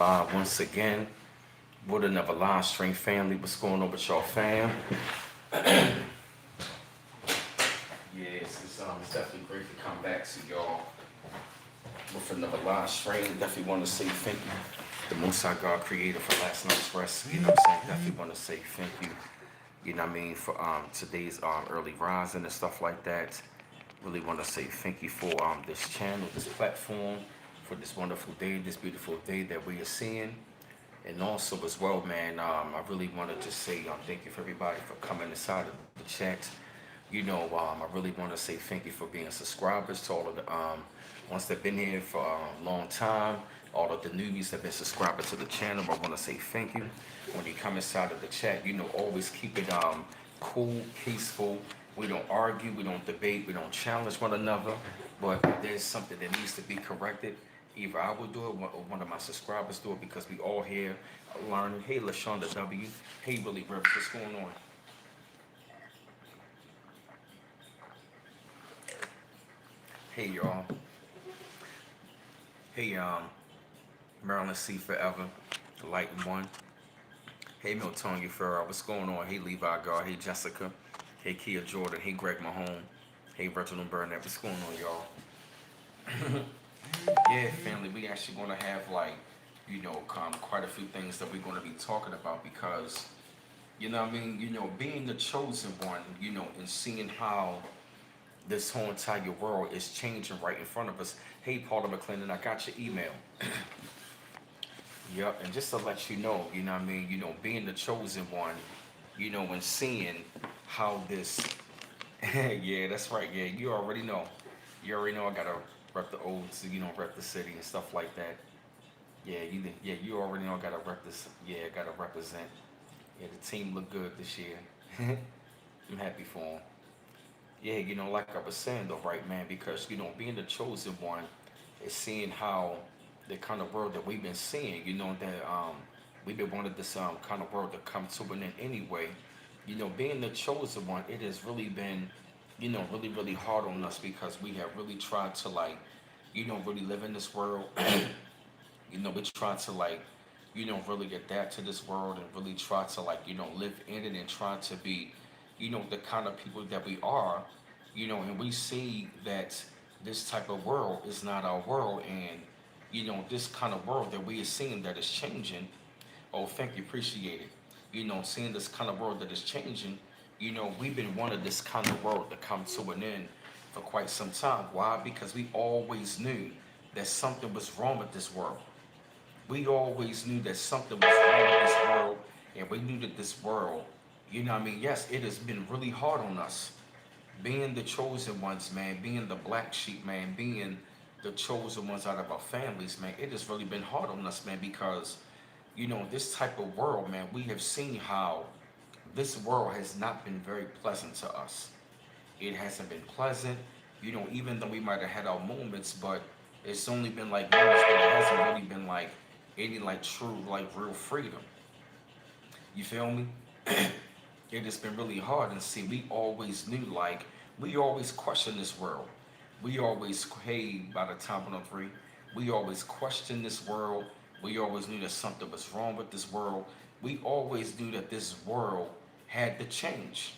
Once again with another live stream family. What's going on with y'all, fam? Yes, it's definitely great to come back to y'all with another live stream. Definitely want to say thank you, the Most High God Creator, for last night's rest. You know what I'm saying? Definitely want to say thank you. You know what I mean, for today's early rising and stuff like that. Really want to say thank you for this channel, this platform, for this wonderful day, this beautiful day that we are seeing. And also as well, man, I really wanted to say thank you for everybody for coming inside of the chat. I really want to say thank you for being subscribers to all of the ones that have been here for a long time. All of the newbies that have been subscribing to the channel, I want to say thank you. When you come inside of the chat, always keep it cool, peaceful. We don't argue, we don't debate, we don't challenge one another. But if there's something that needs to be corrected, either I will do it or one of my subscribers do it because we all here learning. Hey, LaShonda W. Hey, Willie Rivers, what's going on? Hey, y'all. Hey, Maryland C. Forever, Light One. Hey, Miltonia Farrell, what's going on? Hey, Levi Gar. Hey, Jessica. Hey, Kia Jordan. Hey, Greg Mahone. Hey, Reginald Burnett. What's going on, y'all? Yeah, family, we actually going to have quite a few things that we're going to be talking about because, being the chosen one, and seeing how this whole entire world is changing right in front of us. Hey, Paula McClendon, I got your email. Yep, and just to let being the chosen one, and seeing how this, yeah, that's right, yeah, you already know. You already know I gotta rep the olds, rep the city and stuff like that. You already know I gotta rep this, yeah, I gotta represent. Yeah, the team look good this year. I'm happy for them. Yeah, like I was saying though, right, man, because being the chosen one is seeing how the kind of world that we've been seeing, that we've been wanting this kind of world to come to an end anyway. Being the chosen one, it has really been, really, really hard on us because we have really tried to really live in this world. We try to really adapt to this world and really try to live in it and try to be, the kind of people that we are, and we see that this type of world is not our world, and this kind of world that we are seeing that is changing. Oh, thank you, appreciate it. Seeing this kind of world that is changing, we've been wanting this kind of world to come to an end for quite some time. Why? Because we always knew that something was wrong with this world. We always knew that something was wrong with this world, and we knew that this world, yes, it has been really hard on us. Being the chosen ones, man, being the black sheep, man, being the chosen ones out of our families, man, it has really been hard on us, man, because, this type of world, man, we have seen how this world has not been very pleasant to us. It hasn't been pleasant, even though we might have had our moments, but it's only been like moments, but it hasn't really been like any true real freedom. You feel me? It has been really hard, and see, we always knew we always questioned this world. We always, hey, by the time 103, we always questioned this world. We always knew that something was wrong with this world. We always knew that this world had to change.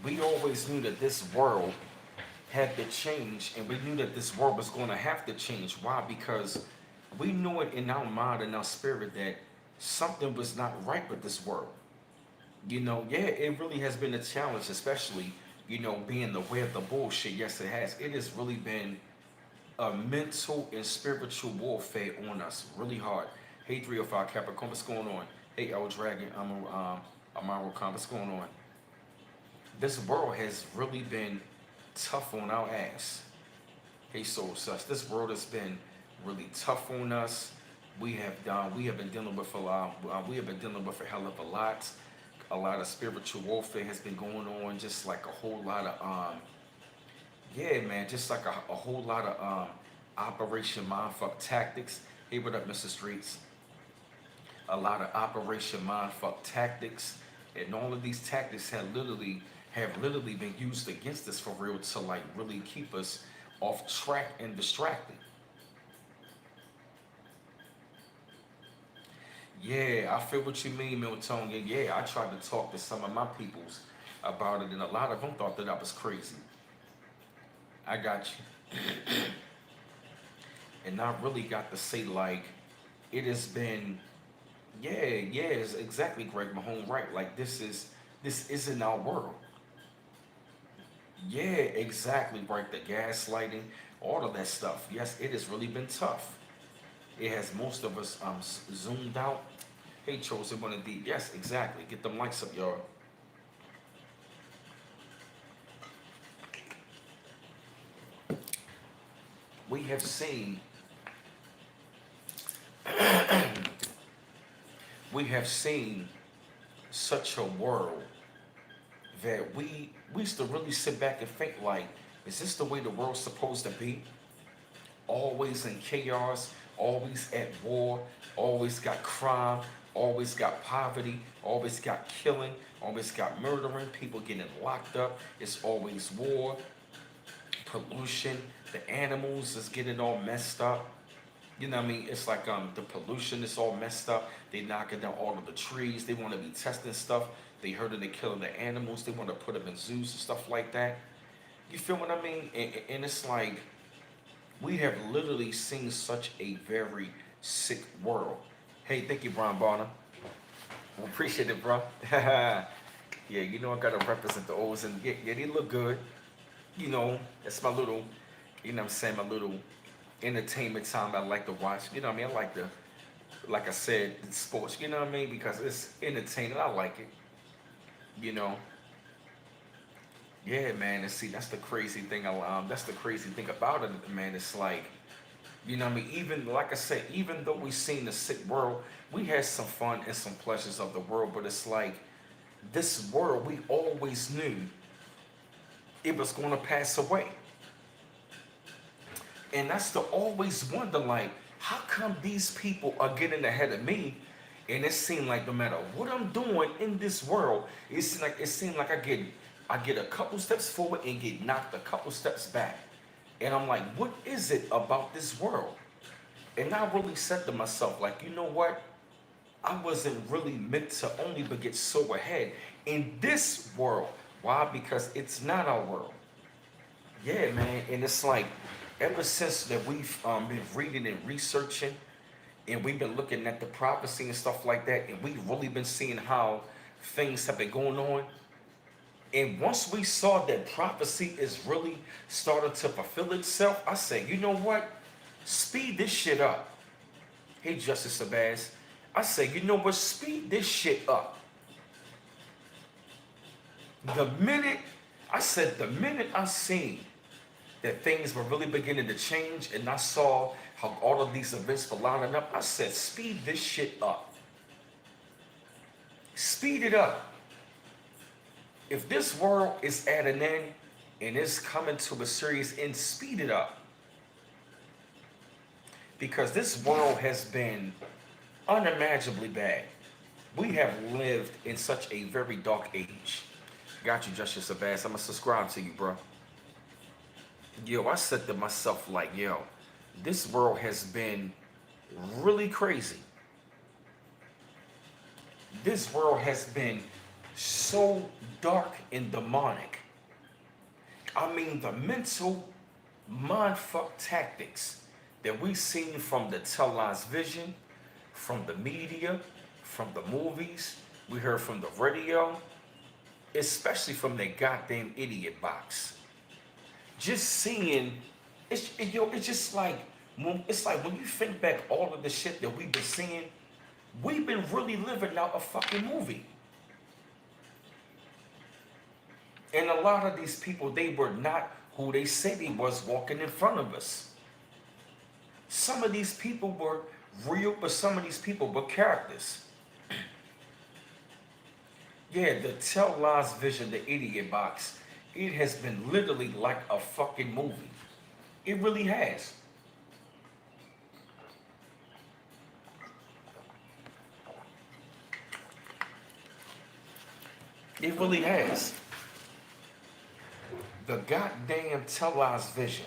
We always knew that this world had to change, and we knew that this world was going to have to change. Why? Because we knew it in our mind and our spirit that something was not right with this world. Yeah, it really has been a challenge, especially, being the way of the bullshit. Yes, it has. It has really been a mental and spiritual warfare on us, really hard. Hey, 305 Capricorn, what's going on? Hey, El Dragon, Amaro Khan, what's going on? This world has really been tough on our ass. Hey, Soul Sus, this world has been really tough on us. We have been dealing with a lot. We have been dealing with a hell of a lot. A lot of spiritual warfare has been going on. Just like a whole lot of yeah, man. Just like a whole lot of Operation Mindfuck tactics. Hey, what up, Mr. Streets? A lot of Operation Mindfuck tactics, and all of these tactics have literally been used against us for real to really keep us off track and distracted. Yeah, I feel what you mean, Milton. Yeah, I tried to talk to some of my peoples about it, and a lot of them thought that I was crazy. I got you. And I really got to say, like, it has been, yeah, yeah, it's exactly Greg Mahone, right? Like, this isn't our world. Yeah, exactly, right. The gaslighting, all of that stuff. Yes, it has really been tough. It has most of us zoomed out. Hey, chosen one of the, yes, exactly. Get them likes up, y'all. We have seen, we have seen such a world that we used to really sit back and think like, is this the way the world's supposed to be? Always in chaos, always at war, always got crime, always got poverty, always got killing, always got murdering, people getting locked up. It's always war, pollution. The animals is getting all messed up. You know what I mean? It's like the pollution is all messed up. They knocking down all of the trees. They want to be testing stuff. They heard of they killing the animals. They want to put them in zoos and stuff like that. You feel what I mean? And it's like we have literally seen such a very sick world. Hey, thank you, Brian Bonner. We appreciate it, bro. Yeah, you know I gotta represent the O's, and yeah, yeah, they look good. You know, it's my little, you know what I'm saying, my little entertainment time I like to watch. You know what I mean? I like the, like I said, sports. You know what I mean? Because it's entertaining. I like it. You know. Yeah, man. And see, that's the crazy thing. That's the crazy thing about it, man. It's like, you know what I mean? Even like I said, even though we seen the sick world, we had some fun and some pleasures of the world. But it's like this world, we always knew it was going to pass away. And that's the always wonder, like, how come these people are getting ahead of me? And it seemed like no matter what I'm doing in this world, it seemed like I get a couple steps forward and get knocked a couple steps back. And I'm like, what is it about this world? And I really said to myself, like, you know what? I wasn't really meant to only but get so ahead in this world. Why? Because it's not our world. Yeah, man. And it's like ever since that we've been reading and researching, and we've been looking at the prophecy and stuff like that, and we've really been seeing how things have been going on. And once we saw that prophecy is really starting to fulfill itself, I said, you know what? Speed this shit up. Hey, Justice Sabaz. I said, you know what? Speed this shit up. The minute, the minute I seen that things were really beginning to change, and I saw how all of these events were lining up, I said, speed this shit up. Speed it up. If this world is at an end and it's coming to a serious end, speed it up. Because this world has been unimaginably bad. We have lived in such a very dark age. Got you, Justice Abbas. I'm gonna subscribe to you, bro. Yo, I said to myself, like, yo, this world has been really crazy. This world has been so dark and demonic. I mean, the mental mindfuck tactics that we've seen from the televised vision, from the media, from the movies, we heard from the radio, especially from that goddamn idiot box. Just seeing, it's just like, it's like when you think back all of the shit that we've been seeing, we've been really living out a fucking movie. And a lot of these people, they were not who they said they was walking in front of us. Some of these people were real, but some of these people were characters. Yeah, the Tell Lies Vision, the idiot box, it has been literally like a fucking movie. It really has. It really has. The goddamn Tell Lies Vision,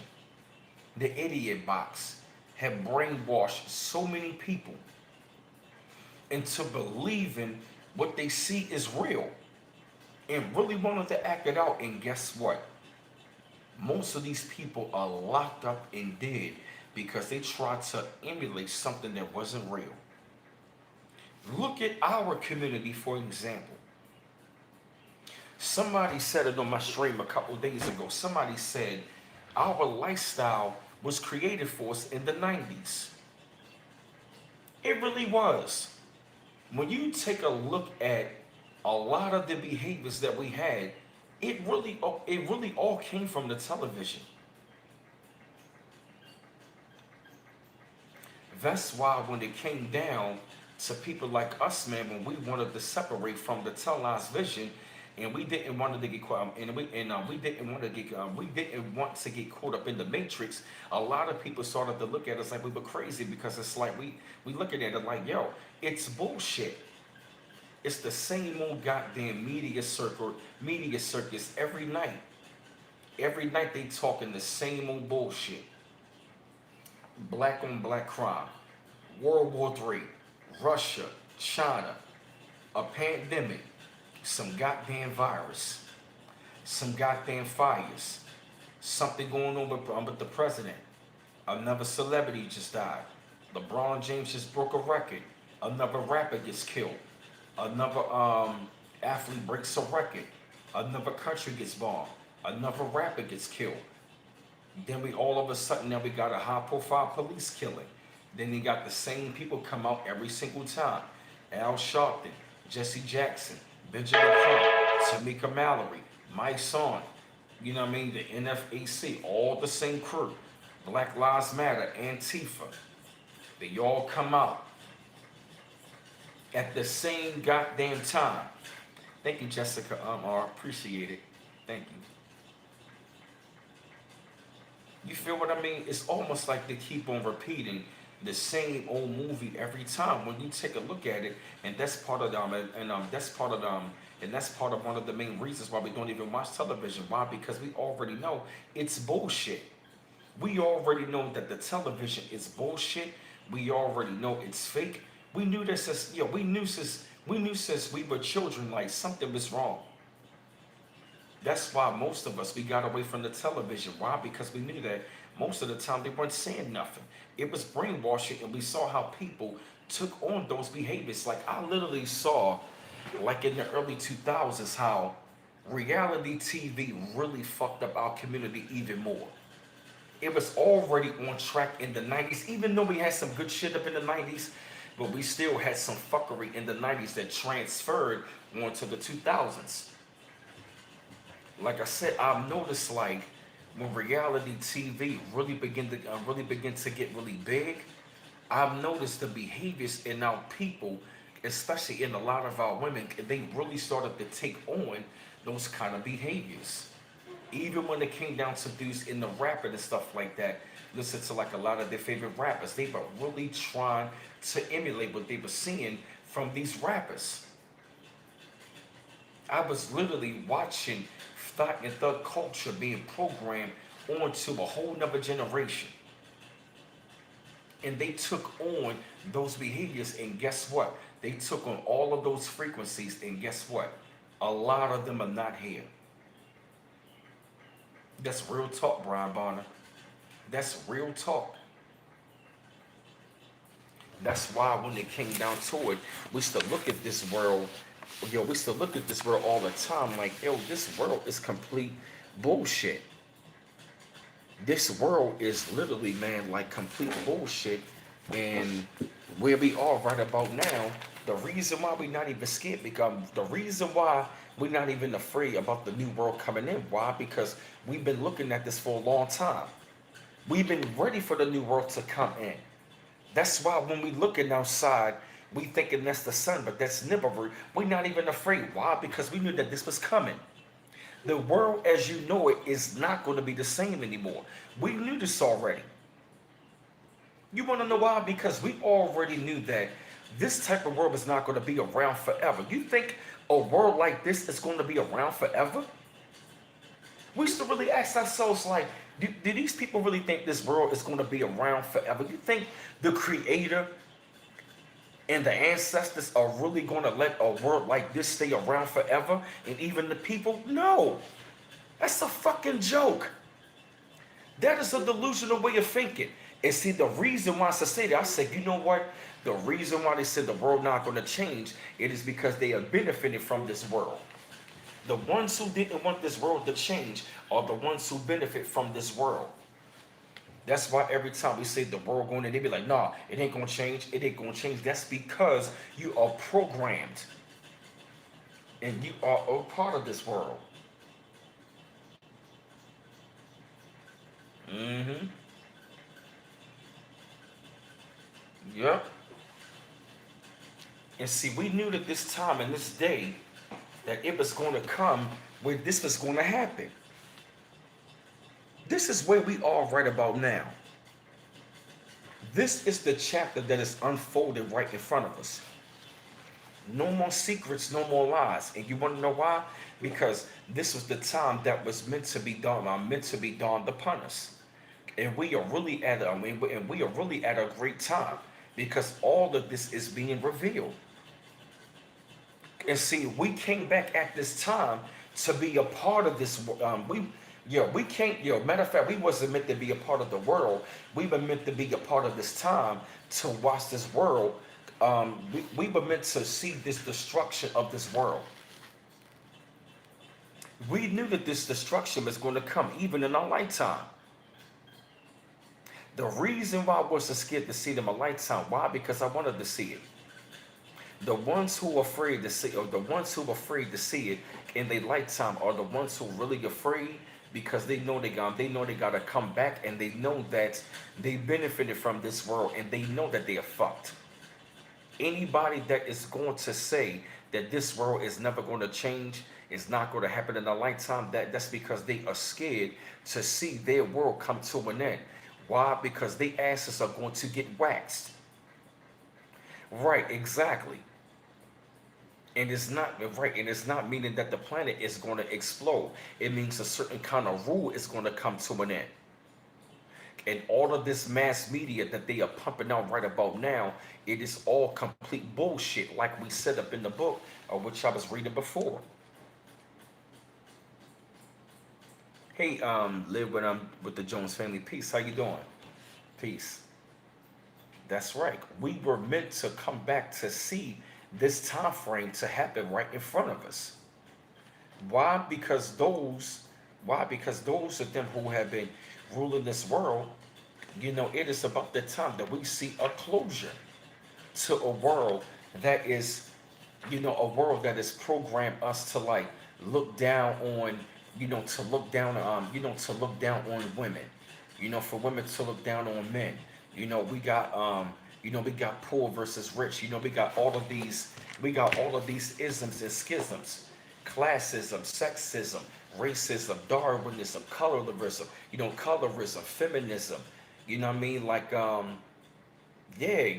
the idiot box, have brainwashed so many people. into believing what they see is real and really wanted to act it out. And guess what? Most of these people are locked up and dead because they tried to emulate something that wasn't real. Look at our community, for example. Somebody said it on my stream a couple days ago. Somebody said our lifestyle was created for us in the 90s. It really was. When you take a look at a lot of the behaviors that we had, it really all came from the television. That's why when it came down to people like us, man, when we wanted to separate from the televised vision, and we didn't want to get caught, we didn't want to get we didn't want to get caught up in the matrix. A lot of people started to look at us like we were crazy because it's like we looking at it like, yo, it's bullshit. It's the same old goddamn media circus every night. Every night they talking the same old bullshit. Black on black crime, World War III, Russia, China, a pandemic, some goddamn virus, some goddamn fires, something going on with the president. Another celebrity just died. LeBron James just broke a record. Another rapper gets killed. Another athlete breaks a record. Another country gets bombed. Another rapper gets killed. Then we all of a sudden now we got a high profile police killing. Then you got the same people come out every single time. Al Sharpton, Jesse Jackson, Benjamin Crump, Tamika Mallory, Mike Son, you know what I mean, the NFAC, all the same crew. Black Lives Matter, Antifa. They all come out at the same goddamn time. Thank you, Jessica R. Appreciate it. Thank you. You feel what I mean? It's almost like they keep on repeating the same old movie every time. When you take a look at it, and that's part of them, and that's part of them, and that's part of one of the main reasons why we don't even watch television. Why? Because we already know it's bullshit. We already know that the television is bullshit. We already know it's fake. We knew this as we knew since we were children, like something was wrong. That's why most of us, we got away from the television. Why? Because we knew that most of the time they weren't saying nothing. It was brainwashing, and we saw how people took on those behaviors. Like I literally saw, like in the early 2000s, how reality TV really fucked up our community even more. It was already on track in the 90s, even though we had some good shit up in the 90s, but we still had some fuckery in the 90s that transferred onto the 2000s. Like I said, I've noticed like when reality TV really begin to get really big, I've noticed the behaviors in our people, especially in a lot of our women, they really started to take on those kind of behaviors. Even when it came down to dudes in the rapping and stuff like that, listen to like a lot of their favorite rappers, they were really trying to emulate what they were seeing from these rappers. I was literally watching thought and thug culture being programmed onto a whole nother generation. And they took on those behaviors, and guess what? They took on all of those frequencies, and guess what? A lot of them are not here. That's real talk, Brian Bonner. That's real talk. That's why when it came down to it, we used to look at this world, we used to look at this world all the time like, yo, this world is complete bullshit. This world is literally, man, like complete bullshit. And where we are right about now, the reason why we're not even scared, because the reason why we're not even afraid about the new world coming in, why? Because we've been looking at this for a long time. We've been ready for the new world to come in. That's why when we looking outside, we thinking that's the sun, but that's never. We're not even afraid. Why? Because we knew that this was coming. The world as you know it is not going to be the same anymore. We knew this already. You want to know why? Because we already knew that this type of world is not going to be around forever. You think a world like this is going to be around forever? We used to really ask ourselves, like, do these people really think this world is going to be around forever? You think the creator And the ancestors are really going to let a world like this stay around forever? And even the people? No. That's a fucking joke. That is a delusional way of thinking. And see, the reason why society, I said, you know what? The reason why they said the world not going to change, it is because they are benefiting from this world. The ones who didn't want this world to change are the ones who benefit from this world. That's why every time we say the world going to, they be like, nah, it ain't gonna change, it ain't gonna change. That's because you are programmed and you are a part of this world. Mm-hmm. Yep. And see, we knew that this time and this day that it was going to come where this was going to happen. This is where we are right about now. This is the chapter that is unfolded right in front of us. No more secrets, no more lies. And you want to know why? Because this was the time that was meant to be done, meant to be dawned upon us. And we are really at and we are really at a great time because all of this is being revealed. And see, we came back at this time to be a part of this. We can't. Matter of fact, we wasn't meant to be a part of the world. We were meant to be a part of this time to watch this world. We were meant to see this destruction of this world. We knew that this destruction was going to come even in our lifetime. The reason why I was so scared to see it in my lifetime, why? Because I wanted to see it. The ones who are afraid to see, or the ones who are afraid to see it in their lifetime, are the ones who really afraid because they know they gotta come back, and they know that they benefited from this world, and they know that they are fucked. Anybody that is going to say that this world is never going to change, it's not going to happen in a lifetime, that's because they are scared to see their world come to an end. Why? Because their asses are going to get waxed. Right, exactly. And it's not right, and it's not meaning that the planet is going to explode. It means a certain kind of rule is going to come to an end. And all of this mass media that they are pumping out right about now, it is all complete bullshit, like we set up in the book, which I was reading before. Hey, live with the Jones family. Peace. How you doing? Peace. That's right. We were meant to come back to see this time frame to happen right in front of us. Why? Because those of them who have been ruling this world, it is about the time that we see a closure to a world that is, a world that is programmed us to like look down on, to look down on women, for women to look down on men. We got poor versus rich. We got all of these isms and schisms, classism, sexism, racism, Darwinism, colorism, feminism. You know what I mean? Like, yeah,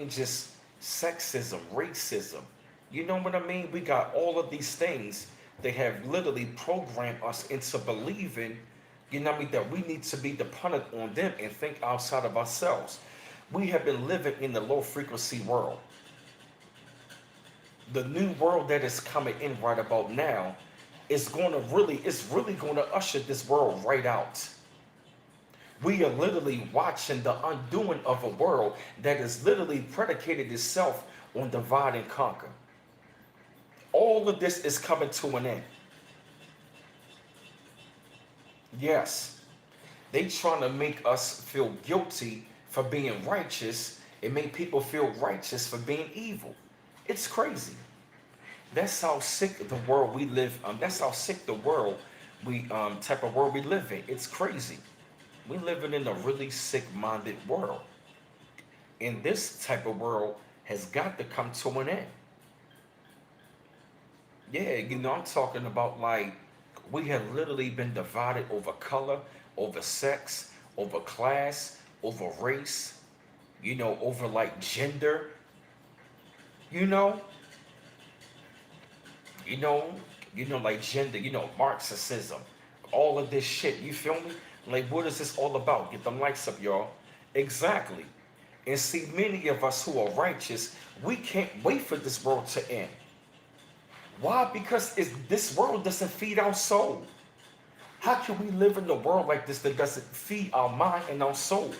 just sexism, racism. You know what I mean? We got all of these things. They have literally programmed us into believing, that we need to be dependent on them and think outside of ourselves. We have been living in the low frequency world. The new world that is coming in right about now it's really going to usher this world right out. We are literally watching the undoing of a world that is literally predicated itself on divide and conquer. All of this is coming to an end. Yes, they trying to make us feel guilty for being righteous and make people feel righteous for being evil. It's crazy. That's how sick the world we live. That's how sick the world we type of world we live in. It's crazy. We living in a really sick-minded world, and this type of world has got to come to an end. Yeah, I'm talking about like we have literally been divided over color, over sex, over class, over race, over like gender, you know, you know, like gender, Marxism, all of this shit. You feel me? Like, what is this all about? Get them likes up, y'all. Exactly. And see, many of us who are righteous, we can't wait for this world to end. Why? Because this world doesn't feed our soul. How can we live in a world like this that doesn't feed our mind and our soul?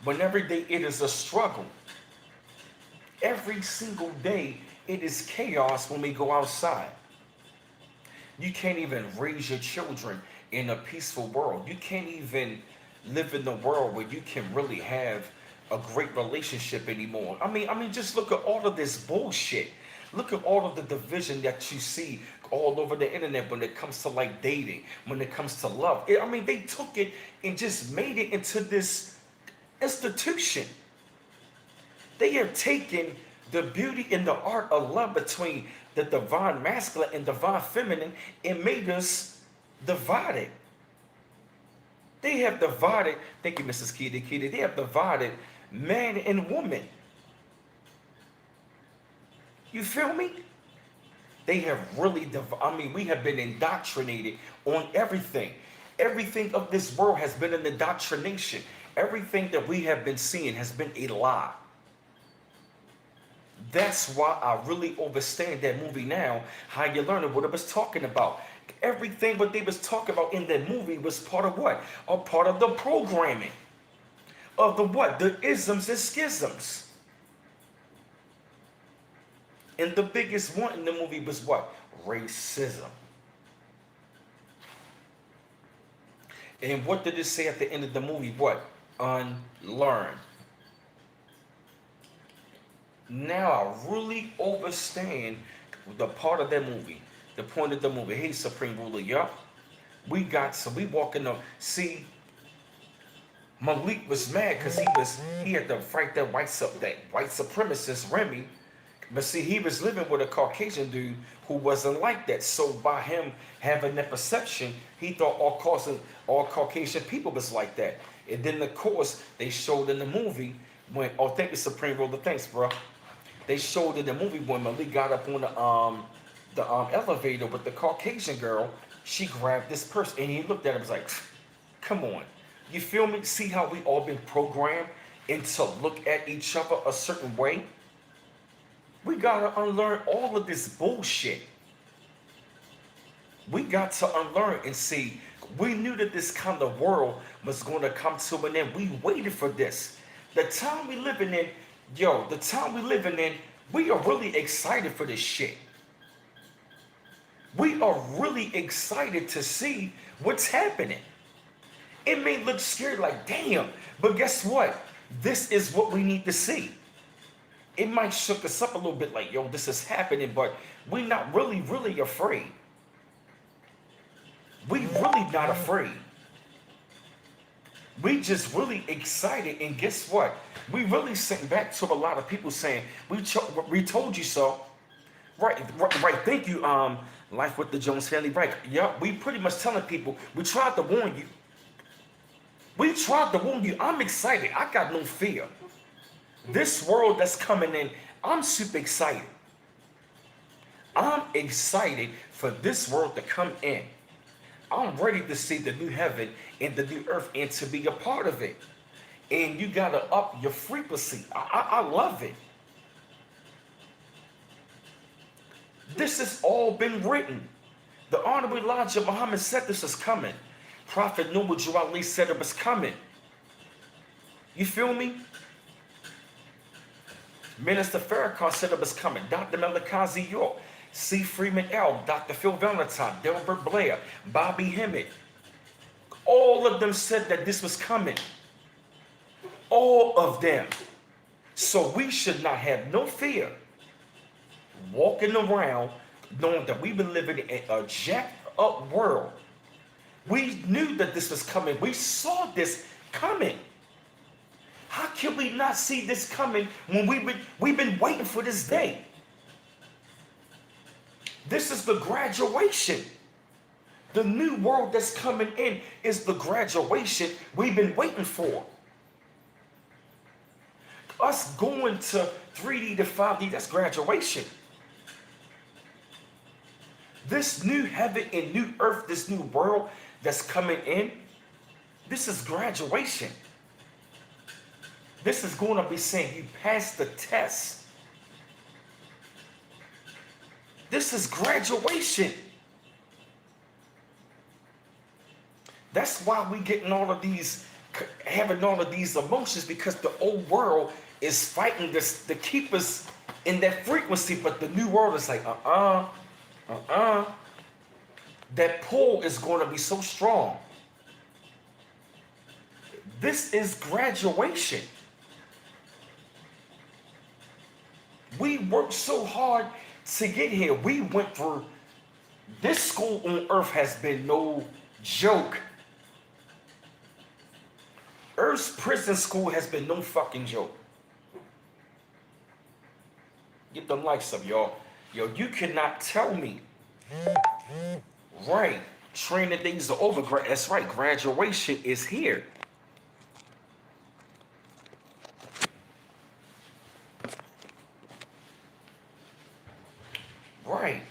When every day it is a struggle. Every single day it is chaos when we go outside. You can't even raise your children in a peaceful world. You can't even live in the world where you can really have a great relationship anymore. I mean, just look at all of this bullshit. Look at all of the division that you see all over the internet when it comes to like dating, when it comes to love. I mean, they took it and just made it into this institution. They have taken the beauty and the art of love between the divine masculine and divine feminine and made us divided. They have divided, thank you, Mrs. Kitty. They have divided man and woman. You feel me? They have really, we have been indoctrinated on everything. Everything of this world has been an indoctrination. Everything that we have been seeing has been a lie. That's why I really understand that movie now, how you learn what it was talking about. Everything what they was talking about in that movie was part of what? A part of the programming. Of the what? The isms and schisms. And the biggest one in the movie was what? Racism. And what did it say at the end of the movie? What? Unlearn. Now I really understand the part of that movie, the point of the movie. Hey, Supreme Ruler, yup. We walking up. See, Malik was mad because he had to fight that white supremacist Remy. But see, he was living with a Caucasian dude who wasn't like that. So by him having that perception, he thought all Caucasian people was like that. And then of course they showed in the movie when, oh, thank you, Supreme Ruler, thanks, bro. They showed in the movie when Malik got up on the elevator with the Caucasian girl. She grabbed this purse and he looked at her and was like, come on. You feel me? See how we all been programmed into look at each other a certain way? We gotta unlearn all of this bullshit. We got to unlearn and see. We knew that this kind of world was going to come to an end. We waited for this. The time we living in, we are really excited for this shit. We are really excited to see what's happening. It may look scary, like, damn, but guess what? This is what we need to see. It might shook us up a little bit, like, yo, this is happening, but we're not really, really afraid. We really not afraid. We just really excited, and guess what? We really sent back to a lot of people saying, we told you so. Right, thank you, Life with the Jones family, right. Yeah, we pretty much telling people, we tried to warn you. We tried to warn you. I'm excited. I got no fear. This world that's coming in, I'm super excited. I'm excited for this world to come in. I'm ready to see the new heaven and the new earth and to be a part of it. And you got to up your frequency. I love it. This has all been written. The Honorable Elijah Muhammad said this is coming. Prophet Noor Ali said it was coming. You feel me? Minister Farrakhan said it was coming. Dr. Melikazi York, C. Freeman L., Dr. Phil Valentine, Delbert Blair, Bobby Hemmett. All of them said that this was coming. All of them. So we should not have no fear walking around knowing that we've been living in a jacked up world. We knew that this was coming. We saw this coming. How can we not see this coming when we've been waiting for this day? This is the graduation. The new world that's coming in is the graduation we've been waiting for. Us going to 3D to 5D, that's graduation. This new heaven and new earth, this new world that's coming in, this is graduation. This is going to be saying you passed the test. This is graduation. That's why we getting all of these, having all of these emotions, because the old world is fighting this to keep us in that frequency, but the new world is like, uh-uh. That pull is going to be so strong. This is graduation. We worked so hard to get here. We went through, this school on earth has been no joke. Earth's prison school has been no fucking joke. Get the likes up, y'all. Yo, you cannot tell me. Right. Training things are over. That's right. Graduation is here. Right.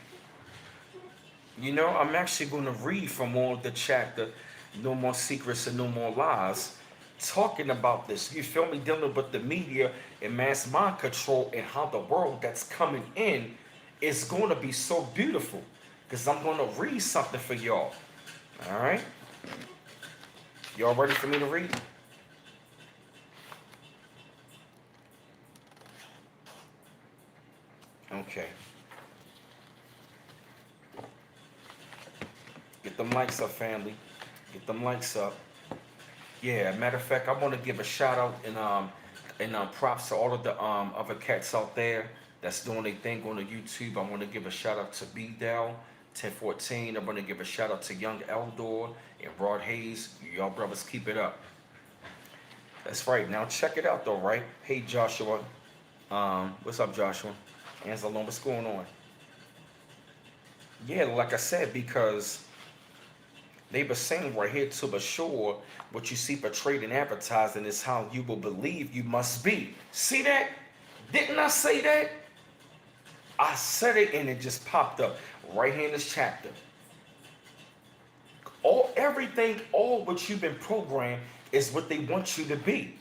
You know, I'm actually going to read from all the chapter, No More Secrets and No More Lies, talking about this. You feel me? Dealing with the media and mass mind control and how the world that's coming in is going to be so beautiful. Because I'm going to read something for y'all. All right? Y'all ready for me to read? Okay. Get them likes up, family. Get them likes up. Yeah, matter of fact, I want to give a shout out and props to all of the other cats out there that's doing their thing on the YouTube. I want to give a shout out to B Dell 1014. I want to give a shout out to Young Eldor and Broad Hayes. Y'all brothers keep it up. That's right. Now check it out though, right? Hey Joshua. What's up, Joshua? Anzalone, what's going on? Yeah, like I said, because they were saying right here to be sure what you see portrayed in advertising is how you will believe you must be. See that? Didn't I say that? I said it and it just popped up right here in this chapter. Everything, all what you've been programmed is what they want you to be.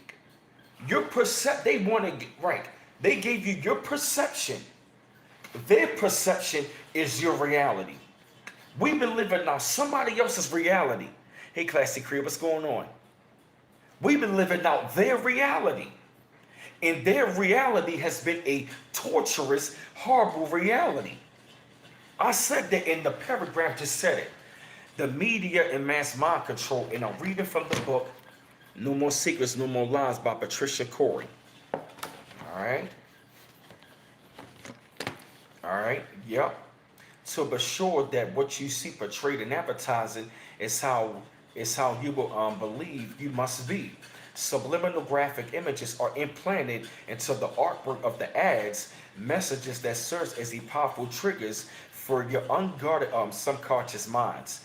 They want to get right. They gave you your perception. Their perception is your reality. We've been living now somebody else's reality. Hey, Classy Crib, what's going on? We've been living out their reality. And their reality has been a torturous, horrible reality. I said that in the paragraph, just said it. The media and mass mind control, and I'm reading from the book, No More Secrets, No More Lies by Patricia Corey. All right. All right. Yep. To be sure that what you see portrayed in advertising is how you will believe you must be. Subliminal graphic images are implanted into the artwork of the ads, messages that serve as the powerful triggers for your unguarded subconscious minds.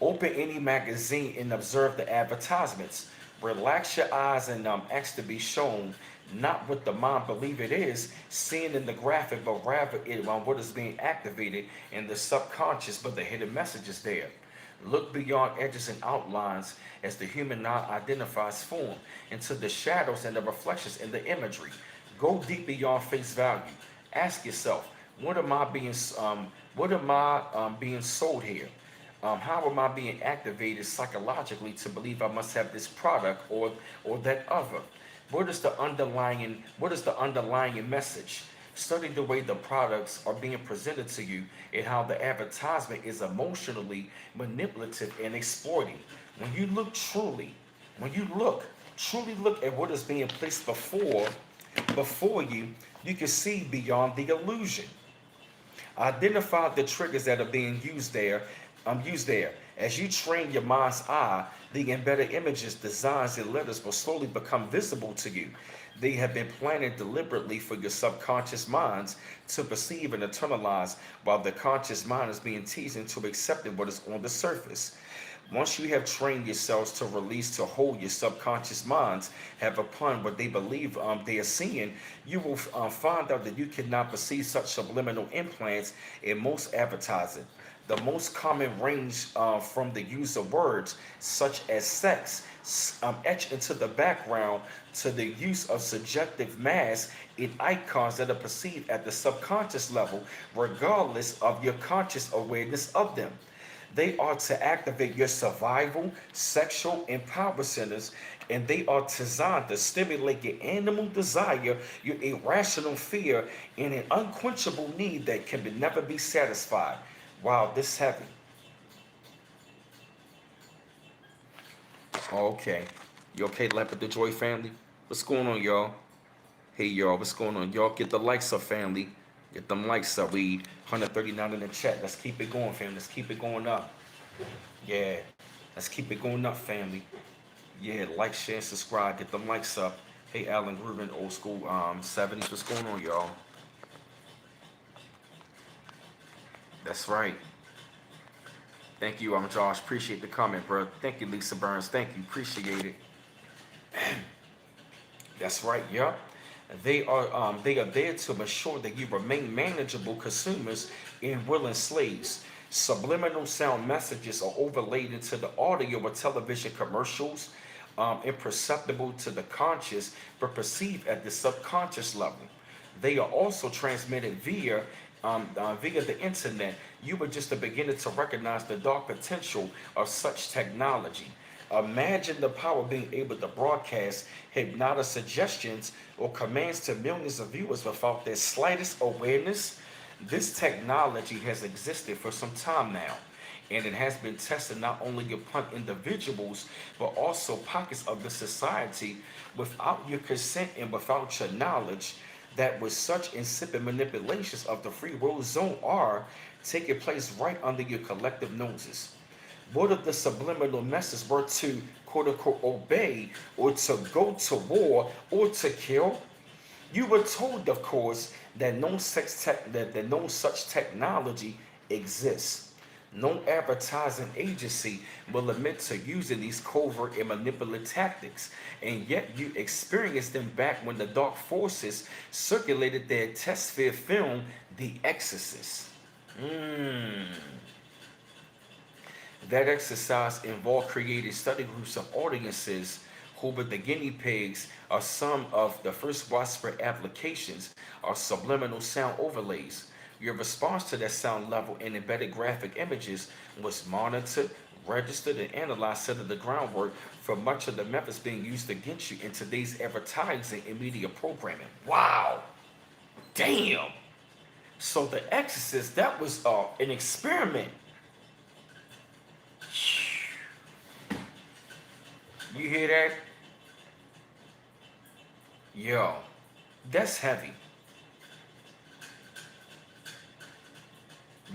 Open any magazine and observe the advertisements. Relax your eyes and ask to be shown not what the mind believe it is, seen in the graphic, but rather what is being activated in the subconscious, but the hidden messages there. Look beyond edges and outlines as the human mind identifies form into the shadows and the reflections in the imagery. Go deep beyond face value. Ask yourself, what am I being sold here? How am I being activated psychologically to believe I must have this product or that other? What is the underlying message? Study the way the products are being presented to you and how the advertisement is emotionally manipulative and exploiting. When you truly look at what is being placed before you, you can see beyond the illusion. Identify the triggers that are being used there. As you train your mind's eye, the embedded images, designs, and letters will slowly become visible to you. They have been planted deliberately for your subconscious minds to perceive and internalize, while the conscious mind is being teased into accepting what is on the surface. Once you have trained yourselves to release, to hold your subconscious minds, have upon what they believe they are seeing, you will find out that you cannot perceive such subliminal implants in most advertising. The most common range from the use of words such as sex etched into the background to the use of subjective masks in icons that are perceived at the subconscious level, regardless of your conscious awareness of them. They are to activate your survival, sexual, and power centers, and they are designed to stimulate your animal desire, your irrational fear, and an unquenchable need that can never be satisfied. Wow, this heavy. Okay. You okay, Leopard the Joy family? What's going on, y'all? Hey, y'all, what's going on? Y'all get the likes up, family. Get them likes up. We 139 in the chat. Let's keep it going, family. Let's keep it going up. Yeah. Let's keep it going up, family. Yeah, like, share, subscribe. Get them likes up. Hey, Alan Gruden, old school 70s. What's going on, y'all? That's right. Thank you, I'm Josh. Appreciate the comment, bro. Thank you, Lisa Burns. Thank you. Appreciate it. That's right. Yup. They are there to ensure that you remain manageable consumers and willing slaves. Subliminal sound messages are overlaid into the audio or television commercials, imperceptible to the conscious but perceived at the subconscious level. They are also transmitted via the internet. You were just beginning to recognize the dark potential of such technology. Imagine the power of being able to broadcast hypnotic suggestions or commands to millions of viewers without their slightest awareness. This technology has existed for some time now, and it has been tested not only upon individuals but also pockets of the society without your consent and without your knowledge. That with such insipid manipulations of the free will zone are taking place right under your collective noses. What if the subliminal message were to quote unquote obey or to go to war or to kill? You were told, of course, that no such technology exists. No advertising agency will admit to using these covert and manipulative tactics, and yet you experienced them back when the dark forces circulated their test film, The Exorcist. Mm. That exercise involved creating study groups of audiences who were the guinea pigs of some of the first widespread applications of subliminal sound overlays. Your response to that sound level and embedded graphic images was monitored, registered, and analyzed, setting the groundwork for much of the methods being used against you in today's advertising and media programming. Wow! Damn! So The Exorcist, that was an experiment. You hear that? Yo, that's heavy.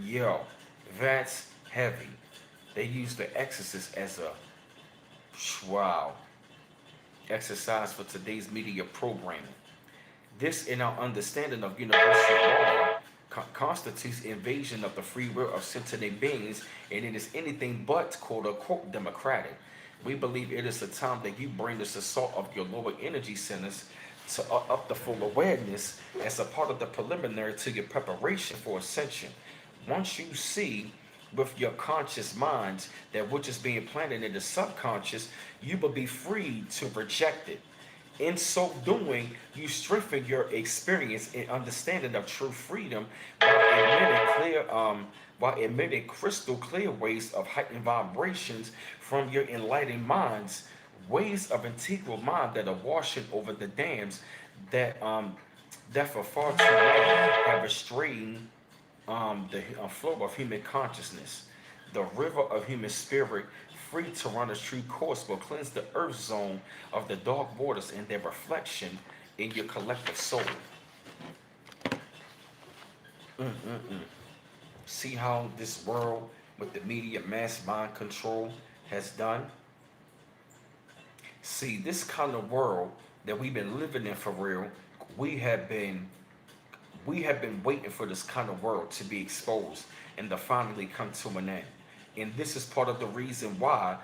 Yo, that's heavy. They use The Exorcist as a wow exercise for today's media programming. This, in our understanding of universal law, constitutes invasion of the free will of sentient beings, and it is anything but quote unquote democratic. We believe it is the time that you bring this assault of your lower energy centers to up the full awareness as a part of the preliminary to your preparation for ascension. Once you see with your conscious minds that which is being planted in the subconscious, you will be free to reject it. In so doing, you strengthen your experience and understanding of true freedom while emitting crystal clear waves of heightened vibrations from your enlightened minds, waves of integral mind that are washing over the dams that that for far too long have restrained the flow of human consciousness. The river of human spirit, free to run its true course, will cleanse the earth zone of the dark waters and their reflection in your collective soul. See how this world with the media mass mind control has done? See, this kind of world that we've been living in for real, we have been we have been waiting for this kind of world to be exposed and to finally come to an end. And this is part of the reason why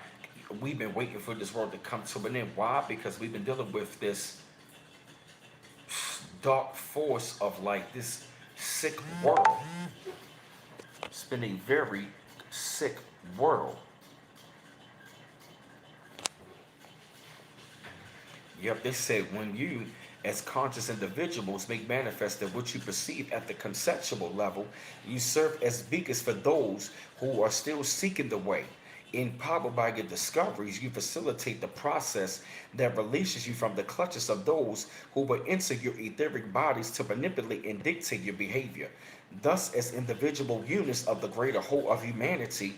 we've been waiting for this world to come to an end. Why? Because we've been dealing with this dark force of like this sick world. It's been a very sick world. Yep, they said when you, as conscious individuals, make manifested what you perceive at the conceptual level, you serve as beacons for those who are still seeking the way. Empowered by your discoveries, you facilitate the process that releases you from the clutches of those who will enter your etheric bodies to manipulate and dictate your behavior. Thus, as individual units of the greater whole of humanity,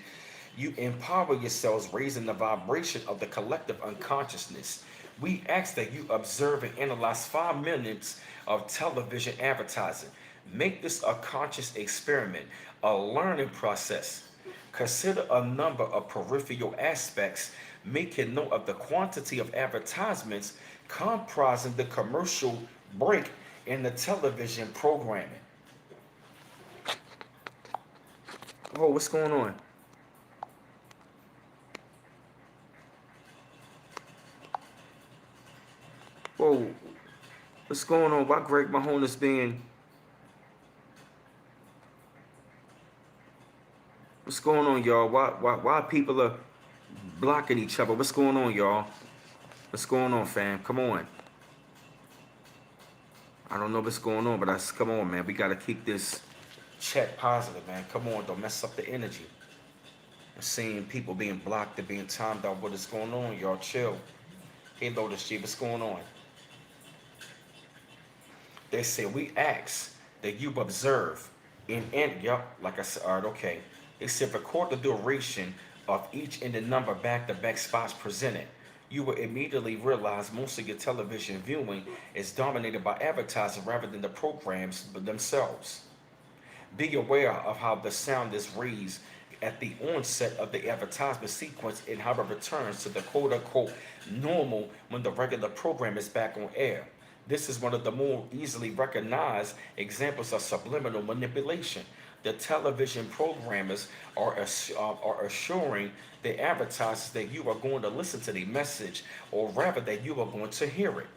you empower yourselves, raising the vibration of the collective unconsciousness. We ask that you observe and analyze 5 minutes of television advertising. Make this a conscious experiment, a learning process. Consider a number of peripheral aspects, making note of the quantity of advertisements comprising the commercial break in the television programming. Oh, what's going on? Whoa, what's going on? Why Greg Mahone is being? What's going on, y'all? Why people are blocking each other? What's going on, y'all? What's going on, fam? Come on. I don't know what's going on, but come on, man. We gotta keep this chat positive, man. Come on, don't mess up the energy. I'm seeing people being blocked and being timed out. What is going on, y'all? Chill. Hey, Lotus G, what's going on? They say we ask that you observe yep, like I said, all right, okay. They said record the duration of each in the number back-to-back spots presented. You will immediately realize most of your television viewing is dominated by advertising rather than the programs themselves. Be aware of how the sound is raised at the onset of the advertisement sequence and how it returns to the quote-unquote normal when the regular program is back on air. This is one of the more easily recognized examples of subliminal manipulation. The television programmers are assuring the advertisers that you are going to listen to the message, or rather that you are going to hear it.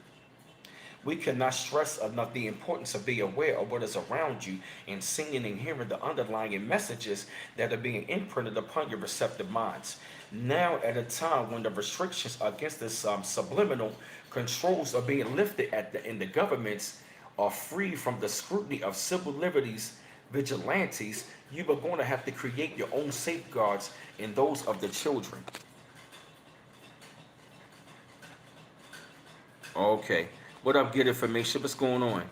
We cannot stress enough the importance of being aware of what is around you and seeing and hearing the underlying messages that are being imprinted upon your receptive minds. Now, at a time when the restrictions against this subliminal controls are being lifted in the governments are free from the scrutiny of civil liberties vigilantes, you are going to have to create your own safeguards and those of the children. Okay. What up, Get Information? What's going on?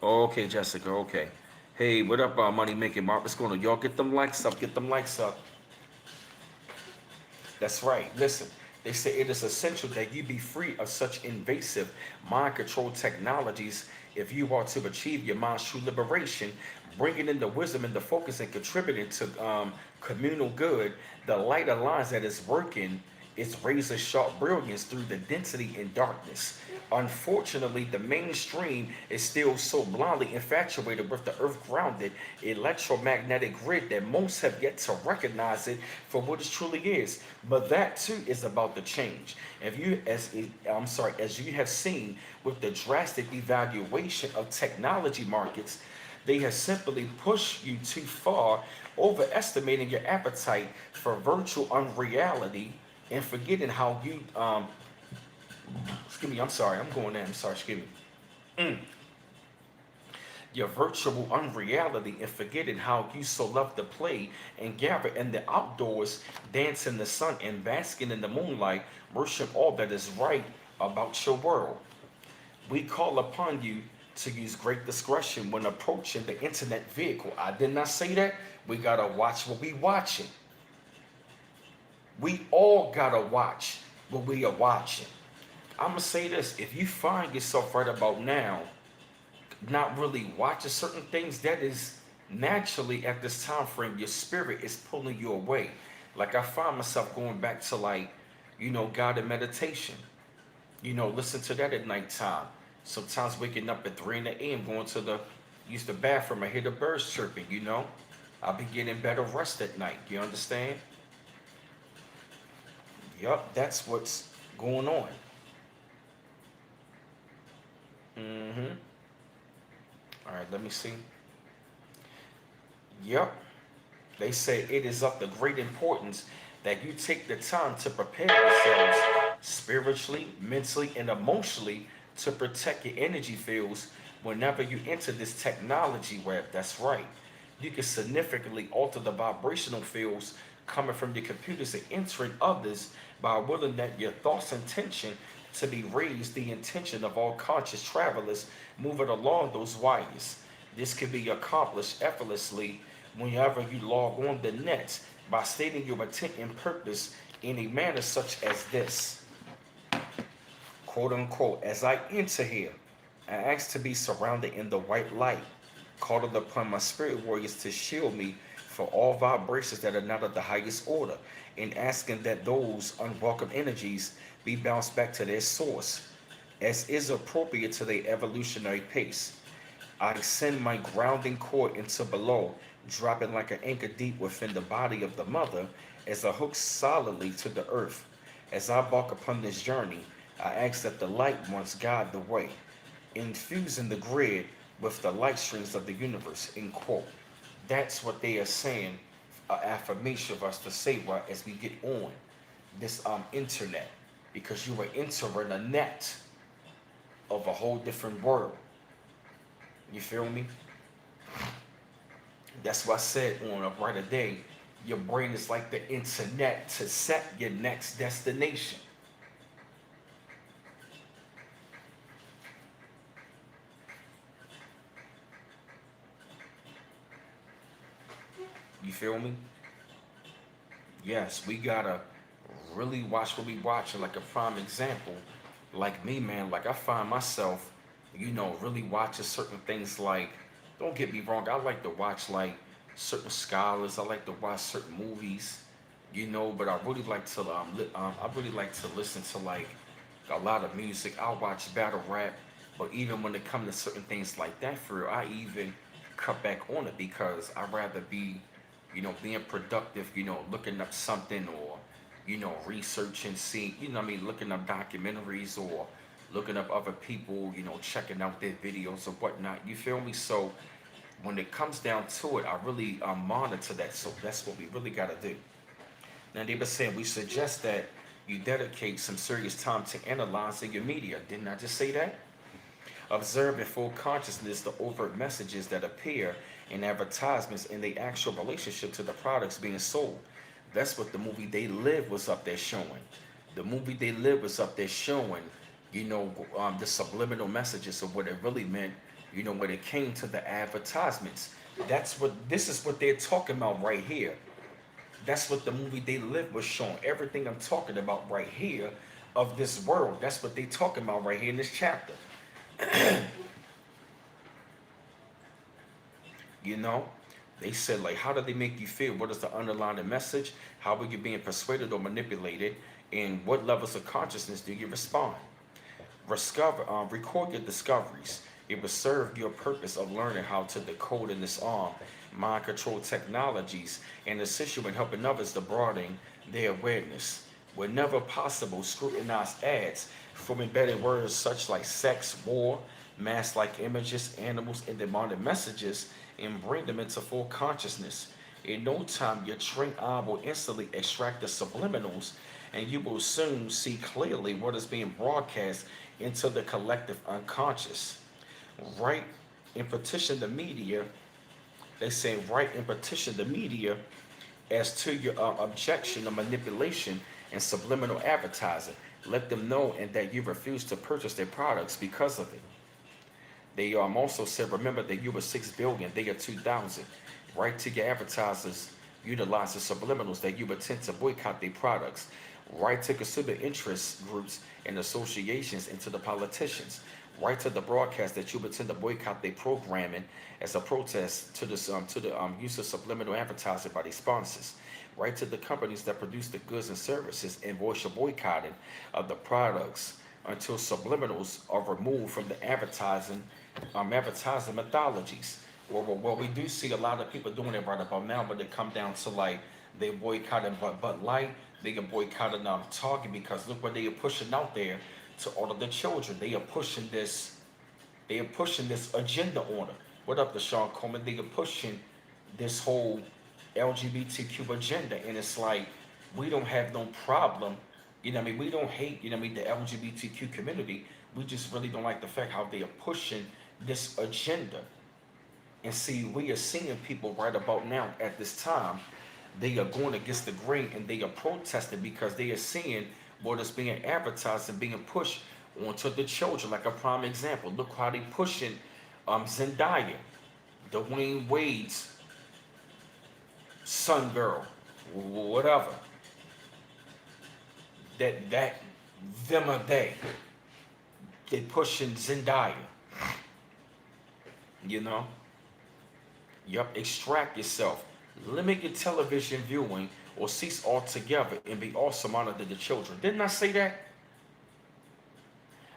Okay, Jessica. Okay. Hey, what up, Money Making Mark? What's going on? Y'all get them likes up. Get them likes up. That's right. Listen, they say it is essential that you be free of such invasive mind control technologies if you are to achieve your mind's true liberation, bringing in the wisdom and the focus and contributing to communal good. The light aligns that is working its razor sharp brilliance through the density and darkness. Unfortunately, the mainstream is still so blindly infatuated with the earth grounded electromagnetic grid that most have yet to recognize it for what it truly is. But that too is about to change. If you, as you have seen with the drastic devaluation of technology markets, they have simply pushed you too far, overestimating your appetite for virtual unreality and forgetting how you excuse me, I'm sorry, I'm going in, I'm sorry, excuse me. Your virtual unreality and forgetting how you so love to play and gather in the outdoors, dance in the sun and basking in the moonlight, worship all that is right about your world. We call upon you to use great discretion when approaching the internet vehicle. I did not say that. We gotta watch what we watching. We all gotta watch what we are watching. I'm gonna say this: if you find yourself right about now not really watching certain things, that is naturally at this time frame your spirit is pulling you away. Like I find myself going back to guided meditation. Listen to that at nighttime. Sometimes waking up at 3 in the a.m. going to use the bathroom. I hear the birds chirping. I'll be getting better rest at night. You understand? Yup, that's what's going on. Mm-hmm. All right, let me see. Yep. They say it is of the great importance that you take the time to prepare yourselves spiritually, mentally, and emotionally to protect your energy fields whenever you enter this technology web. That's right. You can significantly alter the vibrational fields coming from your computers and entering others by willing that your thoughts and intention to be raised, the intention of all conscious travelers moving along those wires. This can be accomplished effortlessly whenever you log on the net by stating your intent and purpose in a manner such as this, quote unquote, as I enter here, I ask to be surrounded in the white light, calling upon my spirit warriors to shield me for all vibrations that are not of the highest order, and asking that those unwelcome energies be bounced back to their source, as is appropriate to their evolutionary pace. I send my grounding cord into below, dropping like an anchor deep within the body of the mother as I hook solidly to the earth. As I embark upon this journey, I ask that the light ones guide the way, infusing the grid with the light strings of the universe. End quote. That's what they are saying, an affirmation of us to say right as we get on this internet, because you are entering a net of a whole different world. You feel me? That's why I said on a brighter day, your brain is like the internet to set your next destination. You feel me? Yes, we gotta really watch what we watching. Like a prime example, like me, man. Like I find myself, really watching certain things. Like, don't get me wrong, I like to watch like certain scholars. I like to watch certain movies, But I really like to, I really like to listen to like a lot of music. I watch battle rap, but even when it comes to certain things like that, for real, I even cut back on it because I'd rather be, being productive, looking up something or, researching, seeing, looking up documentaries or looking up other people, checking out their videos or whatnot. You feel me? So when it comes down to it, I really monitor that. So that's what we really got to do. Now, they were saying we suggest that you dedicate some serious time to analyzing your media. Didn't I just say that? Observe in full consciousness the overt messages that appear in advertisements and the actual relationship to the products being sold. That's what the movie They Live was up there showing. The movie They Live was up there showing, the subliminal messages of what it really meant, when it came to the advertisements. This is what they're talking about right here. That's what the movie They Live was showing. Everything I'm talking about right here of this world. That's what they talking about right here in this chapter. You know, they said like, how do they make you feel? What is the underlying message? How are you being persuaded or manipulated? And what levels of consciousness do you respond? Record your discoveries. It will serve your purpose of learning how to decode and disarm mind control technologies and assist you in helping others to broaden their awareness. Whenever possible, scrutinize ads from embedded words such like sex, war, mass like images, animals, and demonic messages and bring them into full consciousness. In no time, your trained eye will instantly extract the subliminals and you will soon see clearly what is being broadcast into the collective unconscious. Right and petition the media, they say write and petition the media as to your objection of manipulation and subliminal advertising. Let them know and that you refuse to purchase their products because of it. They also said, remember that you were 6 billion, they are 2,000. Write to your advertisers, utilize the subliminals that you intend to boycott their products. Write to consumer interest groups and associations and to the politicians. Write to the broadcast that you intend to boycott their programming as a protest to the use of subliminal advertising by their sponsors. Write to the companies that produce the goods and services and voice your boycotting of the products until subliminals are removed from the advertising methodologies. Well, we do see a lot of people doing it right about now, but they come down to like they boycotting Bud Light, they can boycotting Target because look what they are pushing out there to all of the children. They are pushing this agenda on them. What up, Deshaun Coleman? They are pushing, this whole LGBTQ agenda, and it's like we don't have no problem. You know what I mean? We don't hate, you know what I mean, the LGBTQ community. We just really don't like the fact how they are pushing this agenda. And see, we are seeing people right about now at this time, they are going against the grain and they are protesting because they are seeing what is being advertised and being pushed onto the children. Like a prime example, look how they pushing Zendaya, Dwayne Wade's son girl, whatever. That them or they. They pushing Zendaya. You know? Yup, extract yourself. Limit your television viewing or cease altogether and be also monitor the children. Didn't I say that?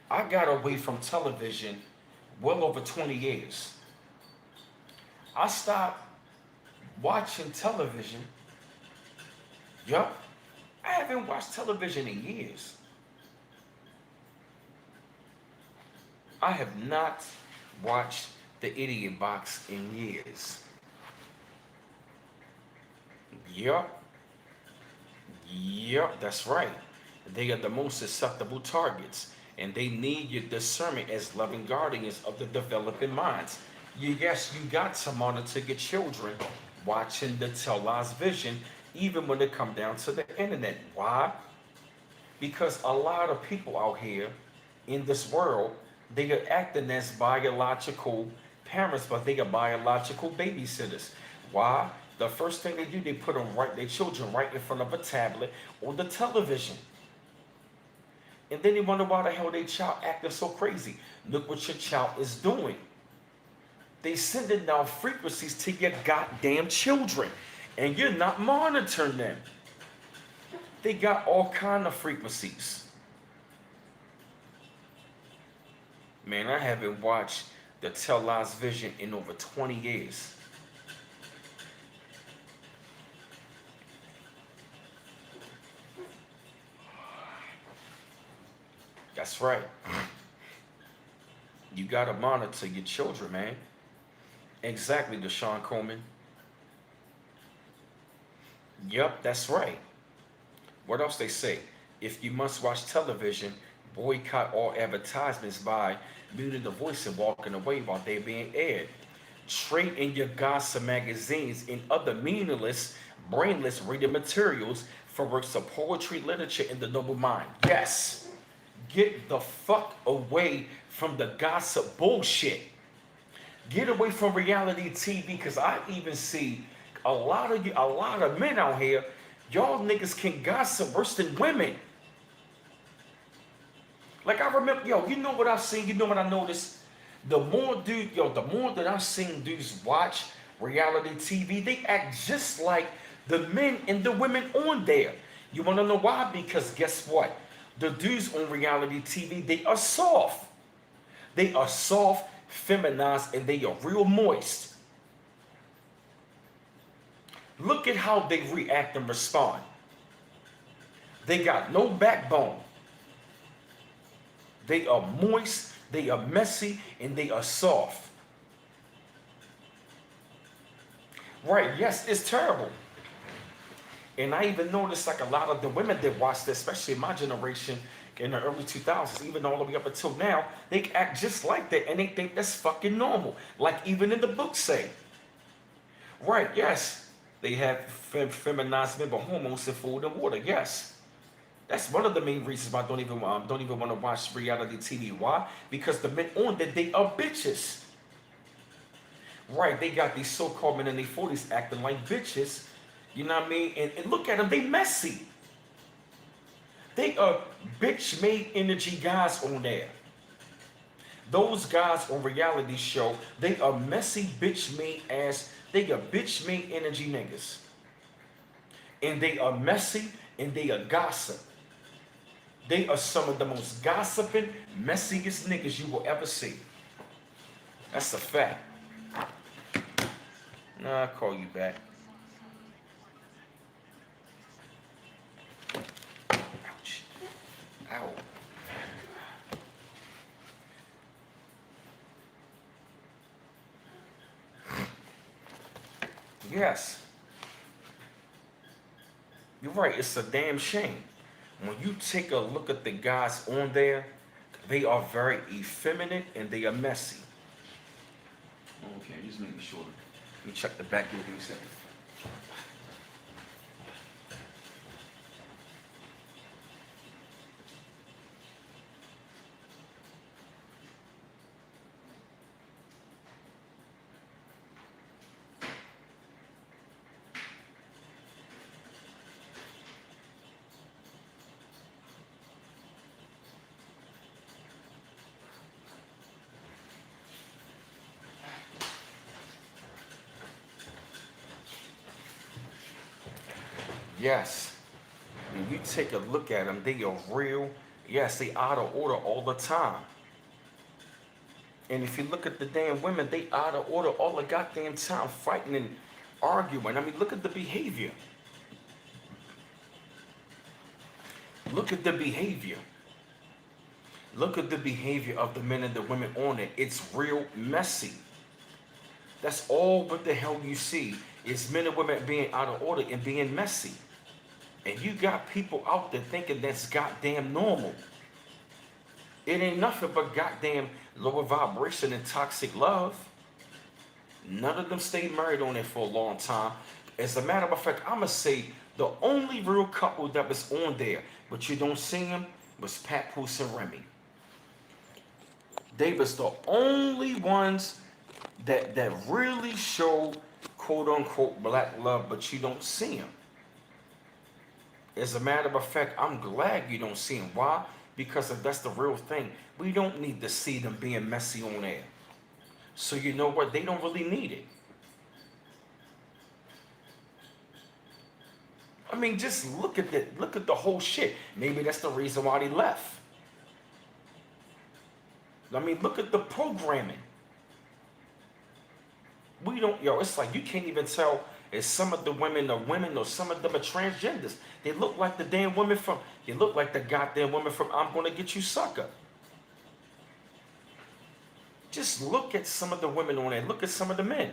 I got away from television well over 20 years. I stopped watching television. Yup. I haven't watched television in years. I have not watched the Idiot Box in years. Yup. Yup, that's right. They are the most susceptible targets, and they need your discernment as loving guardians of the developing minds. Yes, you got to monitor your children watching the television, even when it come down to the internet. Why? Because a lot of people out here in this world, they are acting as biological parents, but they are biological babysitters. Why? The first thing they do, they put them right, their children right in front of a tablet or the television. And then they wonder why the hell their child acting so crazy. Look what your child is doing. They sending down frequencies to your goddamn children, and you're not monitoring them. They got all kind of frequencies. Man, I haven't watched the television in over 20 years. That's right. You gotta monitor your children, man. Exactly, Deshaun Coleman. Yup, that's right. What else they say? If you must watch television, boycott all advertisements by muting the voice and walking away while they're being aired. Trade in your gossip magazines and other meaningless, brainless reading materials for works of poetry, literature, and the noble mind. Yes, get the fuck away from the gossip bullshit. Get away from reality TV, because I even see a lot of men out here. Y'all niggas can gossip worse than women. Like I remember, yo, you know what I've seen, you know what I noticed? The more the more that I've seen dudes watch reality TV, they act just like the men and the women on there. You wanna know why? Because guess what? The dudes on reality TV, they are soft. They are soft, feminized, and they are real moist. Look at how they react and respond. They got no backbone. They are moist, they are messy, and they are soft. Right, yes, it's terrible. And I even noticed like a lot of the women that watched this, especially my generation in the early 2000s, even all the way up until now, they act just like that and they think that's fucking normal. Like even in the book say. Right, yes. They have feminized men, but hormones in food and water, yes. That's one of the main reasons why I don't even want to watch reality TV. Why? Because the men on that, they are bitches. Right, they got these so-called men in their 40s acting like bitches. You know what I mean? And look at them, they messy. They are bitch-made energy guys on there. Those guys on reality show, they are messy bitch-made ass. They are bitch-made energy niggas. And they are messy and they are gossip. They are some of the most gossiping, messiest niggas you will ever see. That's a fact. Nah, I'll call you back. Ouch. Ow. Yes, you're right. It's a damn shame. When you take a look at the guys on there, they are very effeminate and they are messy. Okay, just making sure. Let me check the back. Give me a second. Yes, when you take a look at them, they are real. Yes, they out of order all the time. And if you look at the damn women, they out of order all the goddamn time, fighting and arguing. I mean, look at the behavior. Look at the behavior. Look at the behavior of the men and the women on it. It's real messy. That's all what the hell you see is men and women being out of order and being messy. And you got people out there thinking that's goddamn normal. It ain't nothing but goddamn lower vibration and toxic love. None of them stayed married on it for a long time. As a matter of fact, I'ma say the only real couple that was on there, but you don't see them, was Papoose and Remy. They was the only ones that really show quote unquote black love, but you don't see them. As a matter of fact, I'm glad you don't see them. Why? Because if that's the real thing, we don't need to see them being messy on air. So you know what? They don't really need it. I mean, just look at the whole shit. Maybe that's the reason why they left. I mean, look at the programming. We don't, yo, it's like you can't even tell if some of the women are women or some of them are transgenders. They look like the damn women from, they look like the goddamn women from I'm Gonna Get You Sucker. Just look at some of the women on there. Look at some of the men.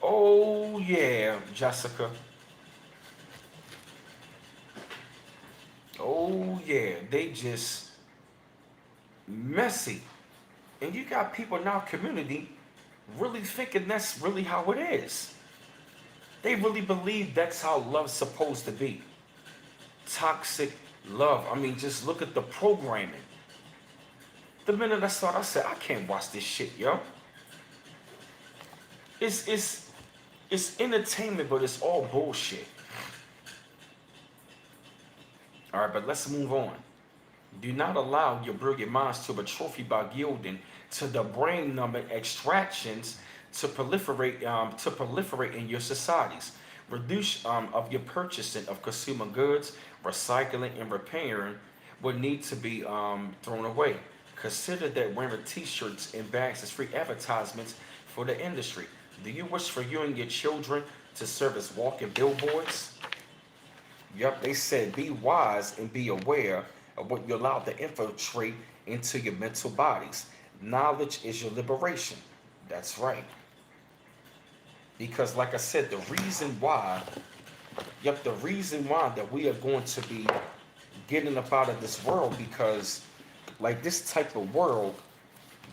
Oh, yeah, Jessica. Oh, yeah, they just messy. And you got people in our community really thinking that's really how it is. They really believe that's how love's supposed to be. Toxic love. I mean, just look at the programming. The minute I saw it, I said, I can't watch this shit, yo. It's it's it's entertainment, but it's all bullshit. All right, but let's move on. Do not allow your brilliant minds to atrophy by yielding to the brain numbing extractions to proliferate in your societies. Reduce of your purchasing of consumer goods, recycling and repairing would need to be thrown away. Consider that wearing T-shirts and bags as free advertisements for the industry. Do you wish for you and your children to serve as walking billboards? Yep, they said be wise and be aware of what you're allowed to infiltrate into your mental bodies. Knowledge is your liberation. That's right. Because, like I said, the reason why that we are going to be getting up out of this world, because, like,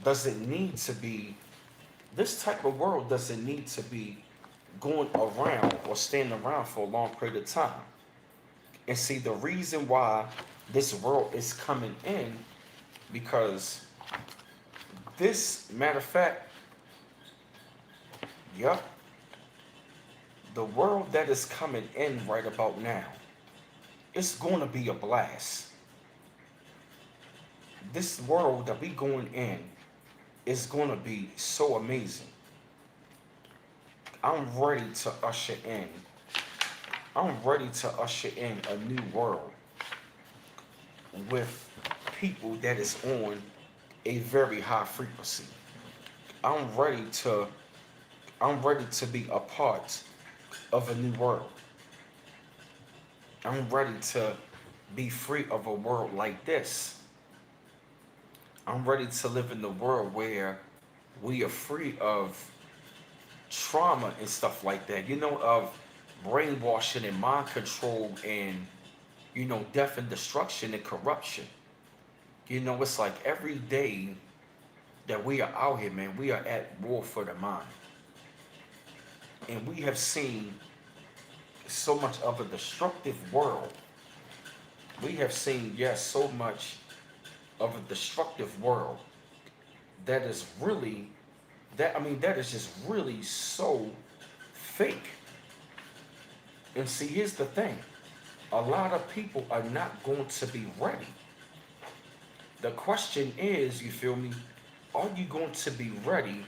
doesn't need to be, this type of world doesn't need to be going around or staying around for a long period of time. And see, the reason why this world is coming in, because this, matter of fact, yep, the world that is coming in right about now, it's going to be a blast. This world that we going in is going to be so amazing. I'm ready to usher in. I'm ready to usher in a new world with people that is on a very high frequency. I'm ready to I'm ready to be a part of a new world. I'm ready to be free of a world like this. I'm ready to live in the world where We are free of trauma and stuff like that. Of brainwashing and mind control and death and destruction and corruption. It's like every day that we are out here, man, we are at war for the mind. And we have seen so much of a destructive world. We have seen, yes, so much of a destructive world that is really, that is just really so fake. And see, here's the thing, a lot of people are not going to be ready. The question is, you feel me, are you going to be ready?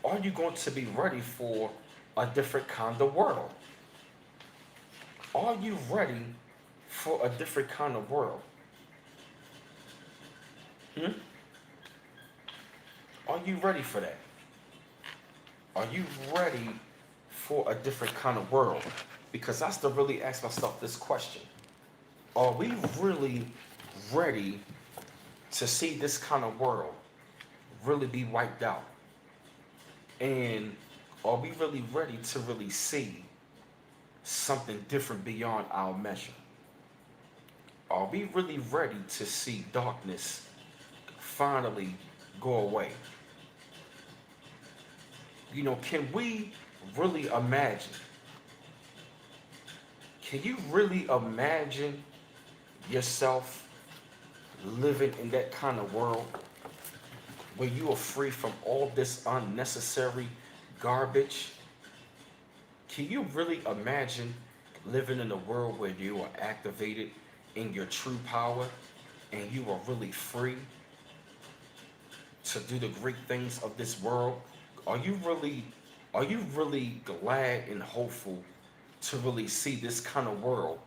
Are you going to be ready for a different kind of world? Are you ready for a different kind of world? Hmm? Are you ready for that? Are you ready for a different kind of world? Because I still really ask myself this question. Are we really ready to see this kind of world really be wiped out? And are we really ready to really see something different beyond our measure? Are we really ready to see darkness finally go away? Can we really imagine? Can you really imagine yourself living in that kind of world where you are free from all this unnecessary garbage? Can you really imagine living in a world where you are activated in your true power and you are really free to do the great things of this world? Are you really glad and hopeful to really see this kind of world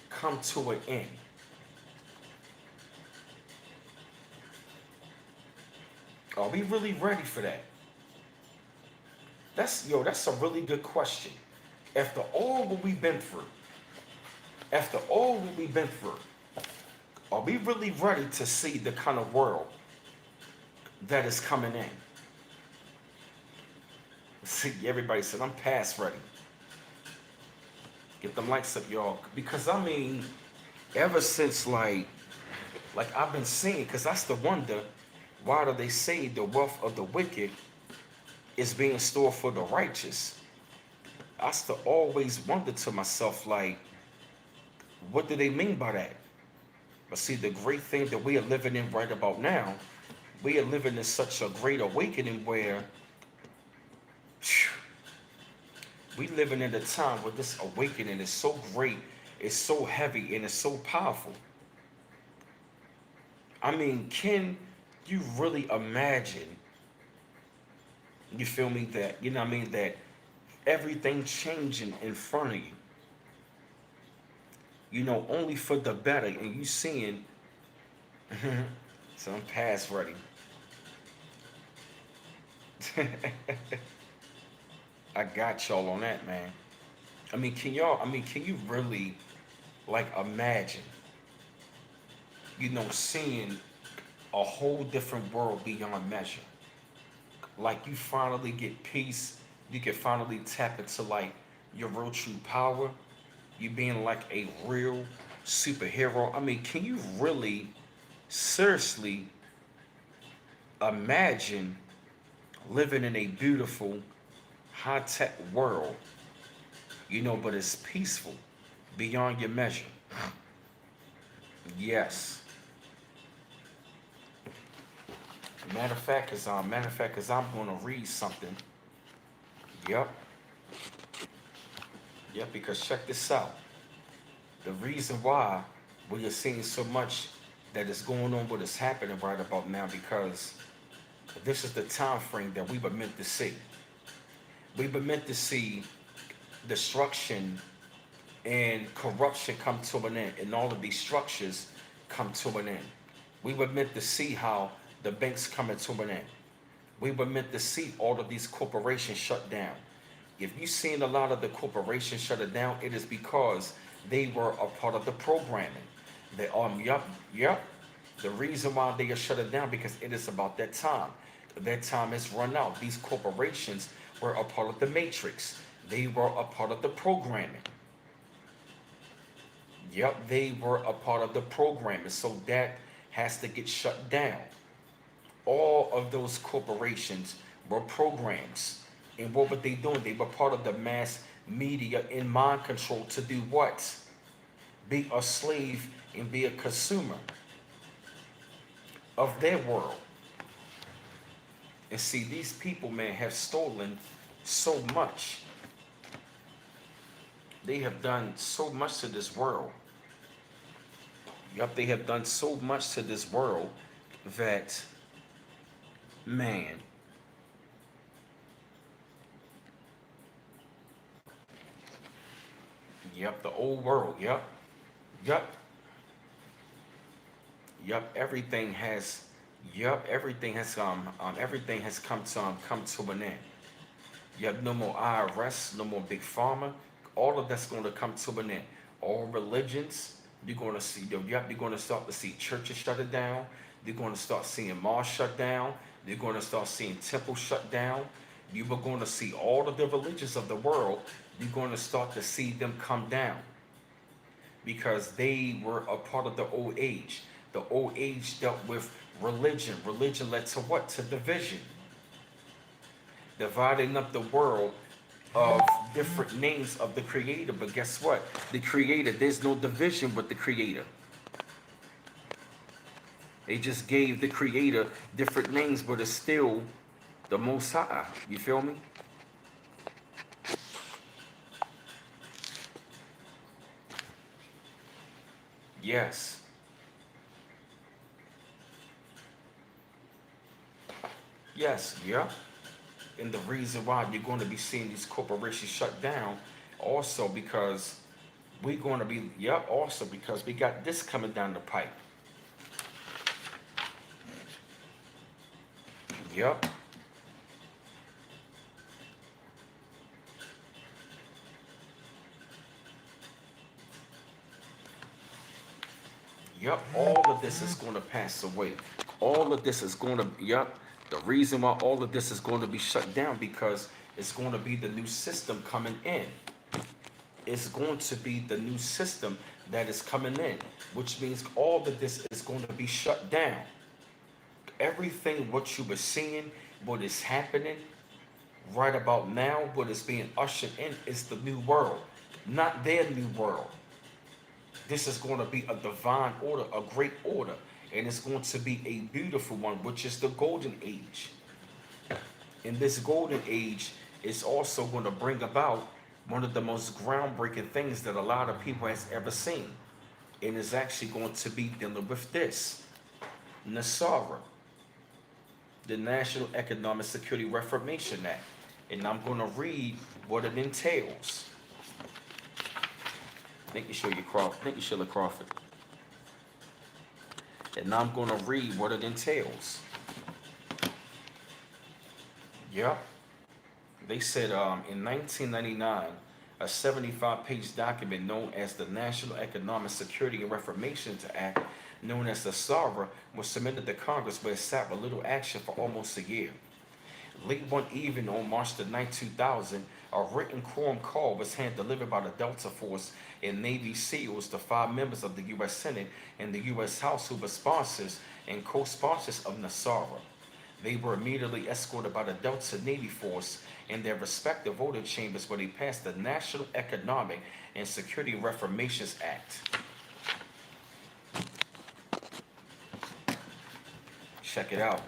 come to an end? Are we really ready for that? That's a really good question. After all what we've been through, after all what we've been through, are we really ready to see the kind of world that is coming in? See, everybody said, I'm past ready. Get them lights up, y'all. Because ever since like I've been seeing, because that's the wonder, why do they say the wealth of the wicked is being stored for the righteous? I still always wonder to myself, like, what do they mean by that? But see, the great thing that we are living in right about now, we are living in such a great awakening where phew, we living in a time where this awakening is so great, it's so heavy, and it's so powerful. Can you really imagine, you feel me, that, that everything changing in front of you, only for the better, and you seeing, so I'm past ready. I got y'all on that, man. Can you really, like, imagine, seeing a whole different world beyond measure? Like, you finally get peace, you can finally tap into, like, your real true power, you being like a real superhero. Can you really, seriously imagine living in a beautiful, high tech world, but it's peaceful beyond your measure? Yes. Matter of fact, cause I'm gonna read something. Yep, yep. Because check this out. The reason why we are seeing so much that is going on, what is happening right about now, because this is the time frame that we were meant to see. We were meant to see destruction and corruption come to an end, and all of these structures come to an end. We were meant to see how the banks coming to an end. We were meant to see all of these corporations shut down. If you've seen a lot of the corporations shut it down, it is because they were a part of the programming. They yep. The reason why they are shut it down because it is about that time. Their time has run out. These corporations were a part of the matrix. They were a part of the programming. Yep, they were a part of the programming. So that has to get shut down. All of those corporations were programs. And what were they doing? They were part of the mass media in mind control to do what? Be a slave and be a consumer of their world. And see, these people, man, have stolen so much. They have done so much to this world. Yup, they have done so much to this world that, man, yep, the old world, yep, yep, yep, everything has come to an end. Yep, no more IRS, no more big pharma. All of that's going to come to an end. All religions, you're going to see, yep, you're going to start to see churches shut it down. You're going to start seeing malls shut down. You're going to start seeing temples shut down. You are going to see all of the religions of the world. You're going to start to see them come down because they were a part of the old age. The old age dealt with religion. Religion led to what? To division. Dividing up the world of different names of the creator. But guess what? The creator, there's no division with the creator. They just gave the creator different names, but it's still the most high. You feel me? Yes. Yes, yeah. And the reason why you're going to be seeing these corporations shut down also because we're going to be, yeah, also because we got this coming down the pipe. Yep. Yep. All of this is going to pass away. All of this is going to, yep. The reason why all of this is going to be shut down because it's going to be the new system coming in. It's going to be the new system that is coming in, which means all of this is going to be shut down. Everything what you were seeing, what is happening right about now, what is being ushered in is the new world, not their new world. This is going to be a divine order, a great order, and it's going to be a beautiful one, which is the golden age. In this golden age is also going to bring about one of the most groundbreaking things that a lot of people has ever seen. And is actually going to be dealing with this. NESARA, the National Economic Security Reformation Act. And I'm going to read what it entails. Thank you, Sheila Crawford. Thank you, Sheila Crawford. And I'm going to read what it entails. Yep. They said in 1999, a 75-page document known as the National Economic Security and Reformation Act, known as the SARA, was submitted to Congress, where it sat with little action for almost a year. Late one evening on March the 9th, 2000, a written quorum call was hand-delivered by the Delta Force and Navy SEALs to 5 members of the U.S. Senate and the U.S. House who were sponsors and co-sponsors of NESARA. They were immediately escorted by the Delta Navy Force in their respective voting chambers where they passed the National Economic and Security Reformations Act. Check it out.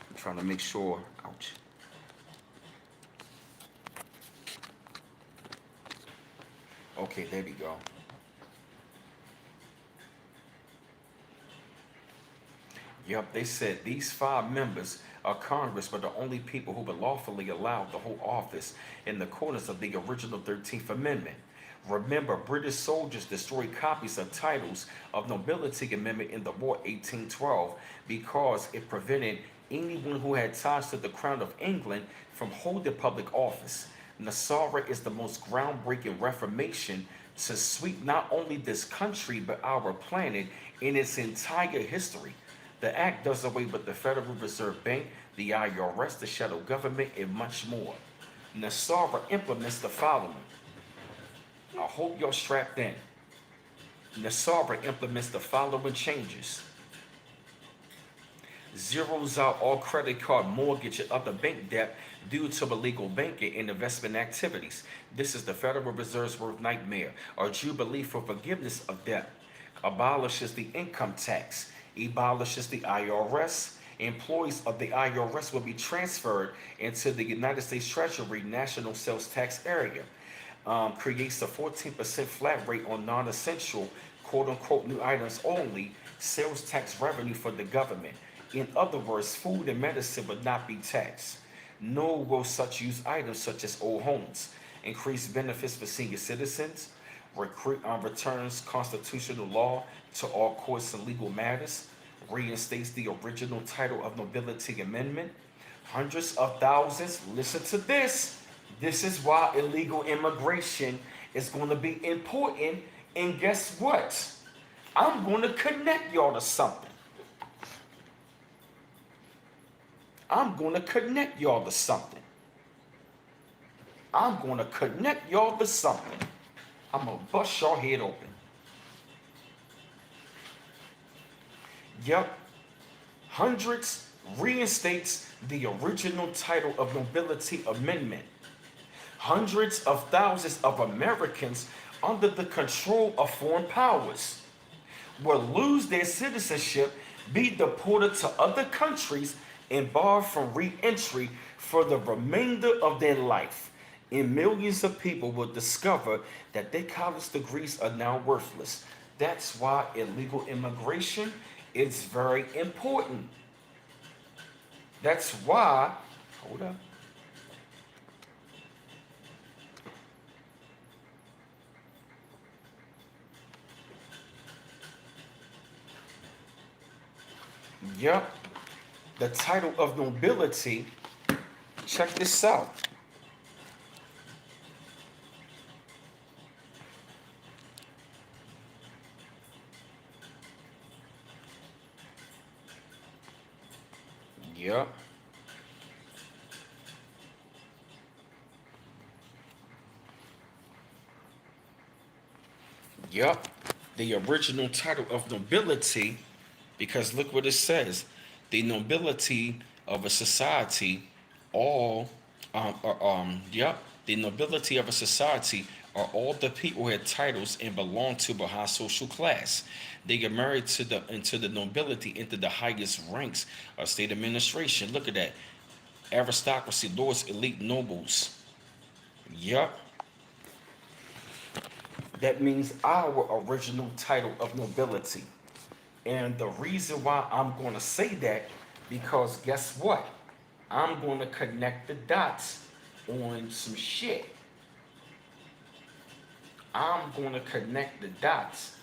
I'm trying to make sure. Ouch. Okay, there we go. Yep, they said these 5 members of Congress were the only people who were lawfully allowed to hold office in accordance of the original 13th Amendment. Remember, British soldiers destroyed copies of titles of nobility amendment in the War 1812 because it prevented anyone who had ties to the crown of England from holding public office. NESARA is the most groundbreaking reformation to sweep not only this country but our planet in its entire history. The act does away with the Federal Reserve Bank, the IRS, the shadow government, and much more. Nasara implements the following. I hope you're strapped in. Nasara implements the following changes. Zeroes out all credit card, mortgage, and other bank debt due to illegal banking and investment activities. This is the Federal Reserve's worst nightmare. A jubilee for forgiveness of debt. Abolishes the income tax. Abolishes the IRS. Employees of the IRS will be transferred into the United States Treasury National Sales Tax area. Creates a 14% flat rate on non-essential, quote-unquote, new items only, sales tax revenue for the government. In other words, food and medicine would not be taxed. Nor will such use items such as old homes. Increase benefits for senior citizens. Returns constitutional law to all courts and legal matters. Reinstates the original title of nobility amendment. Hundreds of thousands, listen to this. This is why illegal immigration is going to be important. And guess what? I'm going to connect y'all to something. I'm going to connect y'all to something. I'm going to connect y'all to something. I'm going to bust your head open. Yep. Hundreds reinstates the original title of nobility amendment. Hundreds of thousands of Americans under the control of foreign powers will lose their citizenship, be deported to other countries, and barred from re-entry for the remainder of their life. And millions of people will discover that their college degrees are now worthless. That's why illegal immigration is very important. That's why, hold up. Yep. The title of nobility, check this out. Yep. Yep. The original title of nobility, because look what it says. The nobility of a society, all, yep. The nobility of a society are all the people who had titles and belong to a high social class. They get married to the into the nobility, into the highest ranks of state administration. Look at that. Aristocracy, lords, elite nobles. Yup. That means our original title of nobility. And the reason why I'm going to say that, because guess what? I'm going to connect the dots on some shit. I'm going to connect the dots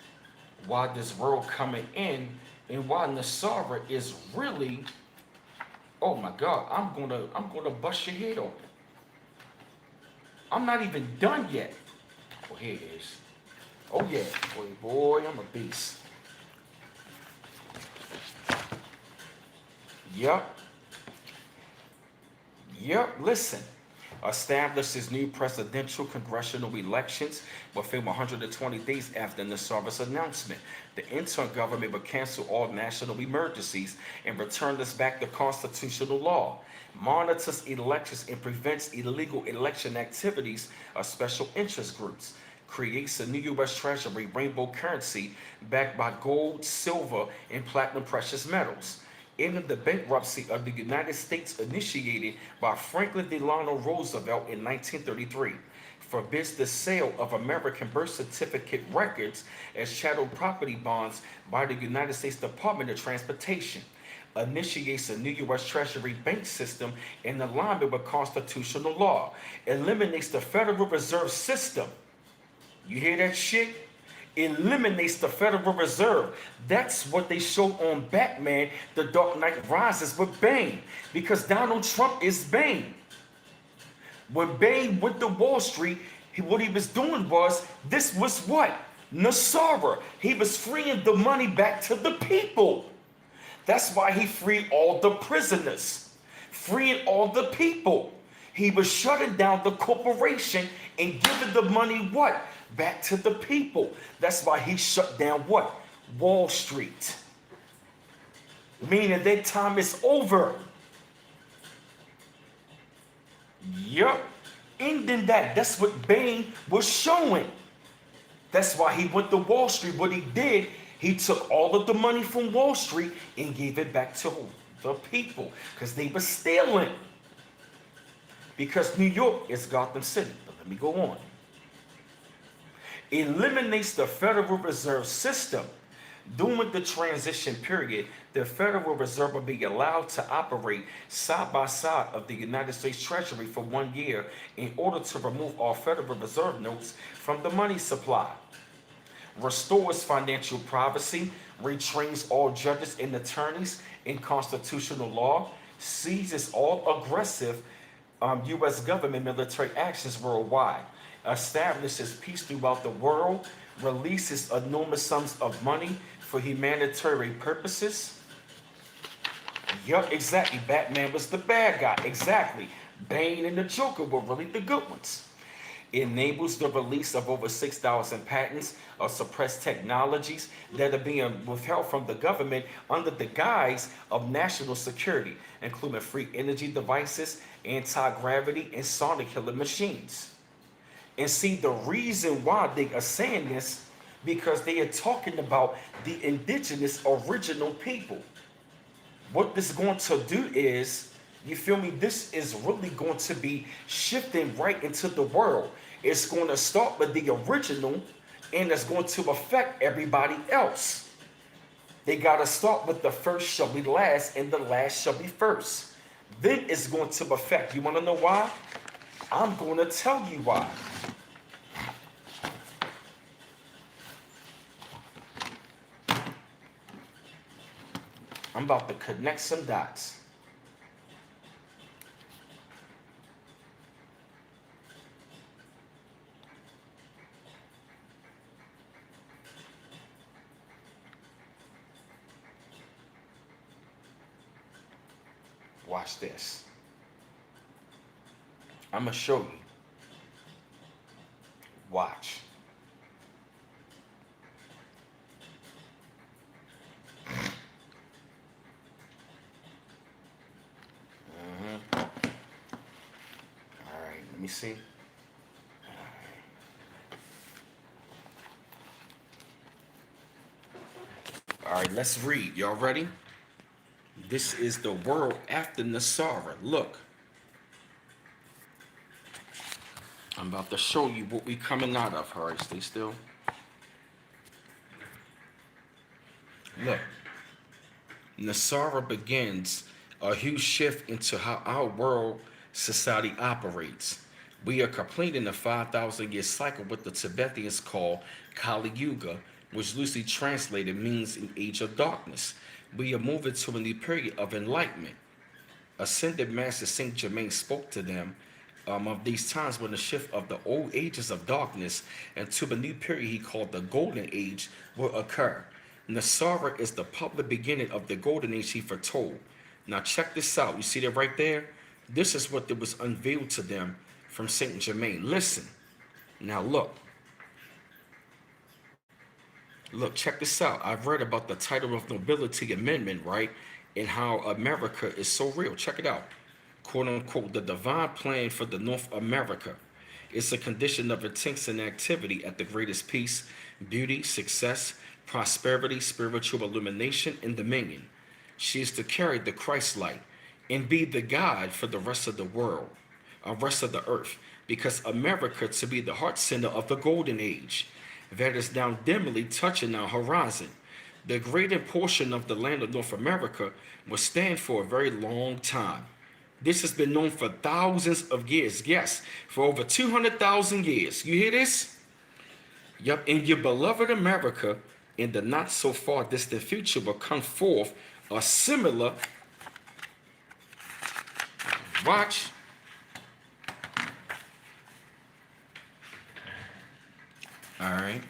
why this world coming in and why Nasara is really, oh my God, I'm gonna bust your head open. I'm not even done yet. Oh, here it is. Oh yeah, boy, I'm a beast. Yep. Yep, listen. Establishes new presidential congressional elections within 120 days after Nasara's announcement. The interim government will cancel all national emergencies and return us back to constitutional law. Monitors elections and prevents illegal election activities of special interest groups. Creates a new U.S. Treasury rainbow currency backed by gold, silver, and platinum precious metals. Ended the bankruptcy of the United States initiated by Franklin Delano Roosevelt in 1933. Forbids the sale of American birth certificate records as chattel property bonds by the United States Department of Transportation. Initiates a new U.S. Treasury bank system in alignment with constitutional law. Eliminates the Federal Reserve System. You hear that shit? Eliminates the Federal Reserve. That's what they show on Batman, The Dark Knight Rises with Bane. Because Donald Trump is Bane. When Bane went to Wall Street, what he was doing was, this was what? Nasara. He was freeing the money back to the people. That's why he freed all the prisoners, freeing all the people. He was shutting down the corporation and giving the money what? Back to the people. That's why he shut down what? Wall Street. Meaning that time is over. Yup. Ending that. That's what Bain was showing. That's why he went to Wall Street. What he did, he took all of the money from Wall Street and gave it back to the people because they were stealing. Because New York is Gotham City. But let me go on. Eliminates the Federal Reserve System. During the transition period, the Federal Reserve will be allowed to operate side by side of the United States Treasury for 1 year in order to remove all Federal Reserve notes from the money supply. Restores financial privacy, retrains all judges and attorneys in constitutional law, seizes all aggressive U.S. government military actions worldwide, establishes peace throughout the world, releases enormous sums of money for humanitarian purposes. Yup, exactly. Batman was the bad guy. Exactly. Bane and the Joker were really the good ones. Enables the release of over 6,000 patents of suppressed technologies that are being withheld from the government under the guise of national security, including free energy devices, anti-gravity, and sonic killing machines. And see, the reason why they are saying this, because they are talking about the indigenous original people. What this is going to do is, you feel me, this is really going to be shifting right into the world. It's going to start with the original, and it's going to affect everybody else. They got to start with the first shall be last, and the last shall be first. Then it's going to affect. You want to know why? I'm going to tell you why. I'm about to connect some dots. Watch this. I'm going to show you. Watch. Let me see. All right, let's read. Y'all ready? This is the world after Nasara. Look. I'm about to show you what we coming out of. All right, stay still. Look. Nasara begins a huge shift into how our world society operates. We are completing a 5,000-year cycle what the Tibetans call Kali Yuga, which loosely translated means an age of darkness. We are moving to a new period of enlightenment. Ascended Master Saint Germain spoke to them of these times when the shift of the old ages of darkness into the new period he called the Golden Age will occur. Nasara is the public beginning of the Golden Age he foretold. Now check this out. You see that right there? This is what was unveiled to them from Saint Germain. Listen. Now look. Look, check this out. I've read about the title of nobility amendment, right? And how America is so real. Check it out. Quote unquote, the divine plan for the North America. It's a condition of intense and activity at the greatest peace, beauty, success, prosperity, spiritual illumination, and dominion. She is to carry the Christ light and be the guide for the rest of the world, rest of the earth, because America to be the heart center of the golden age that is now dimly touching our horizon. The greater portion of the land of North America will stand for a very long time. This has been known for thousands of years. Yes, for over 200,000 years. You hear this? Yup, in your beloved America, in the not so far distant future will come forth a similar, watch, all right,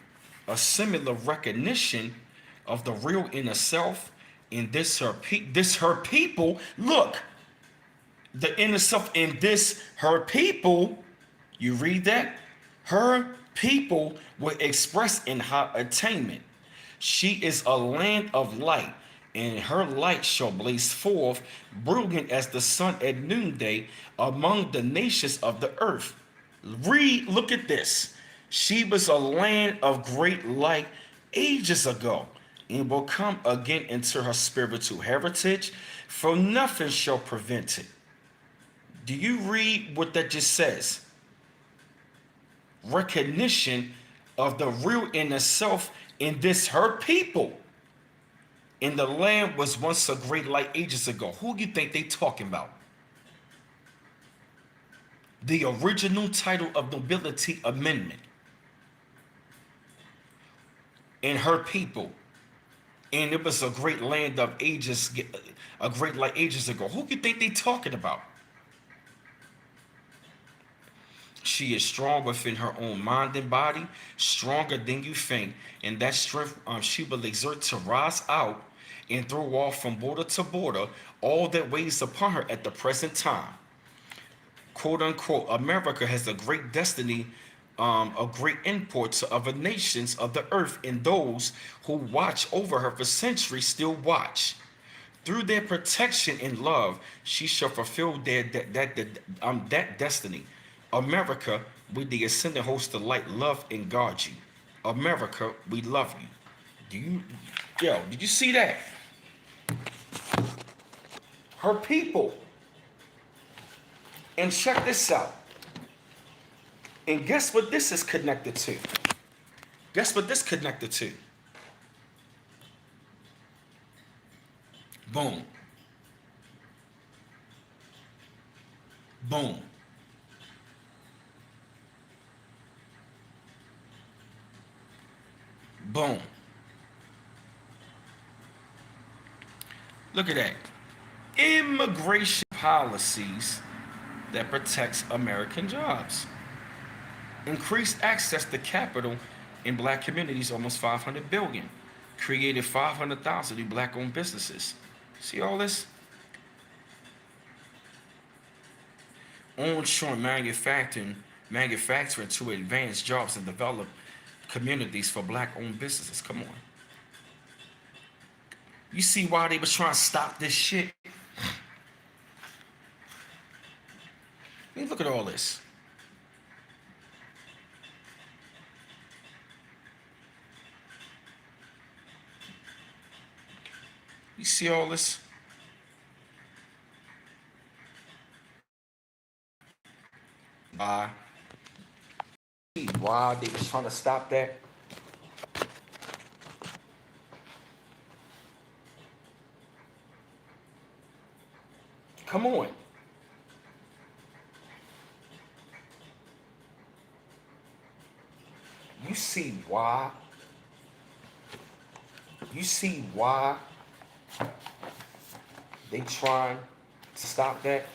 a similar recognition of the real inner self in this her people. Look, the inner self in this her people. You read that? Her people were expressed in her attainment. She is a land of light, and her light shall blaze forth, brilliant as the sun at noonday, among the nations of the earth. Read, look at this. She was a land of great light ages ago, and will come again into her spiritual heritage, for nothing shall prevent it. Do you read what that just says? Recognition of the real inner self in this her people. And the land was once a great light ages ago. Who do you think they talking about? The original title of nobility amendment. In her people. And it was a great land of ages, a great light ages ago. Who do you think they talking about? She is strong within her own mind and body, stronger than you think. And that strength she will exert to rise out and throw off from border to border all that weighs upon her at the present time. Quote unquote, America has a great destiny, a great import to other nations of the earth, and those who watch over her for centuries still watch. Through their protection and love, she shall fulfill that destiny. America, with the ascendant host of light, love and guard you. America, we love you. Did you see that? Her people. And check this out. And guess what this is connected to? Guess what this connected to? Boom. Boom. Boom. Look at that. Immigration policies that protects American jobs. Increased access to capital in black communities, almost 500 billion. Created 500,000 new black-owned businesses. See all this? Onshore manufacturing to advance jobs and develop communities for black-owned businesses. Come on. You see why they was trying to stop this shit? I mean, look at all this. You see all this? Why? Why they was trying to stop that? Come on. You see why? You see why they trying to stop that?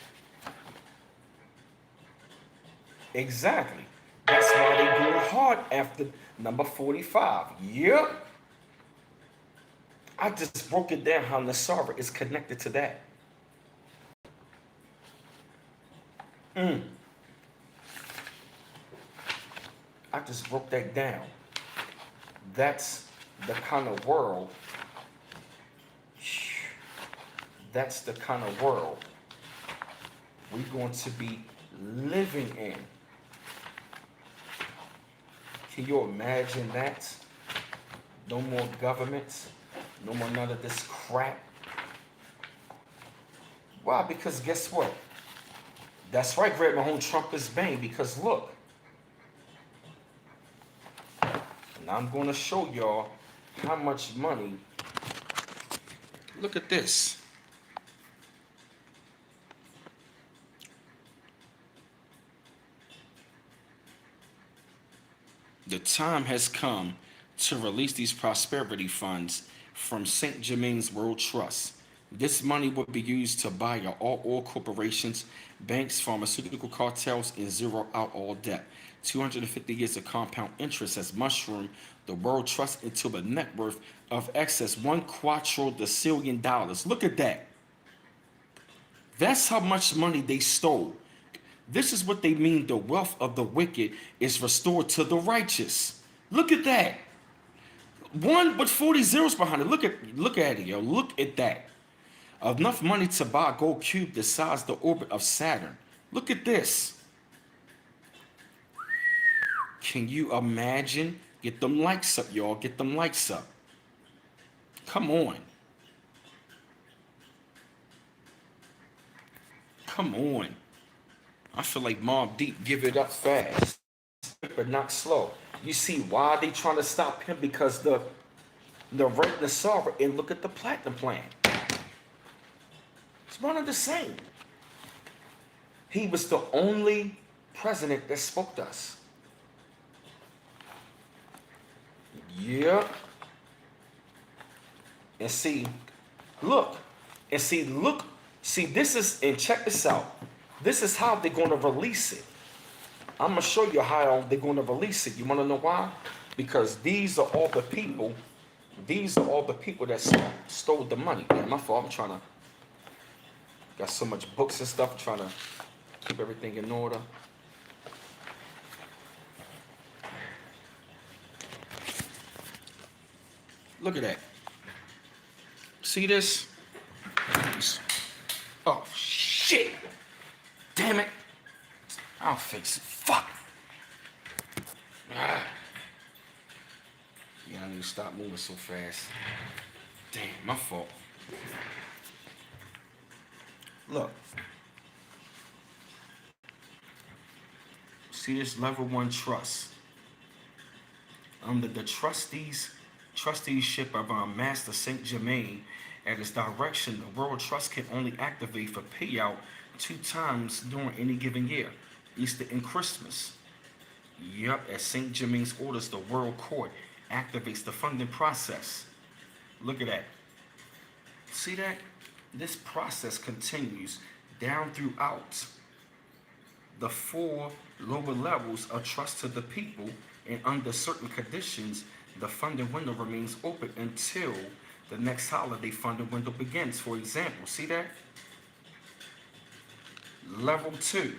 Exactly. That's why they going hard after number 45. Yep. I just broke it down how Nasara is connected to that. I just broke that down. That's the kind of world. That's the kind of world we're going to be living in. Can you imagine that? No more governments. No more none of this crap. Why? Because guess what? That's right, Greg Mahone, Trump is banned because look. And I'm going to show y'all how much money. Look at this. The time has come to release these prosperity funds from St. Germain's World Trust. This money will be used to buy out all oil corporations, banks, pharmaceutical cartels, and zero out all debt. 250 years of compound interest has mushroomed the World Trust into a net worth of excess $1 quadrillion. Look at that. That's how much money they stole. This is what they mean the wealth of the wicked is restored to the righteous. Look at that. One with 40 zeros behind it. Look at it, yo. Look at that. Enough money to buy a gold cube the size of the orbit of Saturn. Look at this. Can you imagine? Get them likes up, y'all. Get them likes up. Come on. Come on. I feel like Mobb Deep give it up fast, but not slow. You see why they trying to stop him? Because the red Nasara, and look at the platinum plan. It's one of the same. He was the only president that spoke to us. Yeah. And see, look. And see, look. See, this is, and check this out. This is how they're going to release it. I'm going to show you how they're going to release it. You want to know why? Because these are all the people that stole the money. Yeah, my fault. I'm trying to, got so much books and stuff, trying to keep everything in order. Look at that. See this? Oh, shit. Damn it. I'll fix it. Fuck. Ah. Yeah, I need to stop moving so fast. Damn, my fault. Look. See this level 1 trust. Under the trusteeship of our Master Saint Germain, at his direction, the World Trust can only activate for payout 2 times during any given year, Easter and Christmas. Yup, at Saint Germain's orders, the World Court activates the funding process. Look at that. See that? This process continues down throughout the 4 lower levels of trust to the people, and under certain conditions, the funding window remains open until the next holiday funding window begins. For example, see that? Level 2,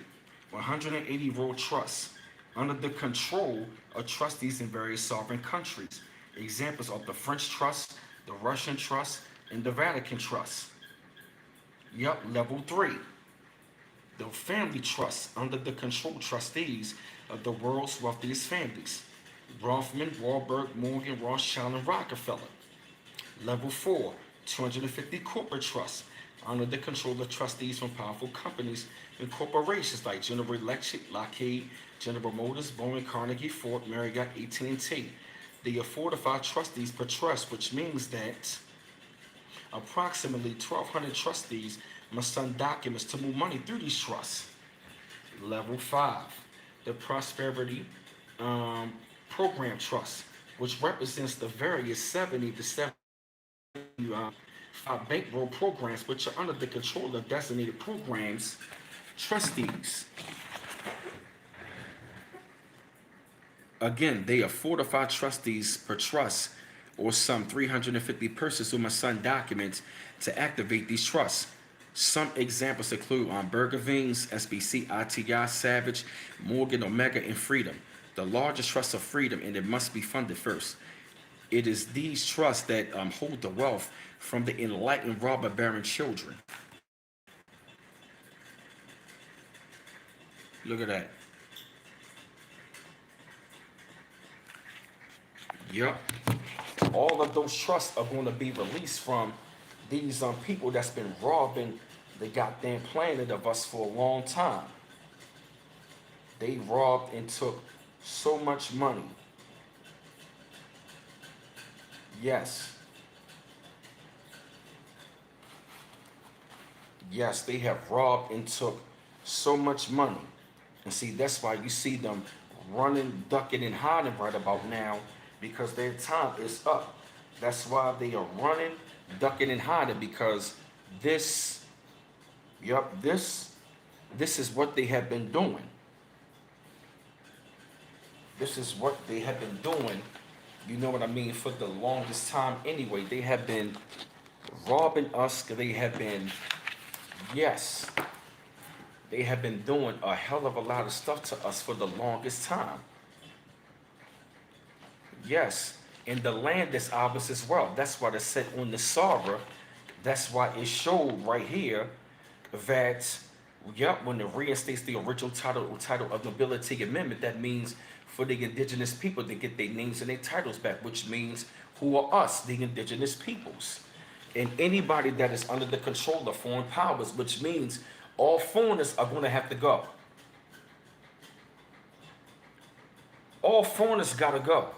180 World Trusts, under the control of trustees in various sovereign countries. Examples of the French Trust, the Russian Trust, and the Vatican Trust. Yup, level 3, the Family Trust, under the control trustees of the world's wealthiest families. Rothman, Warburg, Morgan, Rothschild, and Rockefeller. Level 4, 250 corporate trusts, under the control of trustees from powerful companies and corporations like General Electric, Lockheed, General Motors, Boeing, Carnegie, Ford, Marriott, AT&T. They are 4 to 5 trustees per trust, which means that approximately 1,200 trustees must sign documents to move money through these trusts. Level 5, the Prosperity Program Trust, which represents the various 70 to 70 bankroll programs which are under the control of designated programs trustees. Again, they are 4 to 5 trustees per trust, or some 350 persons who must sign documents to activate these trusts. Some examples include Burgervings, SBC, ITI, Savage, Morgan, Omega, and Freedom. The largest trust of freedom, and it must be funded first. It is these trusts that hold the wealth from the enlightened robber baron children. Look at that. Yup. All of those trusts are going to be released from these people that's been robbing the goddamn planet of us for a long time. They robbed and took so much money. Yes. Yes, they have robbed and took so much money. And see, that's why you see them running, ducking, and hiding right about now, because their time is up. That's why they are running, ducking, and hiding, because this is what they have been doing. This is what they have been doing You know what I mean? For the longest time anyway. They have been robbing us. They have been, yes, they have been doing a hell of a lot of stuff to us for the longest time. Yes. And the land is ours as well. That's why they said on the Sarah, that's why it showed right here that, yep, when it reinstates the original title of nobility amendment, that means for the indigenous people to get their names and their titles back, which means who are us, the indigenous peoples. And anybody that is under the control of foreign powers, which means all foreigners are going to have to go. All foreigners got to go.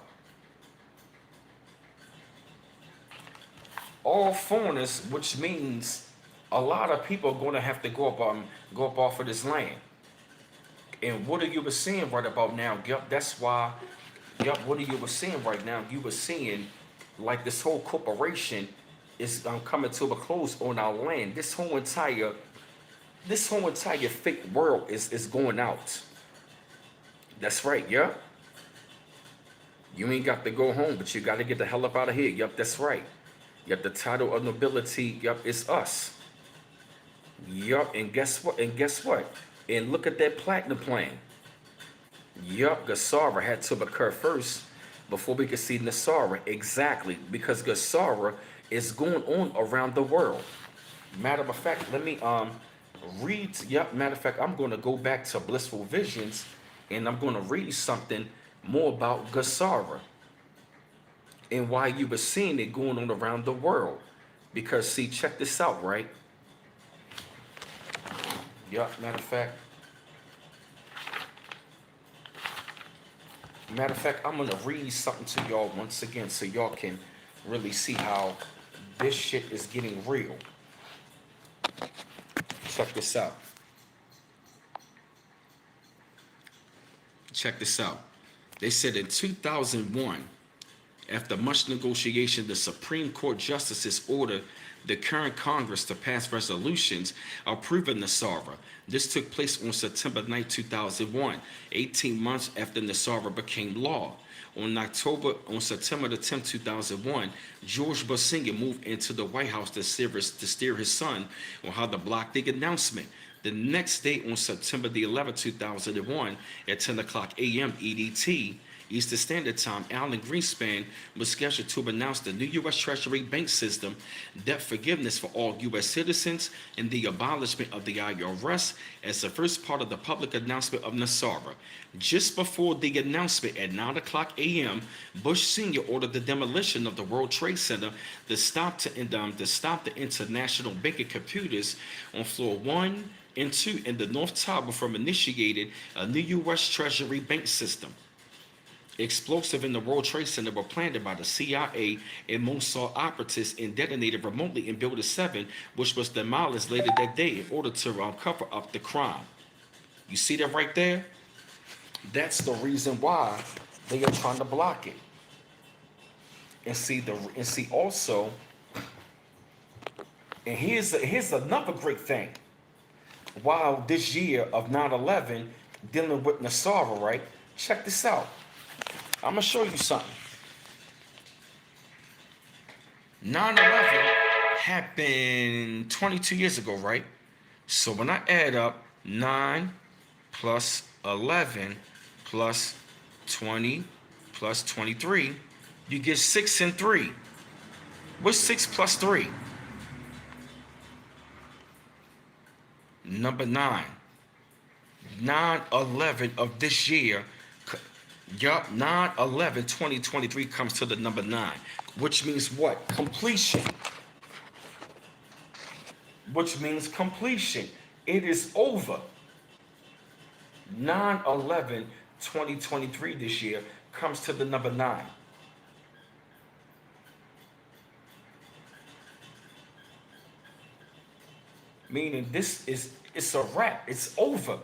All foreigners, which means a lot of people are going to have to go up off of this land. And what are you were seeing right about now? Yep, that's why. Yep, what are you were seeing right now? You were seeing like this whole corporation is coming to a close on our land. This whole entire fake world is going out. That's right. Yep. You ain't got to go home, but you got to get the hell up out of here. Yep, that's right. Yep, the title of nobility. Yep, it's us. Yup, and guess what? And look at that platinum plan. Yup, Gasara had to occur first before we could see Nasara. Exactly, because Gasara is going on around the world. Matter of fact, let me read. Yup, matter of fact, I'm going to go back to Blissful Visions, and I'm going to read something more about Gasara and why you were seeing it going on around the world. Because see, check this out, right? Yup, matter of fact, I'm gonna read something to y'all once again so y'all can really see how this shit is getting real. Check this out. Check this out. They said in 2001, after much negotiation, the Supreme Court justices ordered the current Congress to pass resolutions approving Nasara. This took place on September 9, 2001, 18 months after Nasara became law. On September the 10th, 2001, George Bush Sr. moved into the White House to steer his son on how to block the announcement. The next day, on September the 11th, 2001, at 10 o'clock a.m. EDT, Eastern Standard Time, Alan Greenspan was scheduled to announce the new U.S. Treasury bank system, debt forgiveness for all U.S. citizens, and the abolishment of the IRS as the first part of the public announcement of Nasara. Just before the announcement at 9 o'clock a.m., Bush Sr. ordered the demolition of the World Trade Center to stop the international banking computers on floor 1 and 2 in the North Tower from initiated a new U.S. Treasury bank system. Explosives in the World Trade Center were planted by the CIA and Mossad operatives and detonated remotely in Building 7, which was demolished later that day in order to cover up the crime. You see that right there? That's the reason why they are trying to block it. And see also, and here's another great thing. While this year of 9/11 dealing with Nasara, right? Check this out. I'm going to show you something. 9/11 happened 22 years ago, right? So when I add up 9 plus 11 plus 20 plus 23, you get 6 and 3. What's 6 plus 3? Number 9. 9/11 of this year. Yup, 9/11/2023 comes to the number 9, which means what? Completion. Which means completion. It is over. 9/11/2023 this year comes to the number 9. Meaning it's a wrap. It's over.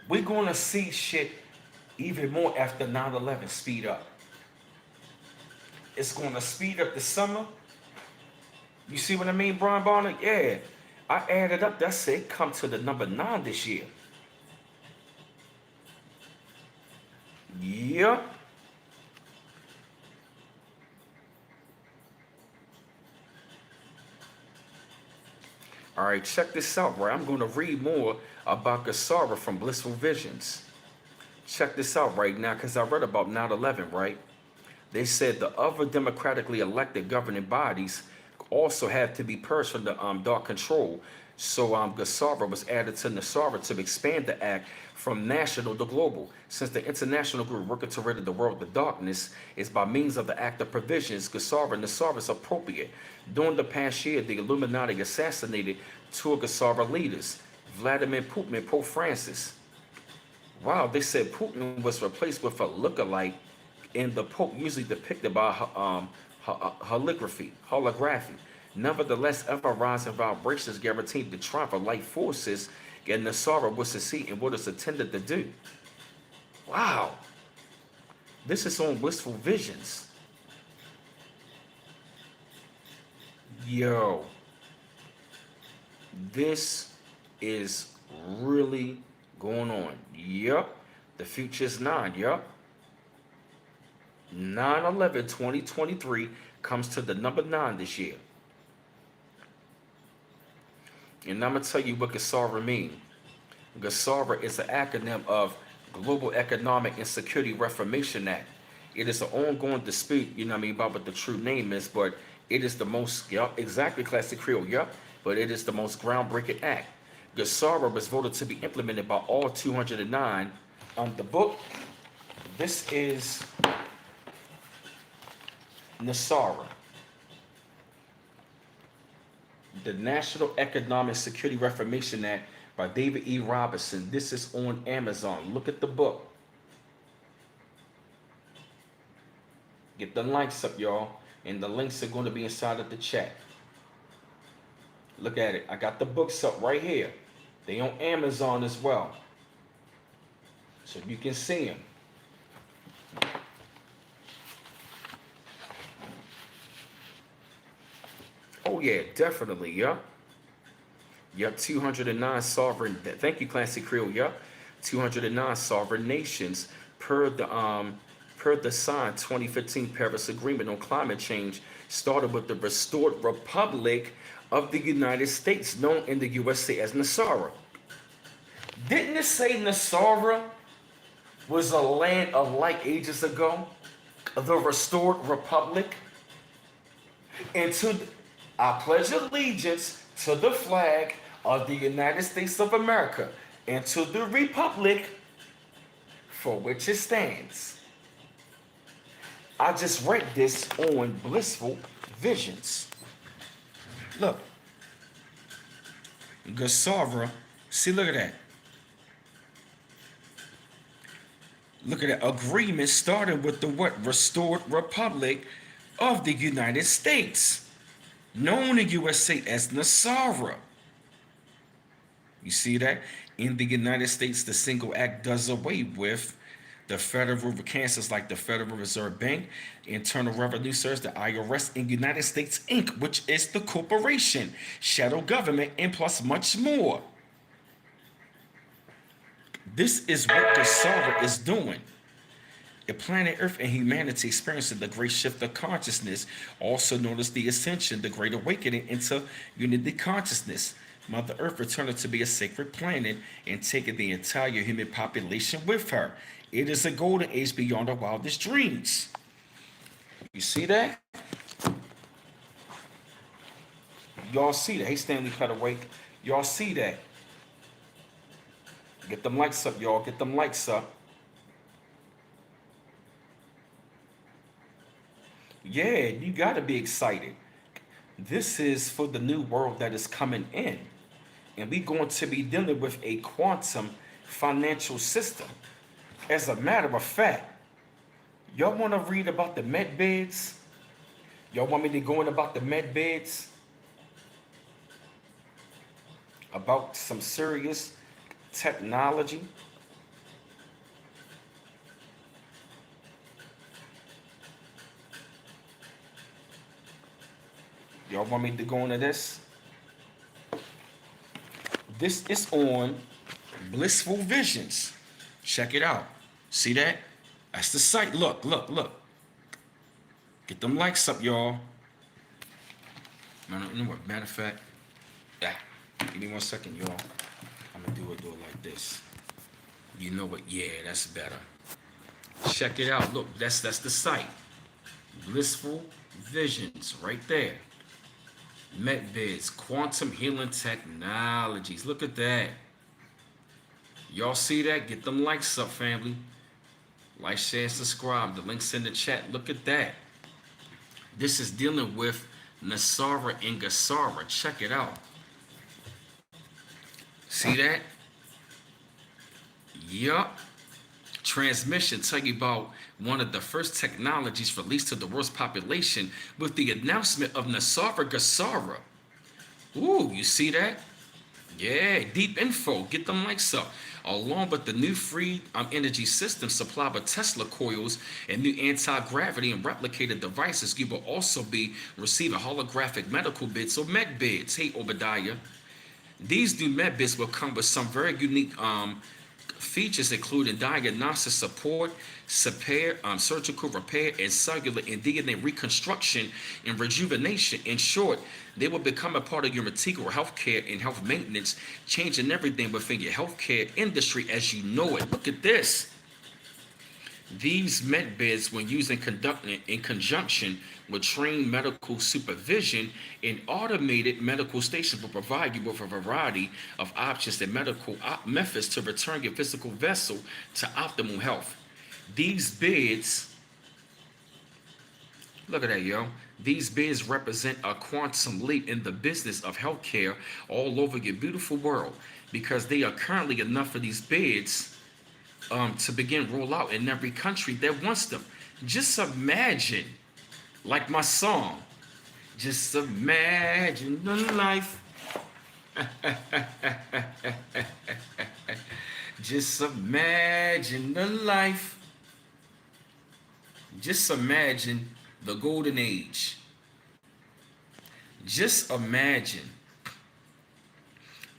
We're going to see shit even more after 9/11 speed up. It's going to speed up the summer. You see what I mean, Brian Bonner? Yeah. I added up. That's it. Come to the number 9 this year. Yeah. All right, check this out, right? I'm going to read more about Gasara from Blissful Visions. Check this out right now, because I read about 9/11, right? They said the other democratically elected governing bodies also had to be purged from the dark control. So Gasara was added to Nasara to expand the act from national to global. Since the international group working to rid the world of the darkness is by means of the act of provisions, Gasara and Nasara is appropriate. During the past year, the Illuminati assassinated two of Gasara leaders, Vladimir Putin and Pope Francis. Wow, they said Putin was replaced with a lookalike in the Pope, usually depicted by holography. Nevertheless, ever-rising vibrations guaranteed the triumph of light forces, and Nasara will succeed in what it's intended to do. Wow, this is on Blissful Visions. Yo, this is really going on. Yup, the future is nine. Yup. 9/11/2023 comes to the number 9 this year. And I'm going to tell you what GASARA means. GASARA is an acronym of Global Economic and Security Reformation Act. It is an ongoing dispute, you know what I mean, about what the true name is, but it is the most, yup, exactly Classic Creole, yup, but it is the most groundbreaking act. GASARA was voted to be implemented by all 209. The book, this is Nasara, the National Economic Security Reformation Act by David E. Robinson. This is on Amazon. Look at the book. Get the links up, y'all. And the links are going to be inside of the chat. Look at it. I got the books up right here. They on Amazon as well. So you can see them. Oh yeah, definitely, yeah. Yep, 209 sovereign. Thank you, Classic Creole. Yep, 209 sovereign nations per the signed 2015 Paris Agreement on climate change started with the restored Republic of the United States, known in the USA as Nasara. Didn't it say Nasara was a land of light ages ago? The restored Republic? And I pledge allegiance to the flag of the United States of America and to the republic for which it stands. I just read this on Blissful Visions. Look, GASARA, see, look at that. Look at that. Agreement started with the what? Restored Republic of the United States, known in USA as Nasara. You see that? In the United States, the single act does away with the federal cancels like the Federal Reserve Bank, Internal Revenue Service, the IRS, and United States Inc., which is the corporation, shadow government, and plus much more. This is what GASARA is doing. The planet Earth and humanity experiencing the great shift of consciousness, also known as the ascension, the great awakening into unity consciousness. Mother Earth returning to be a sacred planet and taking the entire human population with her. It is a golden age beyond our wildest dreams. You see that? Y'all see that? Hey, Stanley Cutaway. Y'all see that? Get them likes up, y'all. Get them likes up. Yeah, you got to be excited. This is for the new world that is coming in. And we're going to be dealing with a quantum financial system. As a matter of fact, y'all want to read about the med beds? Y'all want me to go in about the med beds? About some serious technology? Y'all want me to go into this? This is on Blissful Visions. Check it out. See that? That's the site. Look, look, look. Get them likes up, y'all. You know what? Matter of fact, yeah. Give me 1 second, y'all. I'm gonna do it like this. You know what? Yeah, that's better. Check it out. Look, that's the site. Blissful Visions, right there. MedBiz, Quantum Healing Technologies. Look at that. Y'all see that? Get them likes up, family. Like, share, subscribe. The link's in the chat. Look at that. This is dealing with Nasara and Gasara. Check it out. See that? Yup. Transmission, tell you about one of the first technologies released to the world's population with the announcement of Nasara Gasara. Ooh, you see that? Yeah, deep info. Get them likes up. Along with the new free energy system supplied with Tesla coils and new anti-gravity and replicated devices, you will also be receiving holographic medical bits or med beds. Hey, Obadiah. These new med bits will come with some very unique features, including diagnostic support, surgical repair, and cellular and DNA reconstruction and rejuvenation. In short, they will become a part of your integral healthcare and health maintenance, changing everything within your healthcare industry as you know it. Look at this. These med beds, when used in conjunction with trained medical supervision and automated medical stations, will provide you with a variety of options and medical methods to return your physical vessel to optimal health. These beds, look at that, yo. These beds represent a quantum leap in the business of healthcare all over your beautiful world, because they are currently enough of these beds to begin roll out in every country that wants them. Just imagine, like my song, just imagine the life. Just imagine the life. Just imagine the golden age. Just imagine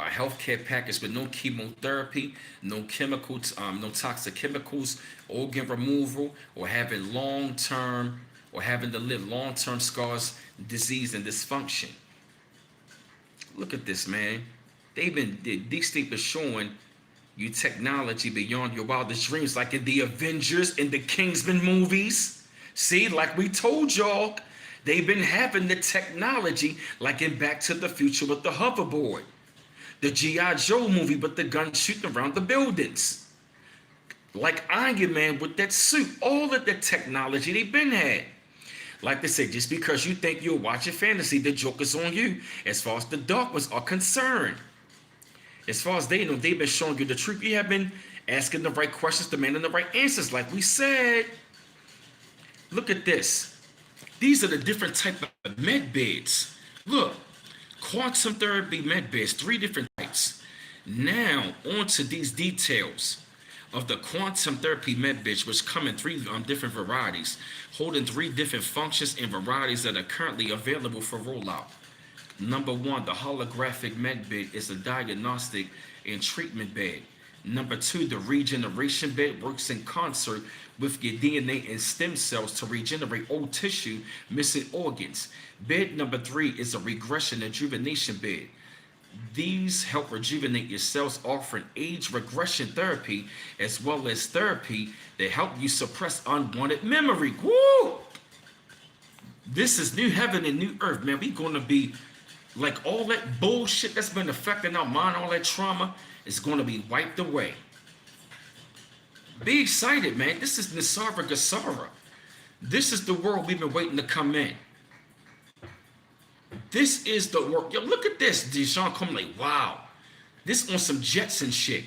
a healthcare package with no chemotherapy, no chemicals, no toxic chemicals, organ removal, or having to live long-term scars, disease, and dysfunction. Look at this, man. These things are showing you technology beyond your wildest dreams, like in the Avengers and the Kingsman movies. See, like we told y'all, they've been having the technology, like in Back to the Future with the hoverboard. The G.I. Joe movie with the gun shooting around the buildings. Like Iron Man with that suit. All of the technology they've been had. Like they say, just because you think you're watching fantasy, the joke is on you. As far as the dark ones are concerned. As far as they know, they've been showing you the truth. You have been asking the right questions, demanding the right answers, like we said. Look at this. These are the different type of med beds. Look. Quantum therapy med beds, 3 different types. Now, on to these details of the quantum therapy med beds, which come in 3 different varieties, holding 3 different functions and varieties that are currently available for rollout. Number 1, the holographic med bed is a diagnostic and treatment bed. Number 2, the regeneration bed works in concert with your DNA and stem cells to regenerate old tissue, missing organs. Bed number 3 is a regression and rejuvenation bed. These help rejuvenate your cells, offering age regression therapy as well as therapy that help you suppress unwanted memory. Woo! This is new heaven and new earth, man. We're going to be like all that bullshit that's been affecting our mind, all that trauma is going to be wiped away. Be excited, man. This is Nasara Gasara. This is the world we've been waiting to come in. This is the world. Yo, look at this. Deshaun come like, wow. This on some Jetson shit.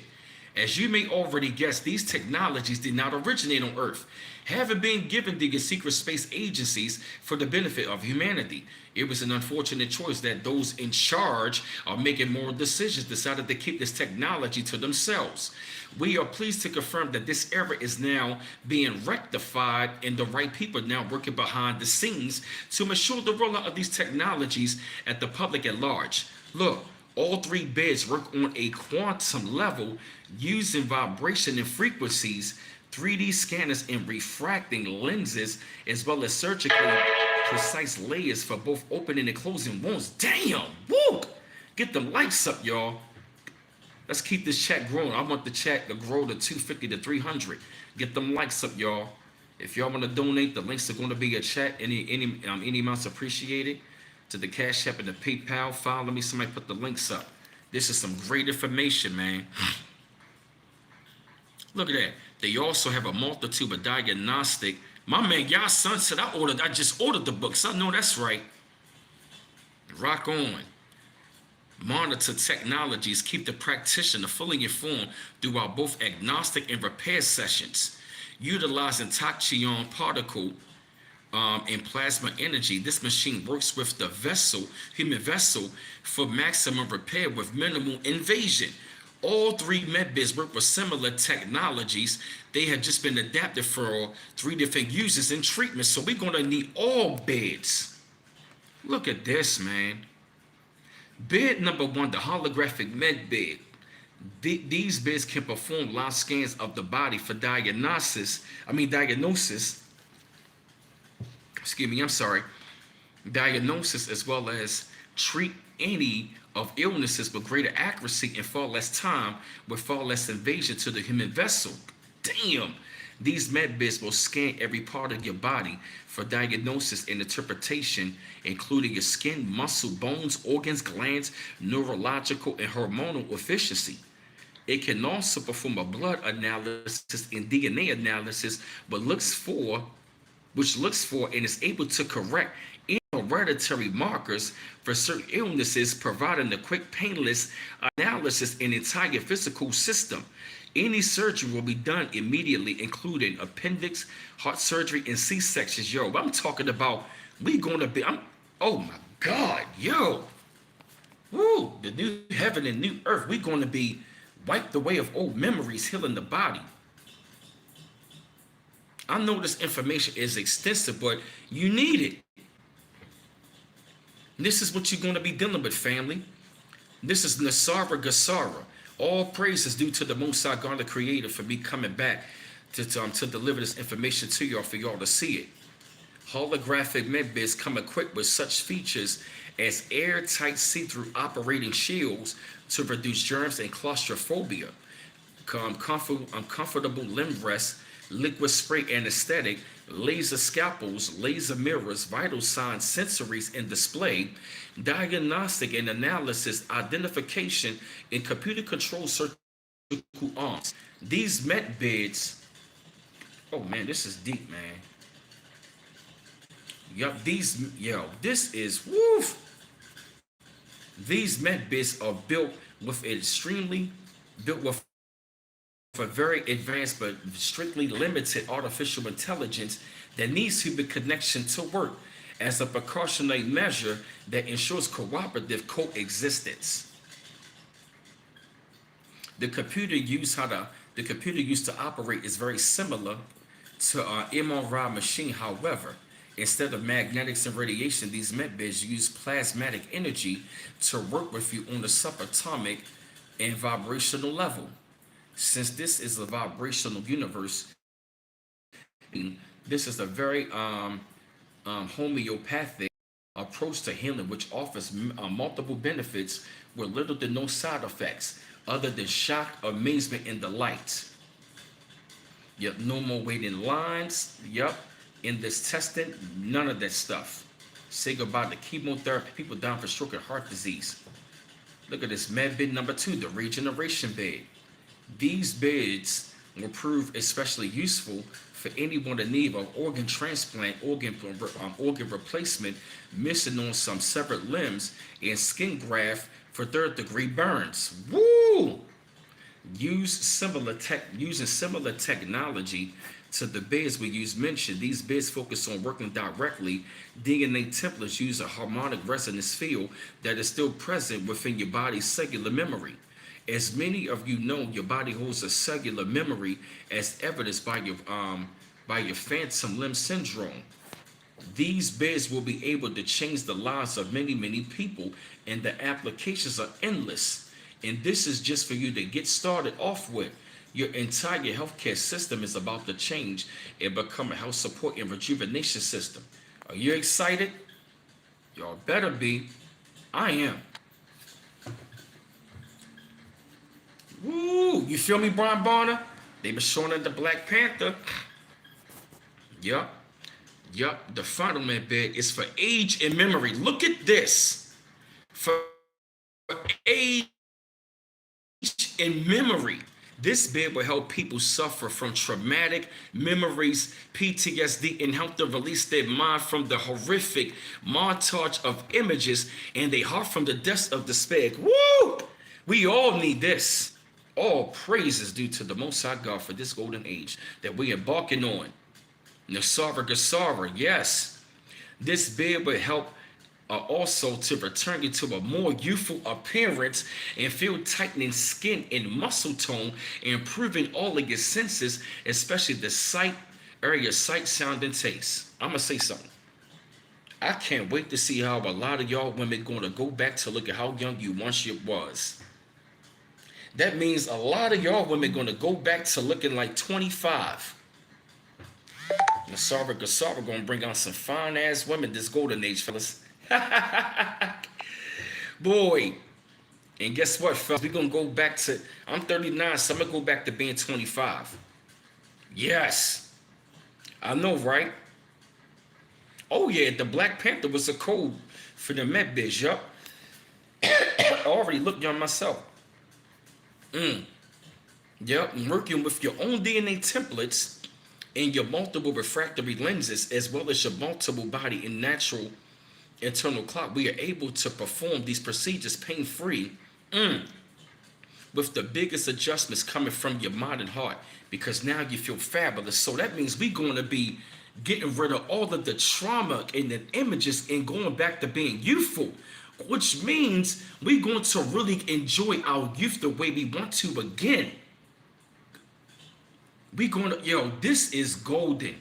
As you may already guess, these technologies did not originate on Earth, having been given to secret space agencies for the benefit of humanity. It was an unfortunate choice that those in charge of making moral decisions decided to keep this technology to themselves. We are pleased to confirm that this era is now being rectified and the right people are now working behind the scenes to ensure the rollout of these technologies at the public at large. Look, all 3 beds work on a quantum level using vibration and frequencies 3D scanners and refracting lenses, as well as surgically precise layers for both opening and closing wounds. Damn! Woo! Get them likes up, y'all. Let's keep this chat growing. I want the chat to grow to 250 to 300. Get them likes up, y'all. If y'all want to donate, the links are going to be a chat. Any amounts appreciated to the Cash App and the PayPal. Follow me. Somebody put the links up. This is some great information, man. Look at that. They also have a multitude of diagnostic. My man, y'all son said I just ordered the books. I know that's right. Rock on. Monitor technologies keep the practitioner fully informed throughout both agnostic and repair sessions. Utilizing tachyon particle and plasma energy, this machine works with the human vessel, for maximum repair with minimal invasion. All three medbeds work with similar technologies. They have just been adapted for 3 different uses and treatments. So we're going to need all beds. Look at this, man. Bed number 1, the holographic med bed. These beds can perform live scans of the body for diagnosis. Diagnosis, as well as treat any of illnesses with greater accuracy in far less time, with far less invasion to the human vessel. Damn! These med beds will scan every part of your body for diagnosis and interpretation, including your skin, muscle, bones, organs, glands, neurological, and hormonal efficiency. It can also perform a blood analysis and DNA analysis, which looks for and is able to correct any hereditary markers for certain illnesses, providing a quick, painless analysis in the entire physical system. Any surgery will be done immediately, including appendix, heart surgery, and C-sections. Yo, I'm talking about oh my God, yo. Woo, the new heaven and new earth. We're going to be wiped away of old memories, healing the body. I know this information is extensive, but you need it. This is what you're going to be dealing with, family. This is Nasara Gasara. All praise is due to the Most High God, the Creator, for me coming back to deliver this information to y'all, for y'all to see it. Holographic medbeds come equipped with such features as airtight see-through operating shields to reduce germs and claustrophobia, comfortable limb rests, liquid spray anesthetic, laser scalpels, laser mirrors, vital signs, sensories, and display, diagnostic and analysis, identification, and computer control surgical arms. These med beds, oh man, this is deep, man. This is woof. These med beds are built with a very advanced but strictly limited artificial intelligence that needs human connection to work as a precautionary measure that ensures cooperative coexistence. The computer used to operate is very similar to an MRI machine. However, instead of magnetics and radiation, these medbeds use plasmatic energy to work with you on the subatomic and vibrational level. Since this is a vibrational universe, this is a very homeopathic approach to healing, which offers multiple benefits with little to no side effects other than shock, amazement, and delight. Yep, no more waiting lines. Yep, in this testing, none of that stuff. Say goodbye to chemotherapy, people down for stroke and heart disease. Look at this med bed number 2, the regeneration bed. These beds will prove especially useful for anyone in need of organ transplant, organ replacement, missing on some severed limbs, and skin graft for third-degree burns. Woo! Using similar technology to the beds we mentioned. These beds focus on working directly. DNA templates use a harmonic resonance field that is still present within your body's cellular memory. As many of you know, your body holds a cellular memory, as evidenced by your phantom limb syndrome. These beds will be able to change the lives of many, many people, and the applications are endless. And this is just for you to get started off with. Your entire healthcare system is about to change and become a health support and rejuvenation system. Are you excited? Y'all better be. I am. Woo! You feel me, Brian Bonner? They been showing at the Black Panther. Yup. Yup. The final med bed is for age and memory. Look at this. For age and memory. This bed will help people suffer from traumatic memories, PTSD, and help them release their mind from the horrific montage of images and their heart from the depths of despair. Woo! We all need this. All praise is due to the Most High God for this golden age that we are embarking on. Nasara Gasara, yes. This bed will help also to return you to a more youthful appearance and feel tightening skin and muscle tone, improving all of your senses, especially the sight area, sight, sound, and taste. I'm gonna say something. I can't wait to see how a lot of y'all women gonna go back to look at how young you once you was. That means a lot of y'all women gonna go back to looking like 25. Nasara Gasara gonna bring out some fine ass women this golden age, fellas. Boy, and guess what, fellas? We're gonna go back to, I'm 39, so I'm gonna go back to being 25. Yes, I know, right? Oh yeah, the Black Panther was a code for the med biz, yup. I already looked young myself. Yep, working with your own DNA templates and your multiple refractory lenses, as well as your multiple body and natural internal clock, we are able to perform these procedures pain-free, with the biggest adjustments coming from your mind and heart, because now you feel fabulous. So that means we're going to be getting rid of all of the trauma and the images and going back to being youthful, which means we're going to really enjoy our youth the way we want to again. We going to, this is golden.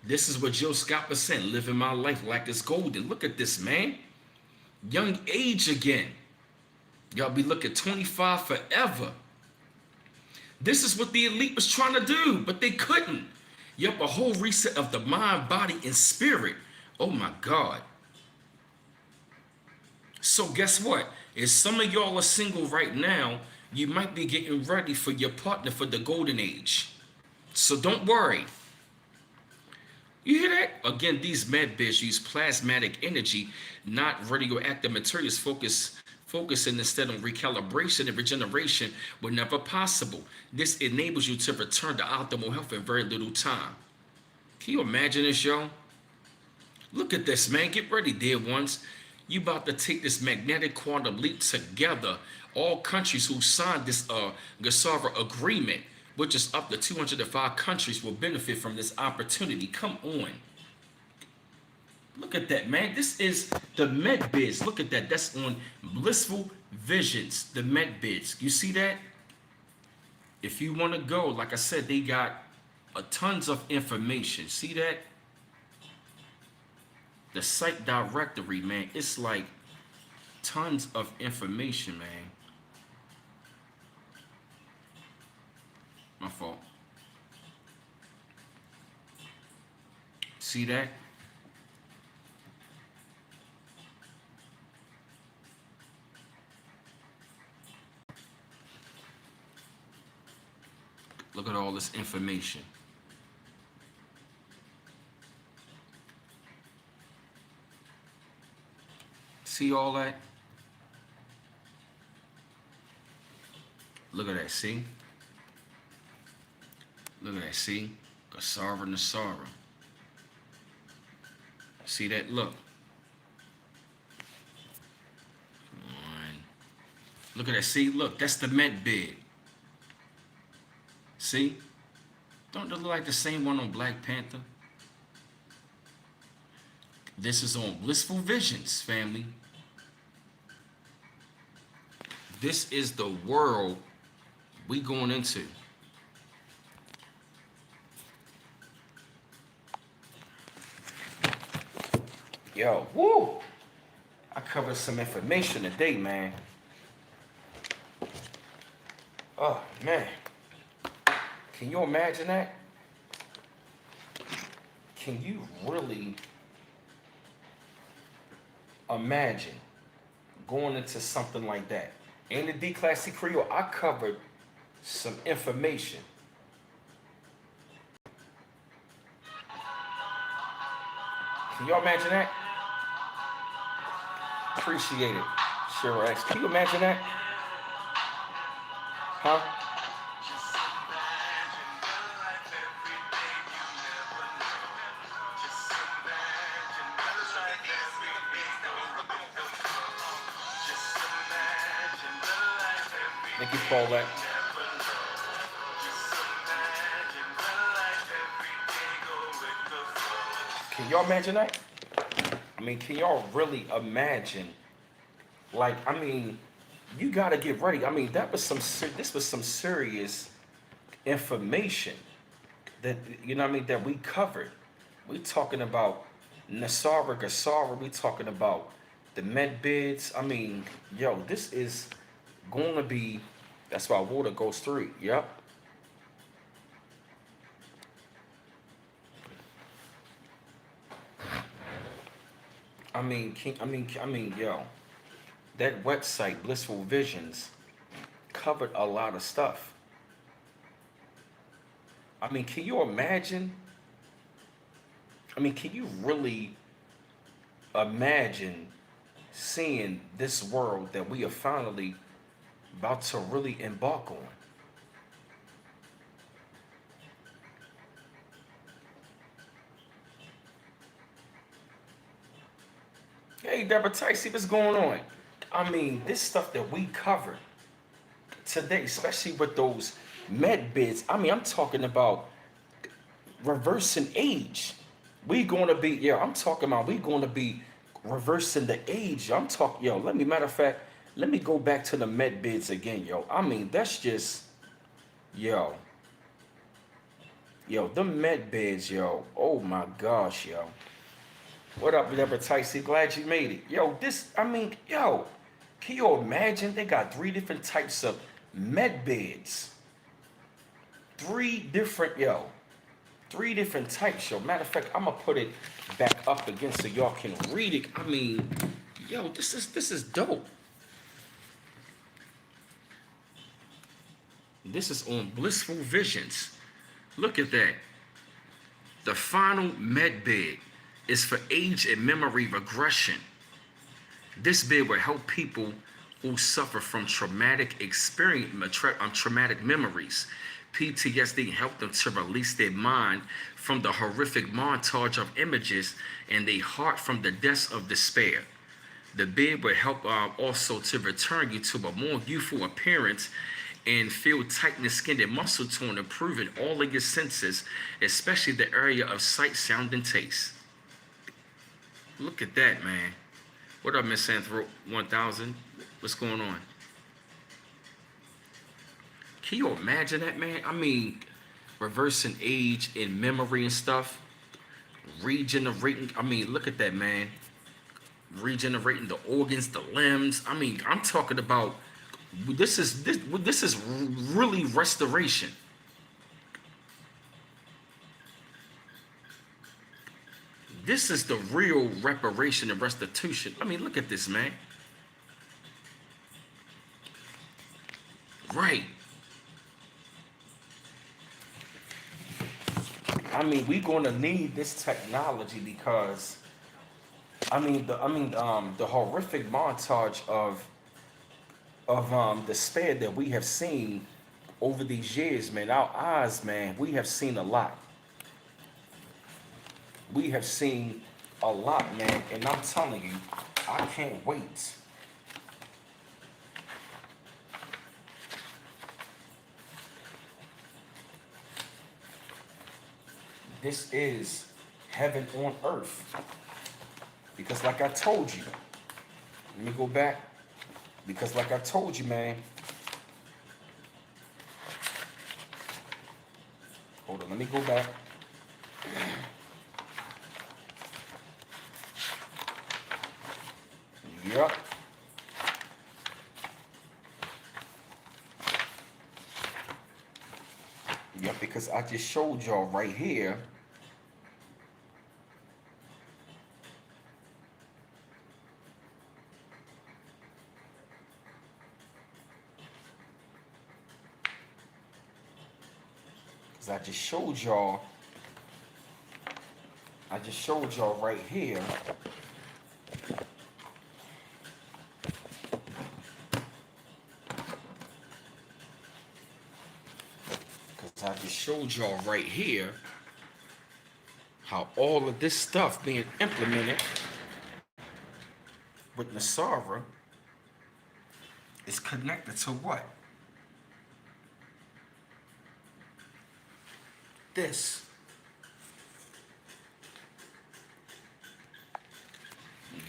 This is what Jill Scott was saying, living my life like it's golden. Look at this, man. Young age again. Y'all be looking 25 forever. This is what the elite was trying to do, but they couldn't. Yep, a whole reset of the mind, body, and spirit. Oh my God. So guess what? If some of y'all are single right now, you might be getting ready for your partner for the golden age. So don't worry. You hear that? Again, these med beds use plasmatic energy, not radioactive materials, focusing instead on recalibration and regeneration whenever possible. This enables you to return to optimal health in very little time. Can you imagine this, y'all? Look at this, man. Get ready, dear ones. You about to take this magnetic quantum leap together. All countries who signed this Gasara agreement, which is up to 205 countries, will benefit from this opportunity. Come on. Look at that, man. This is the Med Biz. Look at that. That's on Blissful Visions, the Med Biz. You see that? If you want to go, like I said, they got tons of information. See that? The site directory, man. It's like tons of information, man. My fault. See that? Look at all this information. See all that? Look at that, see? Look at that, see? Gasara Nasara. See that? Look. Come on. Look at that, see? Look, that's the Met bid. See? Don't it look like the same one on Black Panther? This is on Blissful Visions, family. This is the world we going into. Yo, woo! I covered some information today, man. Oh, man. Can you imagine that? Can you really imagine going into something like that? In the D Class C Creole, I covered some information. Can y'all imagine that? Appreciate it. Cheryl X. Can you imagine that? Huh? Thank you, Paulette. Can y'all imagine that? I mean, can y'all really imagine? Like, I mean, you gotta get ready. I mean, that was this was some serious information that you know what I mean that we covered. We talking about Nasara Gasara. We talking about the med bids. I mean, yo, this is going to be. That's why water goes through. Yep. Yo, that website Blissful Visions covered a lot of stuff. I mean, can you imagine? I mean, can you really imagine seeing this world that we are finally about to really embark on? Hey, Deborah Ticey, what's going on? I mean, this stuff that we covered today, especially with those med bids. I mean, I'm talking about reversing age. We going to be, yeah, I'm talking about we going to be reversing the age. I'm talking, yo, matter of fact, let me go back to the med bids again, yo. I mean, that's just, yo, the med bids, yo. Oh my gosh, yo. What up, Deborah Ticey? Glad you made it. Yo, can you imagine? They got three different types of med beds. Three different types, yo. Matter of fact, I'm gonna put it back up again so y'all can read it. I mean, yo, this is dope. This is on Blissful Visions. Look at that. The final med bed is for age and memory regression. This bid will help people who suffer from traumatic traumatic memories. PTSD help them to release their mind from the horrific montage of images and their heart from the depths of despair. The bid will help also to return you to a more youthful appearance and feel tightness, skin, and muscle tone, improving all of your senses, especially the area of sight, sound, and taste. Look at that, man. What up, Miss Anthro 1000? What's going on? Can you imagine that, man? I mean, reversing age in memory and stuff, regenerating. I mean, look at that, man. Regenerating the organs, the limbs. I mean, I'm talking about this is really restoration. This is the real reparation and restitution. I mean, look at this, man. Right. I mean, we're gonna need this technology because the horrific montage of despair that we have seen over these years, man. Our eyes, man, we have seen a lot. We have seen a lot, man, and I'm telling you, I can't wait. This is heaven on earth. Because like I told you, let me go back. Because like I told you, man. Hold on, let me go back. Yep. because I just showed y'all right here. Because I just showed y'all right here. Because I just showed y'all right here how all of this stuff being implemented with Nasara is connected to what? This.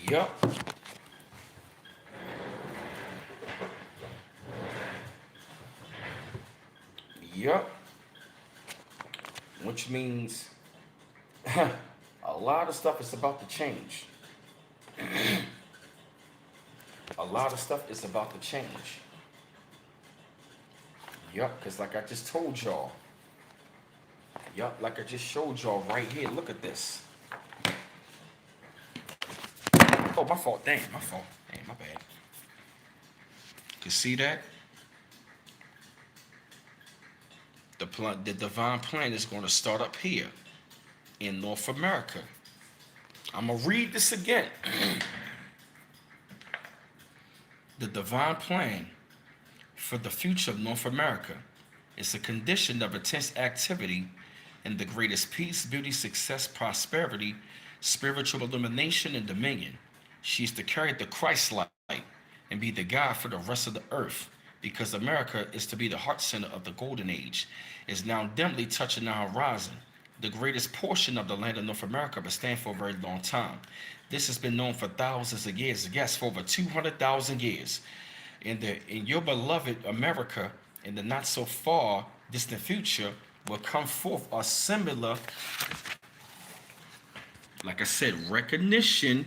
Yup. Yup. Which means a lot of stuff is about to change. A lot of stuff is about to change. Yup, because like I just told y'all. Yup, like I just showed y'all right here. Look at this. Oh, my fault. Damn, my fault. Damn, my bad. You see that? The divine plan is going to start up here in North America. I'm going to read this again. The divine plan for the future of North America is a condition of intense activity in the greatest peace, beauty, success, prosperity, spiritual illumination, and dominion. She is to carry the Christ light and be the guide for the rest of the earth, because America is to be the heart center of the golden age, is now dimly touching the horizon. The greatest portion of the land of North America will stand for a very long time. This has been known for thousands of years, yes, for over 200,000 years. In your beloved America, in the not so far distant future, will come forth a similar, like I said, recognition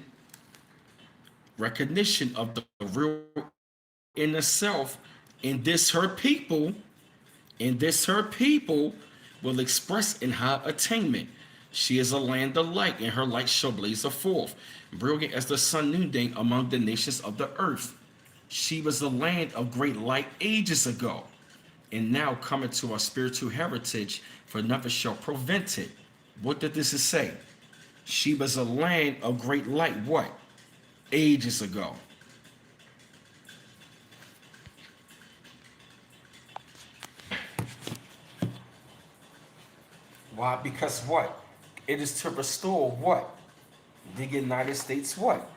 of the real inner self in this her people, will express in high attainment. She is a land of light, and her light shall blaze forth, brilliant as the sun noonday among the nations of the earth. She was a land of great light ages ago, and now coming to our spiritual heritage, for nothing shall prevent it. What did this say? She was a land of great light, what? Ages ago. Why? Because what? It is to restore what? The United States what?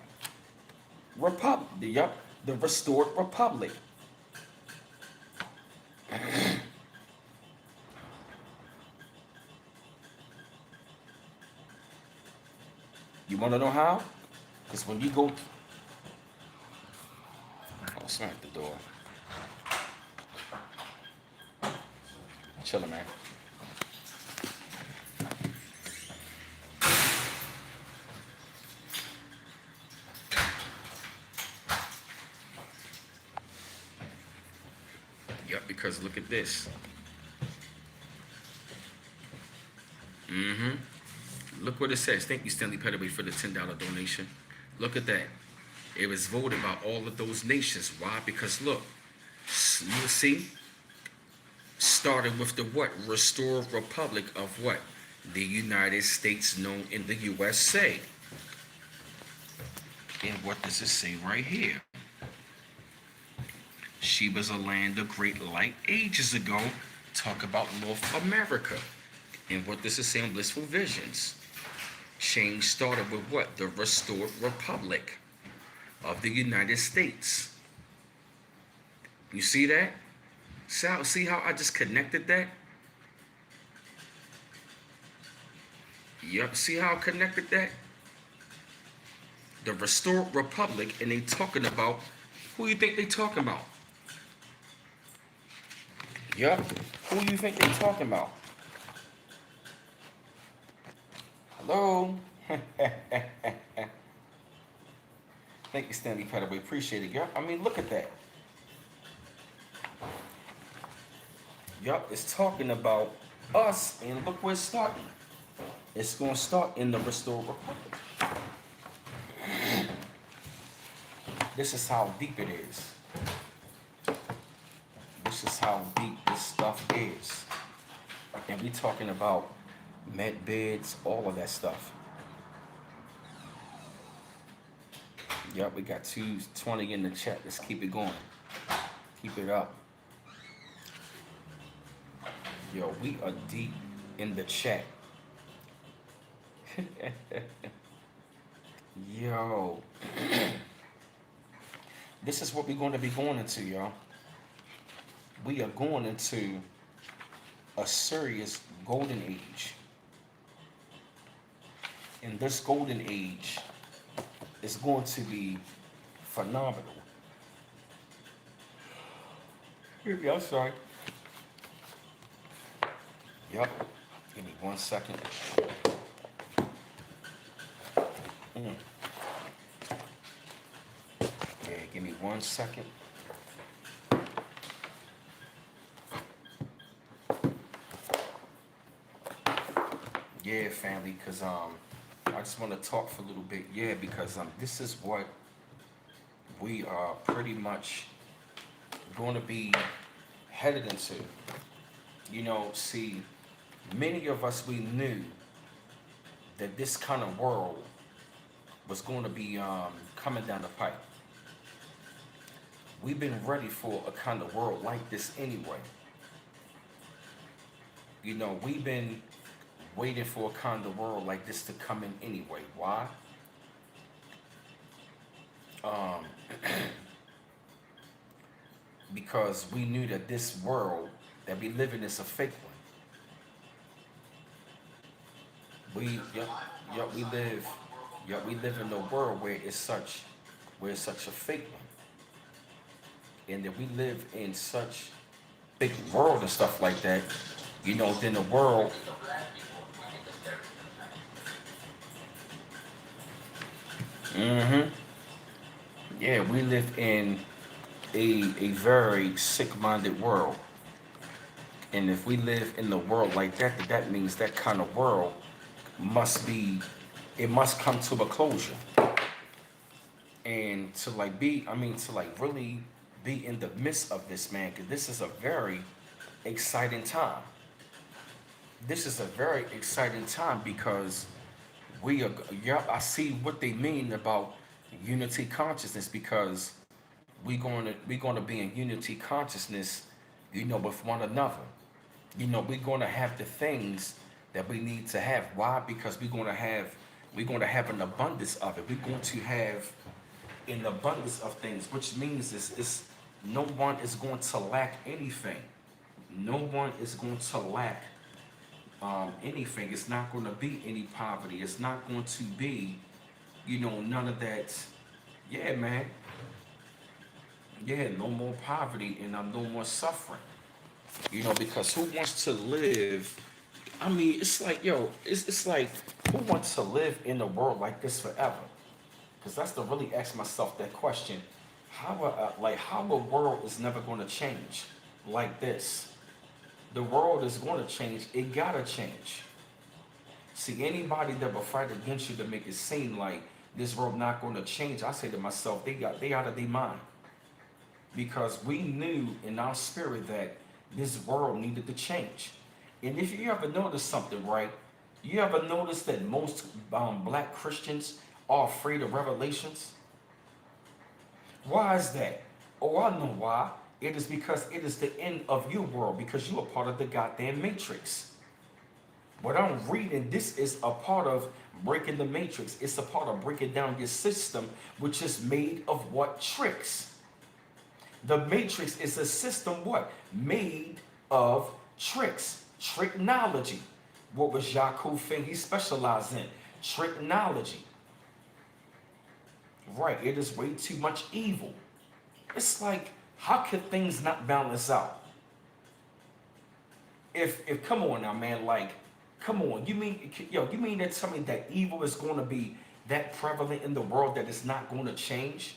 Republic. Yup, the restored republic. You want to know how? Because when you go... Oh, smack the door. Chillin', man. Yep, because look at this. Look what it says. Thank you, Stanley Pettaway, for the $10 donation. Look at that. It was voted by all of those nations. Why? Because look, you see, started with the what? Restored Republic of what? The United States, known in the USA. And what does it say right here? She was a land of great light ages ago. Talk about North America. And what does it say in Blissful Visions? Change started with what? The restored republic of the United States. You see that? See how I just connected that? Yep, see how I connected that? The restored republic, and they talking about, who you think they talking about? Yep, who you think they talking about? Hello? Thank you, Stanley Pettaway. Appreciate it, yup. I mean, look at that. Yup, it's talking about us, and look where it's starting. It's going to start in the restored republic. This is how deep it is. This is how deep this stuff is. And we talking about med beds, all of that stuff. Yep, we got 220 in the chat. Let's keep it going. Keep it up. Yo, we are deep in the chat. Yo. This is what we're going to be going into, y'all. We are going into a serious golden age. And this golden age is going to be phenomenal. I'm sorry. Yep. Give me 1 second. Yeah, give me 1 second. Yeah, family, because I just want to talk for a little bit. Yeah, because this is what we are pretty much going to be headed into. You know, see, many of us, we knew that this kind of world was going to be coming down the pipe. We've been ready for a kind of world like this anyway. You know, we've been waiting for a kind of world like this to come in anyway. Why? Because we knew that this world that we live in is a fake one. We live in a world where it's such a fake one. And that we live in such big world and stuff like that, you know, then the world. Yeah, we live in a very sick-minded world. And if we live in the world like that, that means that kind of world it must come to a closure. And to really be in the midst of this, man, because this is a very exciting time. This is a very exciting time because I see what they mean about unity consciousness, because we're going to be in unity consciousness, you know, with one another. You know, we're going to have the things that we need to have. Why? Because we're going to have an abundance of it. We're going to have an abundance of things, which means is no one is going to lack anything. No one is going to lack anything. It's not going to be any poverty. It's not going to be, you know, none of that. Yeah, man. Yeah, no more poverty and no more suffering. You know, because who wants to live? I mean, it's like, yo, it's like, who wants to live in a world like this forever? Because that's to really ask myself that question. How a world is never going to change like this? The world is going to change. It gotta change. See, anybody that will fight against you to make it seem like this world not going to change, I say to myself, they out of their mind. Because we knew in our spirit that this world needed to change. And if you ever notice something, right? You ever notice that most black Christians are afraid of revelations? Why is that? Oh, I know why. It is because it is the end of your world, because you are part of the goddamn matrix. What I'm reading, this is a part of breaking the matrix. It's a part of breaking down your system, which is made of what? Tricks. The matrix is a system what? Made of tricks. Tricknology. What was Yaku Feng? He specialized in tricknology. Right, it is way too much evil. It's like, how can things not balance out? If come on now, man, like, come on, you mean to tell me that evil is going to be that prevalent in the world that it's not going to change?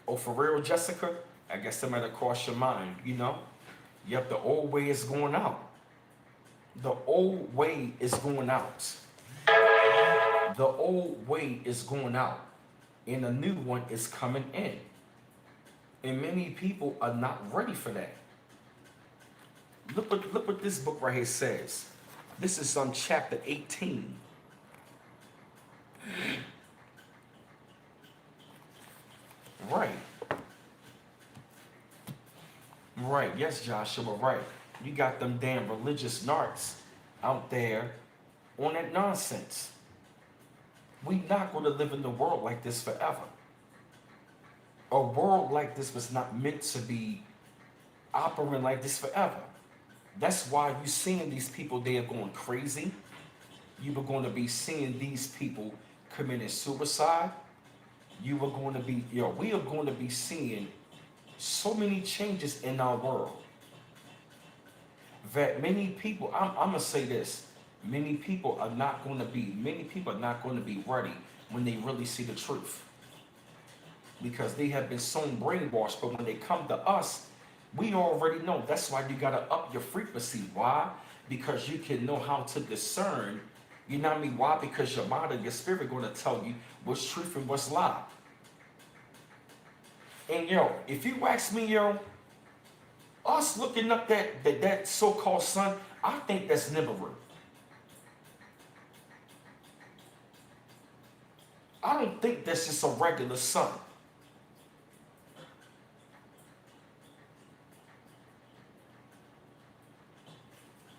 Oh, for real, Jessica? I guess that might have crossed your mind, you know? Yep, the old way is going out. The old way is going out. The old way is going out. And a new one is coming in. And many people are not ready for that. Look what this book right here says. This is on chapter 18. Right. Right. Yes, Joshua, right. You got them damn religious narcs out there on that nonsense. We not going to live in the world like this forever. A world like this was not meant to be operating like this forever. That's why you seeing these people there going crazy. You were going to be seeing these people committing suicide. You were going to be, we are going to be seeing so many changes in our world that many people, I'm gonna say this, many people are not going to be ready when they really see the truth, because they have been so brainwashed. But when they come to us, we already know. That's why you got to up your frequency. Why? Because you can know how to discern. You know what I mean? Why? Because your mind and your spirit going to tell you what's truth and what's lie. And if you ask me, us looking up that so-called sun, I think that's Nibiru. I don't think that's just a regular sun.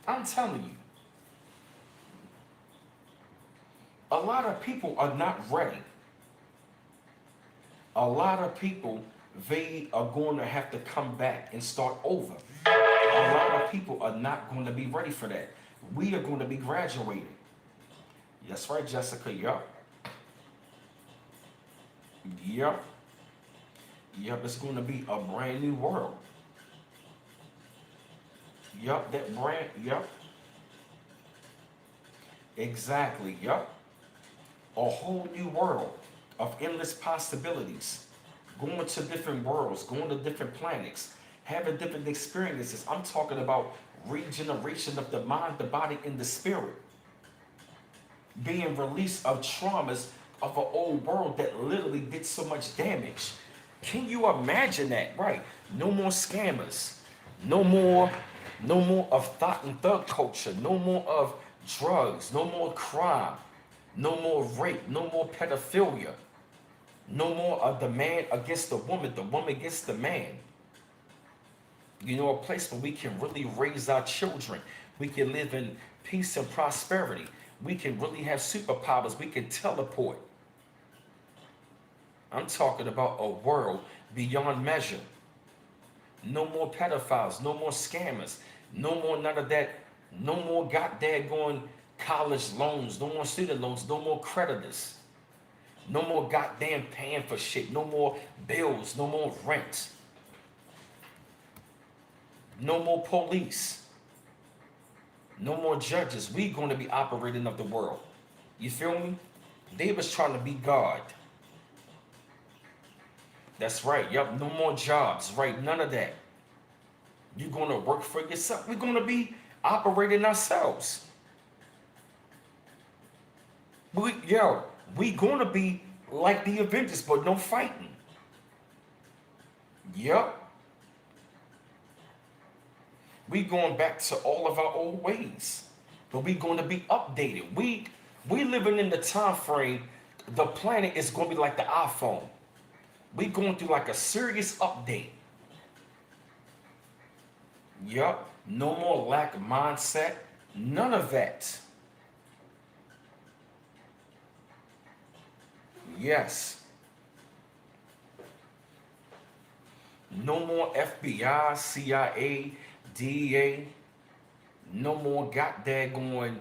I'm telling you, a lot of people are not ready. A lot of people, they are going to have to come back and start over. A lot of people are not going to be ready for that. We are going to be graduating. That's right, Jessica. Yup. Yup. Yup. It's going to be a brand new world. Yup. That brand. Yup. Exactly. Yup. A whole new world of endless possibilities. Going to different worlds, going to different planets, having different experiences. I'm talking about regeneration of the mind, the body, and the spirit. Being released of traumas of an old world that literally did so much damage. Can you imagine that? Right. No more scammers. No more of thought and thug culture. No more of drugs. No more crime. No more rape. No more pedophilia. No more of the man against the woman against the man. A place where we can really raise our children. We can live in peace and prosperity. We can really have superpowers. We can teleport. I'm talking about a world beyond measure. No more pedophiles, no more scammers, no more none of that, no more goddamn going college loans, no more student loans, no more creditors, no more goddamn paying for shit, no more bills, no more rent, no more police, no more judges. We going to be operating of the world. You feel me? They was trying to be God. That's right. Yep. No more jobs. Right. None of that. You're going to work for yourself. We're going to be operating ourselves. We going to be like the Avengers, but no fighting. Yep. We going back to all of our old ways, but we going to be updated. We living in the time frame. The planet is going to be like the iPhone. We going through like a serious update. Yup. No more lack mindset. None of that. Yes. No more FBI, CIA, DEA. No more goddamn going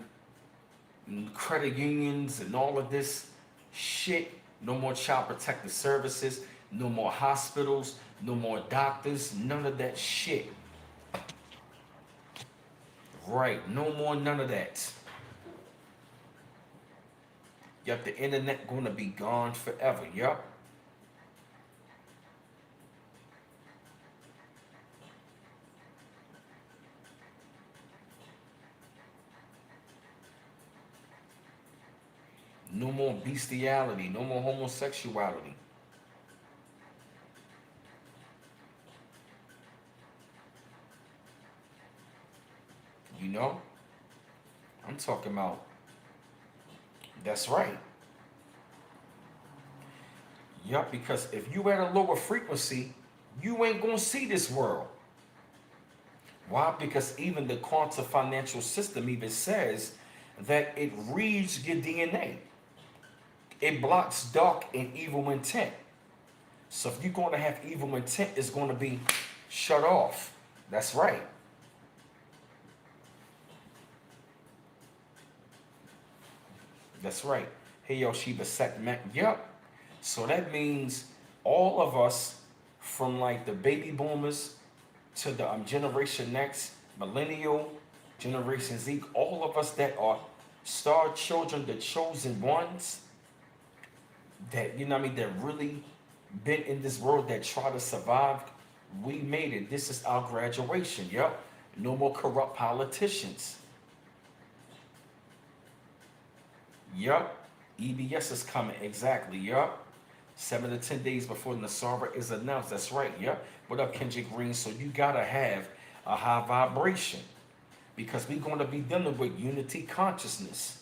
credit unions and all of this shit. No more child protective services. No more hospitals. No more doctors. None of that shit. Right. No more none of that. Yup, the internet going to be gone forever. Yup. No more bestiality. No more homosexuality. You know? I'm talking about, that's right. Yup, because if you at a lower frequency, you ain't gonna see this world. Why? Because even the quantum financial system even says that it reads your DNA. It blocks dark and evil intent. So if you're going to have evil intent, it's going to be shut off. That's right. That's right. Hey, yo, Sheba Sekmet. Yep. So that means all of us, from like the baby boomers to the Generation X, millennial, Generation Z, all of us that are star children, the chosen ones, that, you know what I mean, that really been in this world, that try to survive, we made it. This is our graduation. Yep. No more corrupt politicians. Yup. EBS is coming. Exactly. Yup. 7 to 10 days before Nasara is announced. That's right. Yup. What up, Kendrick Green? So you gotta have a high vibration, because we're going to be dealing with unity consciousness.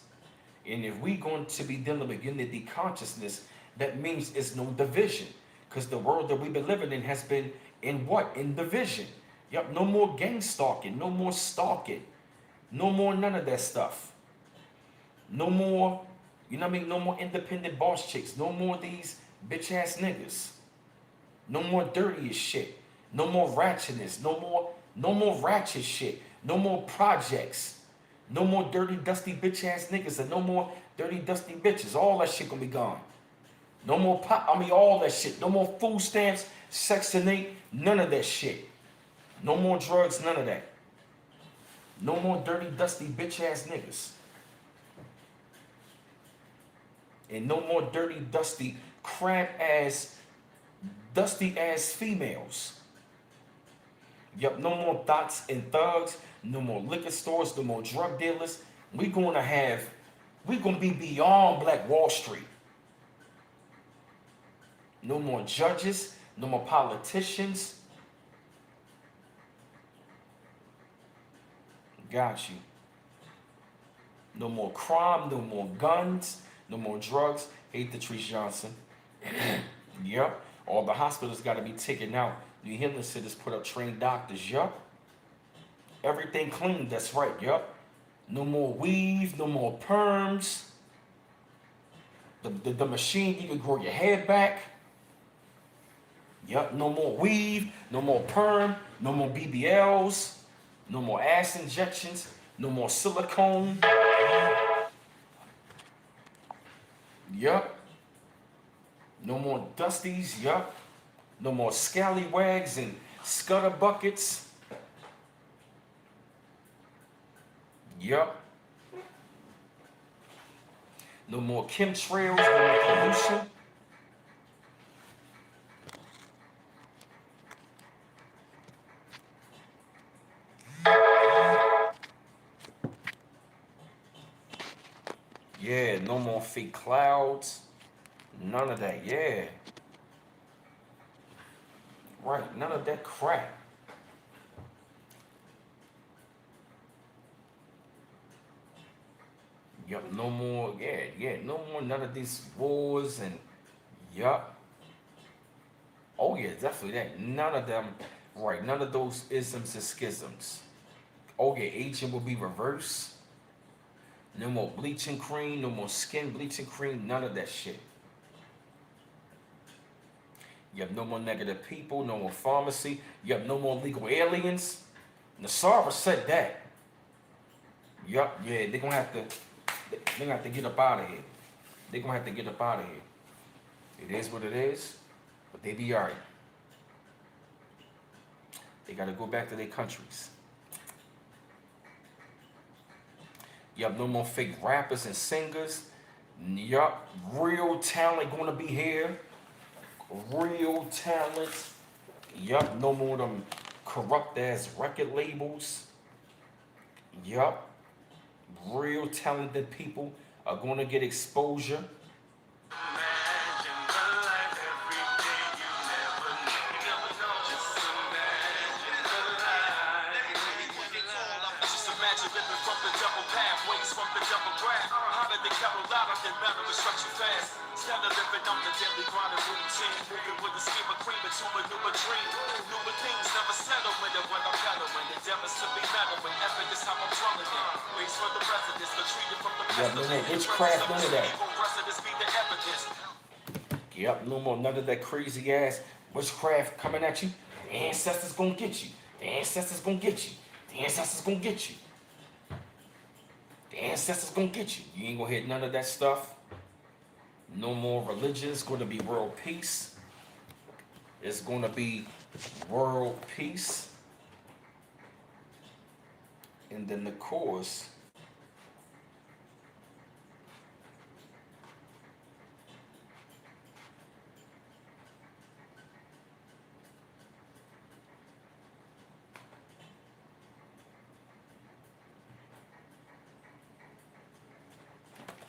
And if we're going to be dealing with unity consciousness, that means it's no division. Because the world that we've been living in has been in what? In division. Yup. No more gang stalking. No more stalking. No more none of that stuff. No more, you know what I mean? No more independent boss chicks. No more these bitch ass niggas. No more dirty as shit. No more ratchetness. No more ratchet shit. No more projects. No more dirty, dusty bitch ass niggas, and no more dirty, dusty bitches. All that shit gonna be gone. No more all that shit. No more food stamps, Section 8, none of that shit. No more drugs, none of that. No more dirty, dusty bitch ass niggas. And no more dirty, dusty, crap ass, dusty ass females. Yup, no more thoughts and thugs, no more liquor stores, no more drug dealers. We're gonna be beyond Black Wall Street. No more judges, no more politicians. Got you. No more crime, no more guns, no more drugs. Hate the Trees Johnson. Yup. All the hospitals got to be taken out. New Healing Cities put up trained doctors. Yup. Everything clean. That's right. Yup. No more weave, no more perms. The machine, you can grow your hair back. Yup. No more weave, no more perm, no more BBLs, no more ass injections, no more silicone. Yup. No more dusties. Yup. No more scallywags and scutter buckets. Yup. No more chemtrails, no more pollution. Yeah, no more fake clouds. None of that. Yeah. Right. None of that crap. Yup. No more. Yeah. Yeah. No more. None of these wars and. Yup. Oh yeah, definitely that. None of them. Right. None of those isms and schisms. Oh yeah, aging will be reversed. No more bleaching cream. No more skin bleaching cream. None of that shit. You have no more negative people, no more pharmacy. You have no more legal aliens. Nasara said that. Yup, yeah, they're gonna have to get up out of here. They're gonna have to get up out of here. It is what it is, but they be alright. They gotta go back to their countries. You have no more fake rappers and singers. Yup, real talent gonna be here. Real talent. Yup, no more of them corrupt ass record labels. Yup, real talented people are going to get exposure. Yep, no more witchcraft, none of that. Yep, no more none of that crazy ass witchcraft coming at you. The ancestors gonna get you. The ancestors gonna get you. The ancestors gonna get you. The ancestors gonna get you. You ain't gonna hit none of that stuff. No more religion. It's gonna be world peace. It's gonna be world peace. And then the course.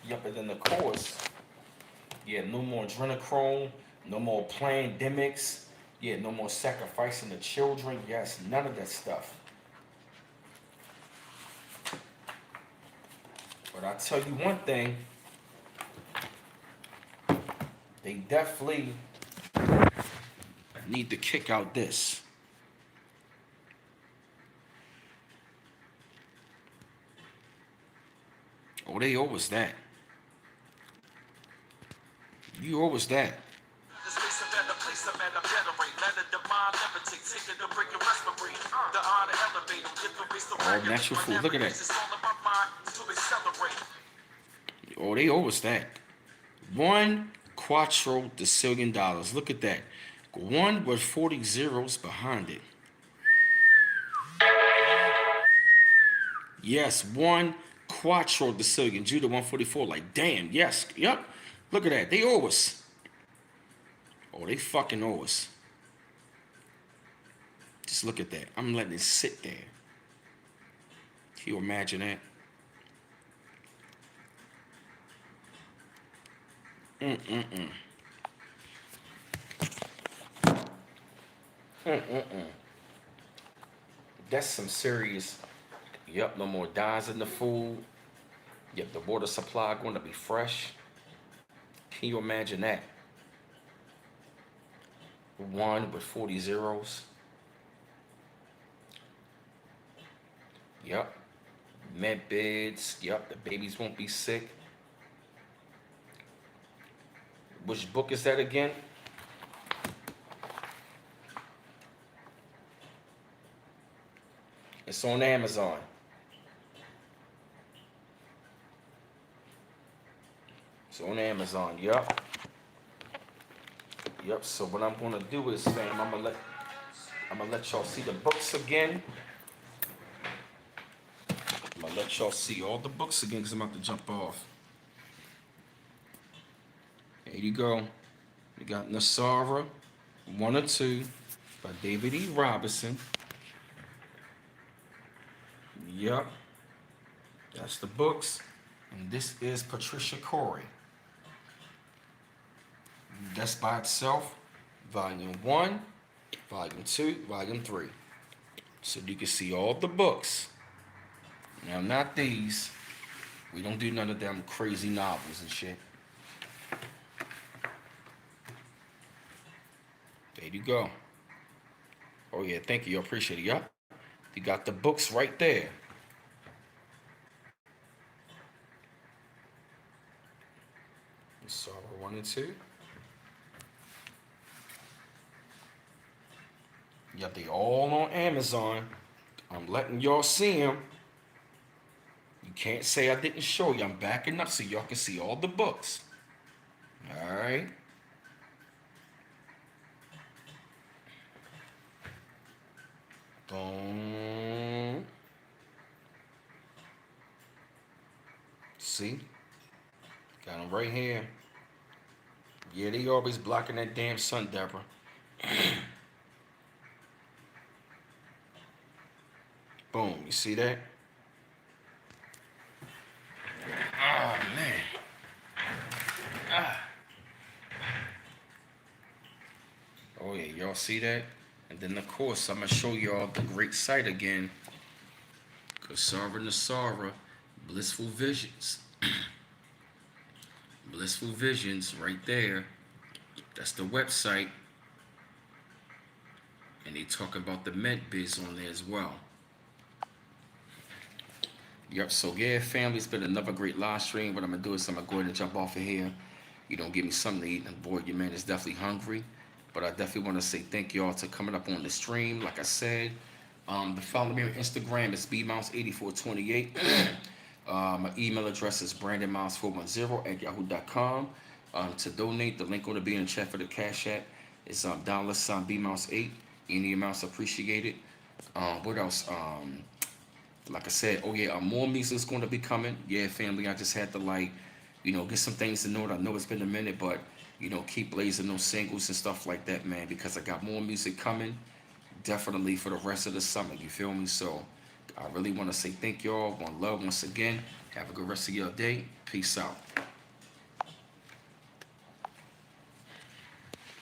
Yep, and then the course. Yeah, no more adrenochrome, no more pandemics. Yeah, no more sacrificing the children. Yes, none of that stuff. But I tell you one thing, they definitely need to kick out this. Oh, they owe us that. You owe us that. All natural food. Look at that. Oh, they owe us that. One quadrillion dollars. Look at that. One with 40 zeros behind it. Yes, one quadrillion. Judah 144. Like, damn, yes. Yep. Look at that. They owe us. Oh, they fucking owe us. Just look at that. I'm letting it sit there. Can you imagine that? Mm-mm-mm. Mm-mm-mm. That's some serious. Yep, no more dyes in the food. Yep, the water supply going to be fresh. Can you imagine that? One with 40 zeros. Yep. Med beds. Yep, the babies won't be sick. Which book is that again? It's on Amazon. It's on Amazon. Yep. Yep. So what I'm gonna do is, fam, I'm gonna let y'all see the books again. I'm gonna let y'all see all the books again because I'm about to jump off. Here you go. We got Nasara 1 or 2 by David E. Robinson. Yep. That's the books. And this is Patricia Corey. That's by itself. Volume 1, Volume 2, Volume 3. So you can see all the books. Now, not these. We don't do none of them crazy novels and shit. There you go. Oh, yeah, thank you. I appreciate it. Yup. You got the books right there. Sorrow 1 and 2. Yep, they all on Amazon. I'm letting y'all see them. You can't say I didn't show you. I'm backing up so y'all can see all the books. All right. Boom. See? Got them right here. Yeah, they always blocking that damn sun, Deborah. Boom. You see that? Oh, man. Y'all see that? And then of course I'm gonna show y'all the great site again. Kasara Nasara, Blissful Visions. Blissful Visions right there. That's the website. And they talk about the med biz on there as well. Yep, so yeah, family, it's been another great live stream. What I'm gonna do is I'm gonna go ahead and jump off of here. Give me something to eat. And boy, your man is definitely hungry. But I definitely want to say thank y'all to coming up on the stream. Like I said, the follow me on Instagram is bmouse8428. My email address is brandonmiles410 at yahoo.com. To donate, the link on the be in the chat for the Cash App is $ bmouse8. Any amounts appreciated. What else? Like I said, oh yeah, more music's going to be coming. Yeah, family, I just had to get some things in order. I know it's been a minute, but keep blazing those singles and stuff like that, man, because I got more music coming, definitely for the rest of the summer. You feel me? So I really want to say thank y'all. One love once again. Have a good rest of your day. Peace out.